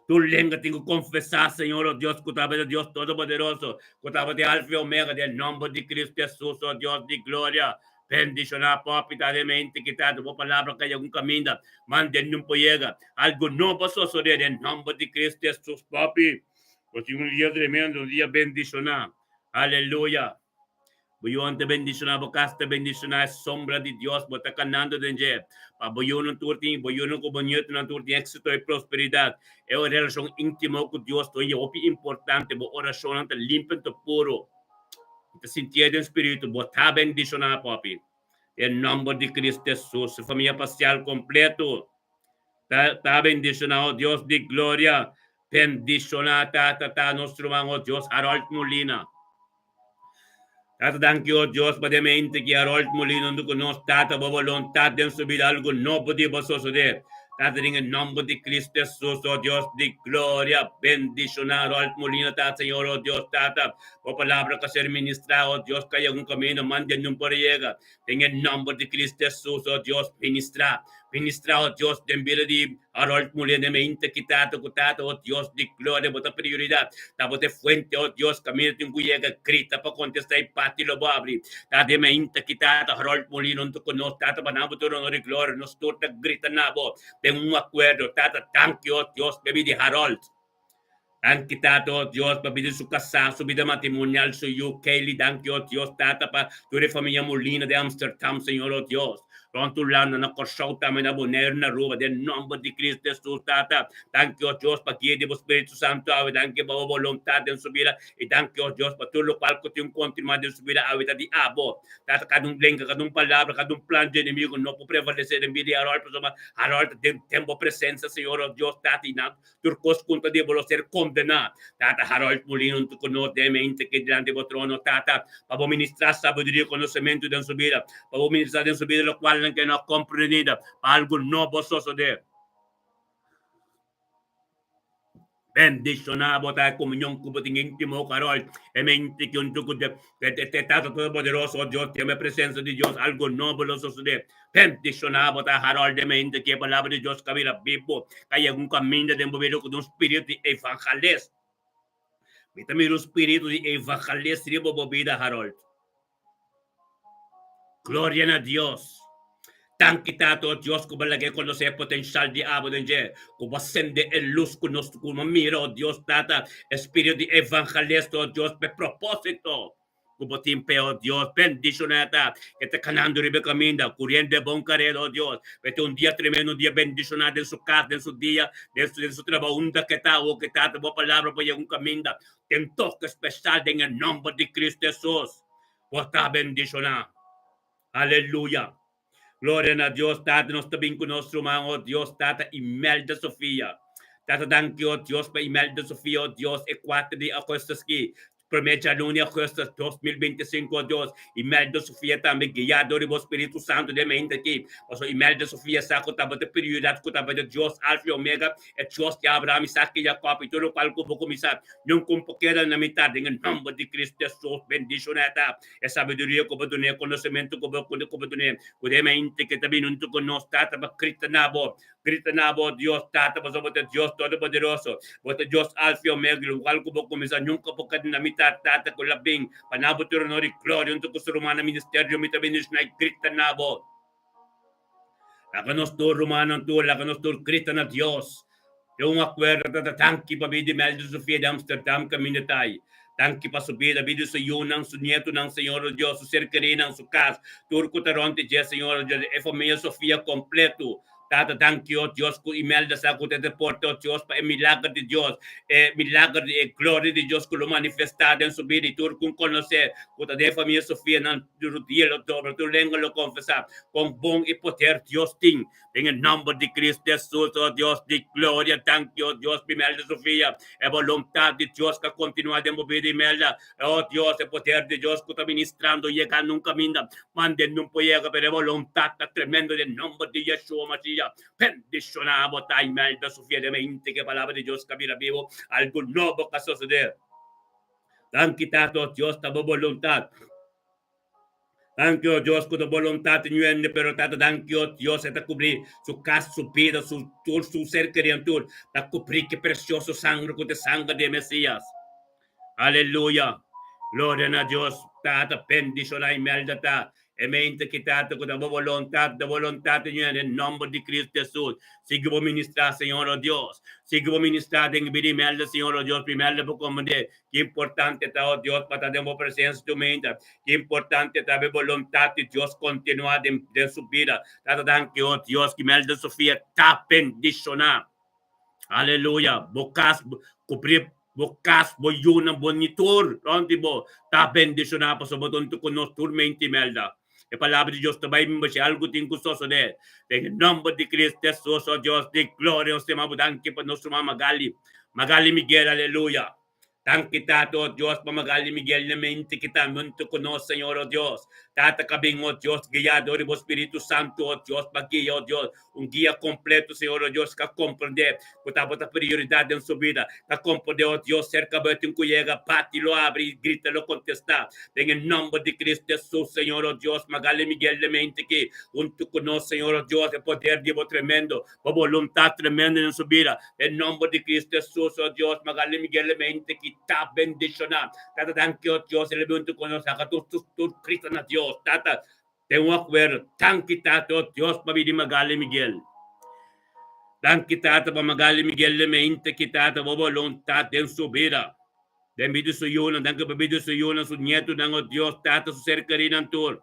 [SPEAKER 1] Tu lengua tengo confesar, Señor, oh Dios, que de Dios Todopoderoso, que de Alfa y Omega, del nombre de Cristo Jesús, oh Dios de gloria. Bendicionar, papi, mente kita, tu palabra kaya kung kaminda, manden yung poyega, algo no paso so de en nombre de Cristo Jesús, papi, pues un día tremendo, un día bendicionar, aleluya. Buyon te bendicionar, bokas te bendicionar, sombra de Dios, bota canando de je, pa buyon ng turting, buyon ng kubanyot ng turting, éxito y prosperidad, e o relasyon intimo con Dios, to yung opi importante, bo orasyon ng limpen to puro, ito sintiya ng Espiritu, bota bendicionar, papi. En nombre de Cristo Jesús, familia pastoral completo. Ta bendicionado Dios de gloria. Bendicionada ta nuestro hermano Dios Harold Molina. Tata thank you Dios pa de mente que Harold Molina no nos tata ba voluntad de subir algo no podemos suceder. Tata en nombre de Cristo Jesús, oh Dios de gloria, bendicionar Harold Molina, tata Señor, oh Dios, tata, por palabra que ser ministrado, oh Dios, que haya un camino, manden un por llega. En el nombre de Cristo Jesús, oh Dios, ministra, oh Dios, de envío de Harold Molina, mente quitado, oh Dios de gloria, bota prioridad, tabote fuente, oh Dios, camino de un llega, grita, para contestar y pati lo babri, tate mente quitado, Harold Molina, no con nos, tata, panabo, tu honor y gloria, nos torta, grita, nabo, tengo un acuerdo, tata, thank you, oh Dios, baby de Harold. Thank you, Tato, Dios, pabili su casa, su vida matrimonial, su UK, thank you, Dios, tata, pa, tu de familia Molina de Amsterdam, Señor, oh Dios. Ron tu lana na korshaw tama na boner na ruba, de nombre de Cristo Jesús, tata. Thank you, Dios, pa guía de Espíritu Santo, ave, thank you, pa voluntad de su vida, y thank you, Dios, pa tu local ko tiyong continuar de su vida, ave, tati abo. Tata, kadung lengka, kadung palabra, kadung plan de enemigo, no po prevalecer en vida, Harold, tempo presencia, Señor, oh Dios, tati, na, turcos contra de ser condenado. Tata, Harold Molino, tu cono de mente que delante de trono, tata, para ministrar sabiduría y conocimiento de su vida, para ministrar de su vida, lo cual que no comprendida, para algo no gozoso de. Bendicionar, botar comunión con tu íntimo, Carol, e mente que un tuco de Tato Todopoderoso, Dios, tiene presencia de Dios, algo no gozoso de. Bendicionar, botar Harold de mente que palabra de Dios cabida vivo, que hay un camino de mover con un espíritu evangelista. También un espíritu de evangelista de vida, Harold. Gloria a Dios. Tan quitado Dios como la que conoce el potencial de abo de je, como ascende el luz con nuestro como miro Dios tata, espíritu de evangelista, oh Dios, de propósito. Como timpeo Dios, bendicionata, que te canando ribe caminda, corriendo bon carrera, oh Dios, vete un día tremendo, un día bendicionado en su casa, en su día, en su trabajo, un que está, o que está, tu palabra, pues un caminda, ten toque especial en el nombre de Cristo Jesús, vos está bendicionado. Aleluya. Gloria a Dios, Tata, nos tabing con nuestro hermano, Dios, Tata, Imelda Sofía. Tata, thank you, Dios, para Imelda Sofía, Dios, el 4 de agosto aquí. Promete a lunes de agosto 2025, Dios. Imelda Sofía también, guiado por el Espíritu Santo de mente aquí. O sea, Imelda Sofía, saco, taba de prioridad, taba de Dios, Alfa y Omega, el Dios de Abraham, Isaac y Jacob, y todo lo cual como comisar. Nung como queda en la mitad, en el nombre de Cristo Jesús, bendición a esta. Esa sabiduría, como tú ne, conocimiento, como tú ne, con mente que también un tu conoce, tata, para Cristo Nabo, Dios, tata, para sobre Dios Todopoderoso, para Dios Alfa y Omega, lo cual como comisar, nunca porque en la mitad, tata, con la bing, panabo tu honor y gloria, un tu rumana ministerio, mi también es na Cristo Nabo. Laganos tu rumana, tu, laganos tu Cristo na Dios. Yung acuerdo, tata, tanki pa bidi Melda Sofia de Amsterdam, kaminatay. Tanki pa subida, bidi sa yunang, su nieto ng Señor Dios, su ser querida, su casa, turco taronte, Señor Dios, e familia Sofía completo. Tata, thank you, Dios, ku Imelda sa ku te deporte, Dios, pa milagro de Dios, milagro de gloria de Dios, ku lo manifestado en su vida, y tú con conocer, ku ta de familia Sofía, nan dielo doble, tu lengua lo confesar, con bon y poder, Dios, ting, en el nombre de Cristo Jesús, oh Dios, de gloria, thank you, Dios, Imelda Sofía, e voluntad de Dios, que continúa de mover Imelda, oh Dios, el poder de Dios, que está ministrando, llegando un camino, manden un poema, pero voluntad tremendo del nombre de Yeshua Mashiach. Bendicionamos a Imelda Sofía de mente que palabra de Dios cabira vivo, algo nuevo que suceder. Dan quitado Dios ta voluntad. Thank you, Dios, con tu voluntad niente, pero tata, thank you, Dios, te cubrir su casa, su vida, su ser querido, te cubrir que precioso sangre con tu sangre de Mesías. Aleluya. Gloria a Dios, tata, bendición a Imelda, e mente quitado con la voluntad niya en el nombre de Cristo Jesús. Sigue vos ministrar, Señor oh Dios. Sigue vos ministrar en vida y melda, Señor oh Dios. Primero por comandar. Qué importante está, oh Dios, para tener presencia de tu mente. Qué importante está la voluntad de Dios continuar de su vida. Tata que, oh Dios, que melda Sofía está bendicionada. Aleluya. Bukas, cubrir, bukas, boyuna, bonitor. Ronti bo, está bendicionada para sobre todo con nos turmente melda. A palavra de Deus também me baixa algo tem que só de. Em nome de Cristo Jesus, ó Deus, de glória, nós temos que para nós chamar Magali. Magali Miguel, aleluia. Tan kita, oh Dios, Magali Miguel, na mente kita, muito con nós, Senhor, oh Dios. Tata cabing, oh Dios, guiado por Espírito Santo, oh Dios, guia, oh Dios, guia completo, Senhor, oh Dios, que compreender, que estava a prioridade em sua vida, que compreender, oh Dios, cerca de um colega, pati, lo abre, grita, lo contesta. Em nome de Cristo Jesus, Senhor, oh Dios, Magali Miguel, na mente que, junto con nós, Senhor, oh Dios, é poder de tremendo, a vontade tremenda em sua vida. Em nome de Cristo Jesus, oh Dios, Magali Miguel, na mente que está bendicionado. Tata, danke, oh Dios, ele junto con nós, a tu Cristo na Dios. Tata, tengo acuerdo, tan quitado Dios para vivir Magali Miguel. Tan quitado para Magali Miguel, le mente quitado para voluntad en su vida. Den video su yuna, dan que video su yuna, su nieto, dan oh Dios, tata su ser querido en tur.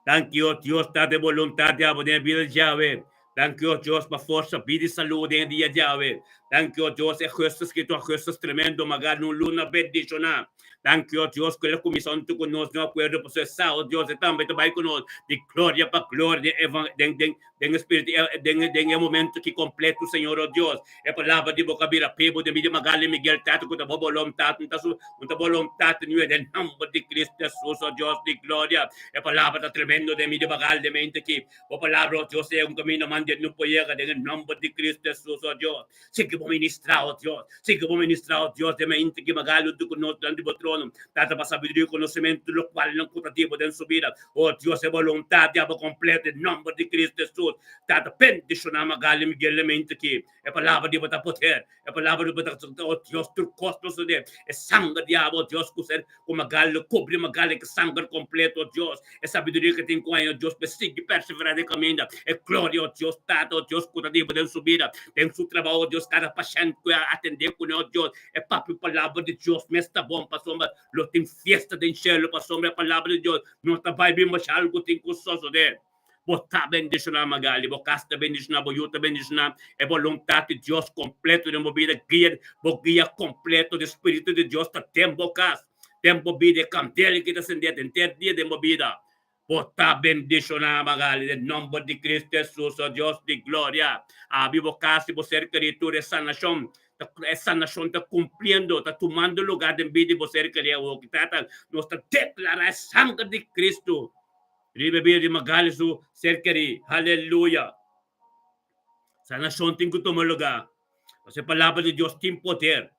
[SPEAKER 1] Tan que oh Dios, tata voluntad de abo, den vida llave. Tan que oh Dios, para fuerza, vida y salud, den día llave. Tan que oh Dios, es justo que tu justo tremendo, Magali, un luna bendicionada. Thank you, Dios, que la comisión tú con nos no acuerdo procesado, Dios, también te va con nos de gloria para gloria, de espíritu, de momento que completo, Señor, oh Dios, e palavra de boca vira pebo, de mídia Magali Miguel, tato, com a voluntad, com a voluntad, no é del nombre de Cristo Jesus, oh Dios, de gloria, e palavra da tremendo de mídia Magali, de mente que, o palavra, oh Dios, é caminho, mande no poiega, de nombre de Cristo Jesus, oh Dios, siga vos ministrar, oh Dios, siga vos ministrar, oh Dios, de mente que Magali, tu con nos, de botron, Tata para sabiduria e conhecimento, lo qual não curativo dentro sua vida. Oh Deus, é vontade, é completa, em nome de Cristo Jesus. Tata, bendicionar Magali Miguel, mente aqui. É palavra de botar poder, é palavra de botar, oh Deus, tu costos de, é sangue de abo, oh Deus, com Magali, cobre Magali, que sangue completo, oh Deus. É sabiduria que tem com ela, oh Deus, persigue, perseverar de caminho. É glória, oh Deus, Tata, oh Deus, curativo dentro sua vida. Tem seu trabalho, oh Deus, cada paciente que atender com oh Deus. É papo palavra de Deus, mas está bom, pastor. Lo tem fiesta de cielo para sombra a palavra de Deus. Não está vai bem mas algo tem custoso de. Bota bendicionar Magali, bocasta bendicionar, boiuta bendicionar, é vontade de Deus completo de uma vida guia completo do Espírito de Deus está tempo cas, tempo vida candela que está acendendo em ter dia de uma vida. Bota bendicionar Magali, em nome de Cristo Jesus, oh Deus de glória. A bocasta você criatura essa nação. Essa nação está cumprindo, está tomando lugar em vida de você que é o que está nos declarar sangue de Cristo. Ribeber de Magali su ser querido, aleluia. Essa nação tem que tomar lugar. Essa palavra de Deus tem poder.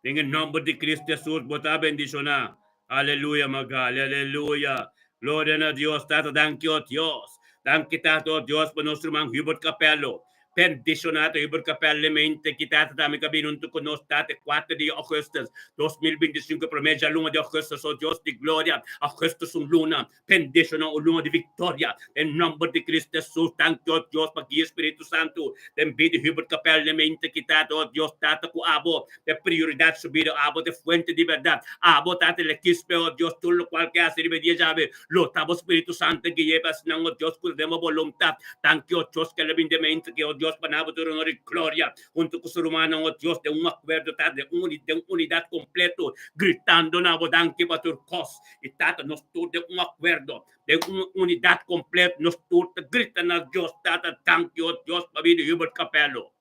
[SPEAKER 1] Em nome de Cristo Jesus, bota bendicionar. Aleluia, Magali, aleluia. Glória a Deus, Tato, thank you, Dios. Thank you, Tato, Dios, por nosso irmão Hubert Capello. Bendicionado Hubert Capello, mente que Tato, também cabinunto com nós, Tato, 4 de agosto, 2025, promessa, luna de agosto, oh Deus de glória, agosto é luna, bendicionado o luna de vitória, em nome de Cristo Jesus, thank you, Deus, para que Espírito Santo, tem vida Hubert Capello, mente que Tato, oh Deus, Tato, com abo, de prioridade subida, abo de fuente de verdade, abo, Tato, le quispe, oh Deus, tudo lo qual que hace, ribedia, sabe, lo tabo Espírito Santo, que llevas, não, oh Deus, que demos voluntad, thank you, Deus, que le mente que, oh Deus, panabo de honor y gloria, junto con su hermano, oh Dios, de un acuerdo, de unidad completo, gritando, na bodanque, batur cos, y tata, nos tur de un acuerdo, de una unidad completa, nos tur, gritan a Dios, tata, thank you, oh Dios, para vida, Hubert Capello.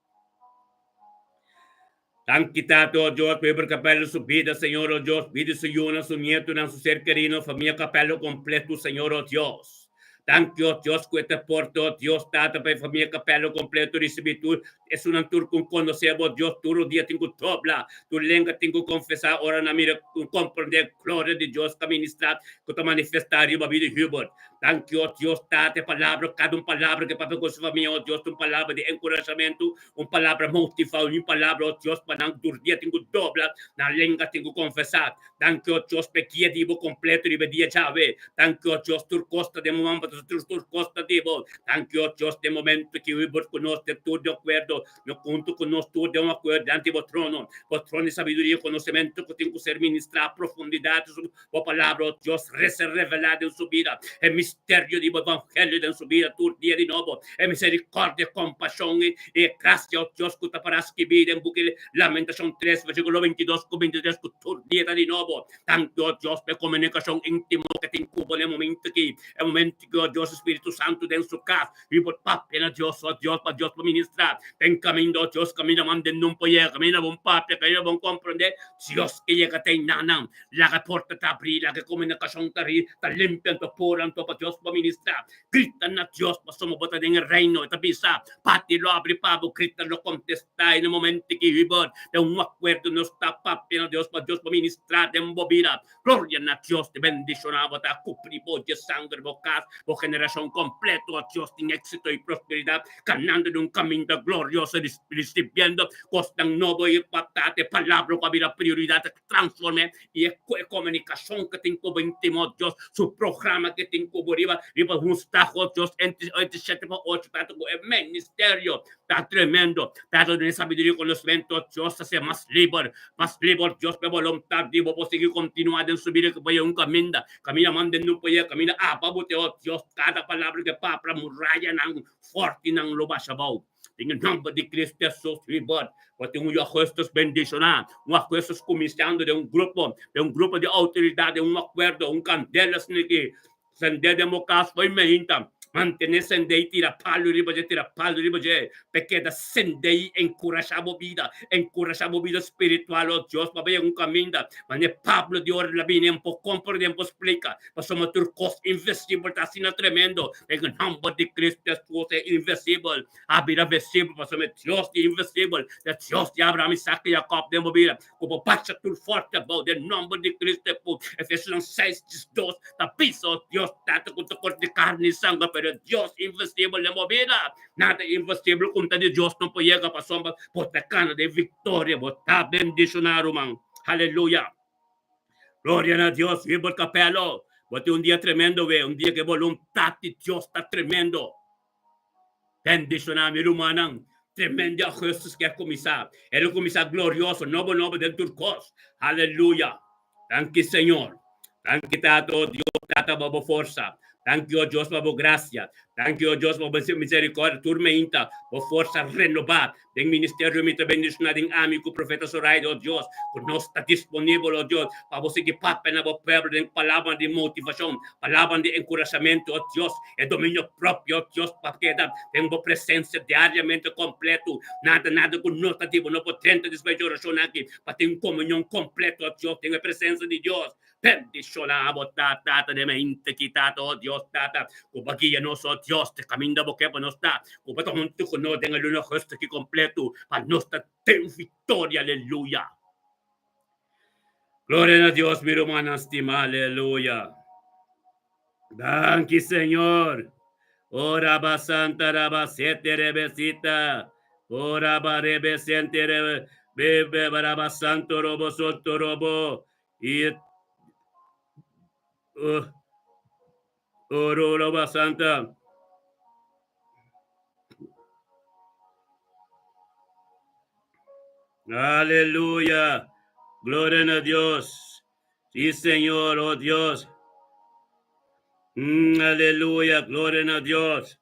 [SPEAKER 1] Thank you, Tato, oh Dios, Hubert Capello, su vida, Señor, oh Dios, vida su yuna, su nieto, su ser querido, familia Capello completo, Señor, oh Dios. Thank you, Dios, que te porto, Dios, Tata, para familia capello completo, recibir tu, es un tour con conocemos, Dios, tu día tengo tobla, tu lengua tengo confesar, ora na mira, comprender, gloria de Dios, que ministrar, que te manifestar, y va a vida Hubert. Thank you, Dios, Tata, palabra, cada palabra que para con su familia, oh Dios, una palabra de encorajamiento, una palabra motivada, una palabra, oh Dios, para tu día tengo dobla, na lengua tengo confesar. Thank you, Dios, pequia divo completo, ribe dia chave. Thank you, Dios, tur costa de momento, tur costa divo. Thank you, Dios, de momento que vivo conosco todo de acuerdo. Me conto conosco todo de acuerdo ante o trono de sabedoria e conhecimento que tenho que ser ministrar profundidade sobre a palavra de Deus, ser revelada em sua vida. É mistério do evangelho em sua vida, todo dia de novo. É misericórdia, compaixão e graça de Deus que está para escrever em buque Lamentação 3, versículo 22, 23, que todo dia de novo. Tanto Deus para comunicação íntima que tem cubo no momento que é o momento que Deus Espírito Santo dentro de sua casa e por papo na Deus para ministrar. Tem caminho Deus caminho mande não pode caminho bom papo caminho bom compreender Deus que llega tem nanam la porta está abrida que comunicação está limpiando por anto para Deus para ministrar. Grita na Deus para somos botar em reino está bisa pati lo abre pabo grita lo contestar no momento que vivo de acuerdo no está papo na Deus para ministrar de bobina. Gloria a Dios, te bendicionaba, te cupribo de sangre, bocas, o generación completo, a Dios en éxito y prosperidad, caminando en un camino glorioso, recibiendo cosas nuevas y patate, palabra que había prioridad, transforme y comunicación que tengo con íntimo, Dios, su programa que tengo por arriba, y por un tajo, Dios, entre 7-8, el ministerio, está tremendo, está de sabiduría y conocimiento, Dios, hace más libre, Dios, de voluntad, digo, por seguir continuando en su vida, que vaya un camina, manden no puede, camina, babuteo, Dios, cada palabra que para muralla, nang, forte, nang, lo basabao. En el nombre de Cristo Jesús, Lord, porque un gestos bendicionar, gestos comiciando de un grupo de autoridad, de un acuerdo, un candela, que sende democracia, foi meinta. Mantener sendei, tira palo, porque da sendei encorajar a vida espiritual, oh Deus, para ver um caminho, mas é Pablo de hora, labine, um pouco compreender, um pouco explica, mas somos turcos invisível, está assim tremendo, em nome de Cristo, Jesus é invisível, a vida visível, mas somos Deus de invisível, Deus de Abraão, Isaac e Jacob, de movida, como baixa tudo forte, em nome de Cristo, Efésios 6, 12, da piso, Deus, tanto quanto corte de carne e sangue, pero Dios invisível na movida. Nada invisível conta de Deus não pode chegar para sombra, bota cana de vitória, bota bendicionar, man. Aleluia. Glória a Deus, viva o capelo. Bota um dia tremendo, um dia que a vontade de Deus está tremendo. Bendicionar, meu irmão. Tremendo a Jesus que é comissário. Ele é comissário glorioso, novo dentro do cos. Aleluia. Thank you, Senhor. Thank you, Tato, Deus, Tata, babo força. Thank you, Deus, por graça. Thank you, Deus, por misericórdia, turmenta, por força renovada. Tem ministério, me também bendicionado, amigo, profeta Soraya, oh Deus, que nós está disponível, oh Deus, para você que papai na boa povo, tem palavra de motivação, palavra de encorajamento, oh Deus, é domínio próprio, oh Deus, para que tem uma presença diariamente completo, nada conotativo, não potente despejoração aqui, para ter uma comunhão completa, oh Deus, tem a presença de Deus. Bendicionamos, Tata, de mente quitado, oh Dios, Tata, kubagia nos, oh Dios, te camina boque para nos da, kubato junto con no tenga luna gesto que completo, para nos da ten victoria, aleluya. Gloria a Dios, mi hermana estima, aleluya. Danke, Señor. Ora basanta rabasete rebesita, ora barebesente bebe barabasanto robo soto robo, y Oro Santa. Aleluya. Gloria a Dios. Sí, Señor, oh Dios. Aleluya. Gloria a Dios.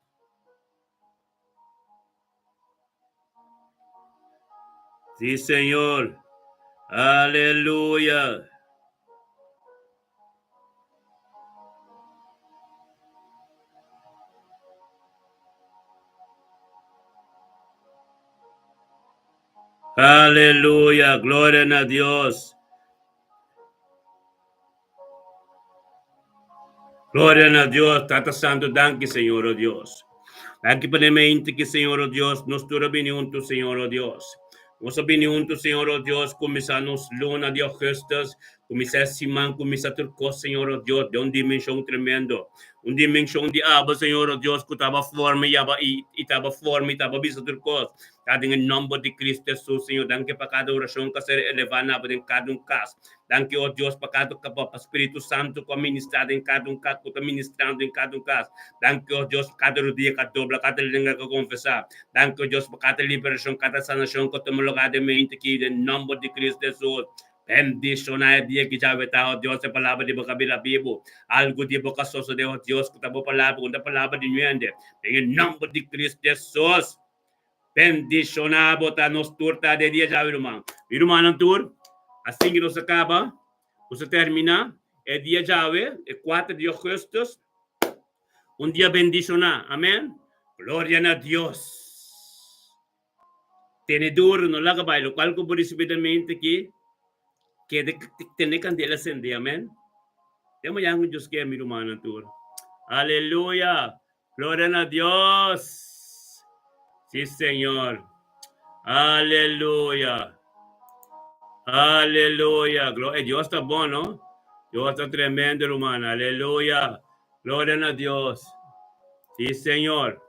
[SPEAKER 1] Sí, Señor. Aleluya. Aleluya, gloria a Dios. Gloria a Dios, Tata Santo, danke, Señor, oh Dios. Danke por la mente que, Señor, oh Dios, nos tuvo junto, Señor, oh Dios. Nos junto, Señor, oh Dios, começamos luna de augustos, começar semana, começar turco, Señor, oh Dios, de uma dimensão tremendo. Uma dimensão de aba, Señor, oh Dios, que estava forma, e estava forma, e estava bisa turco. Cada em nome de Cristo Jesus, Senhor, danke para cada oração que ser elevada em cada caso. Danke, oh Deus, para cada Espírito Santo que ministrado em cada caso, que está ministrando em cada caso. Danke, oh Deus, para cada dia que dobra, cada língua que confessar. Danke, oh Deus, para cada liberação, cada sanação que toma lugar de mente aqui, em nome de Cristo Jesus. Bendicionar o dia que já vai estar, oh Deus, a palavra de boca bila Bíblia. Algo de boca sosa de oh Deus, que está boa palavra de nuende. Em nome de Cristo Jesus. Bendicionar, botar nos turta de dia já, irmão. Irmão, não tur? Assim que nos acaba, você termina, é dia Yahweh, é 4 de agosto, dia bendicionar, amém? Glória a Deus. Tenedor, no laga bailo, qual que por recibidamente que tem candela acender, amém? Temos já um Deus que é meu irmão, tur. Aleluia. Glória a Deus. Sí, Señor. Aleluya. Aleluya. Dios está bueno. Dios está tremendo, hermano. Aleluya. Gloria a Dios. Sí, Señor.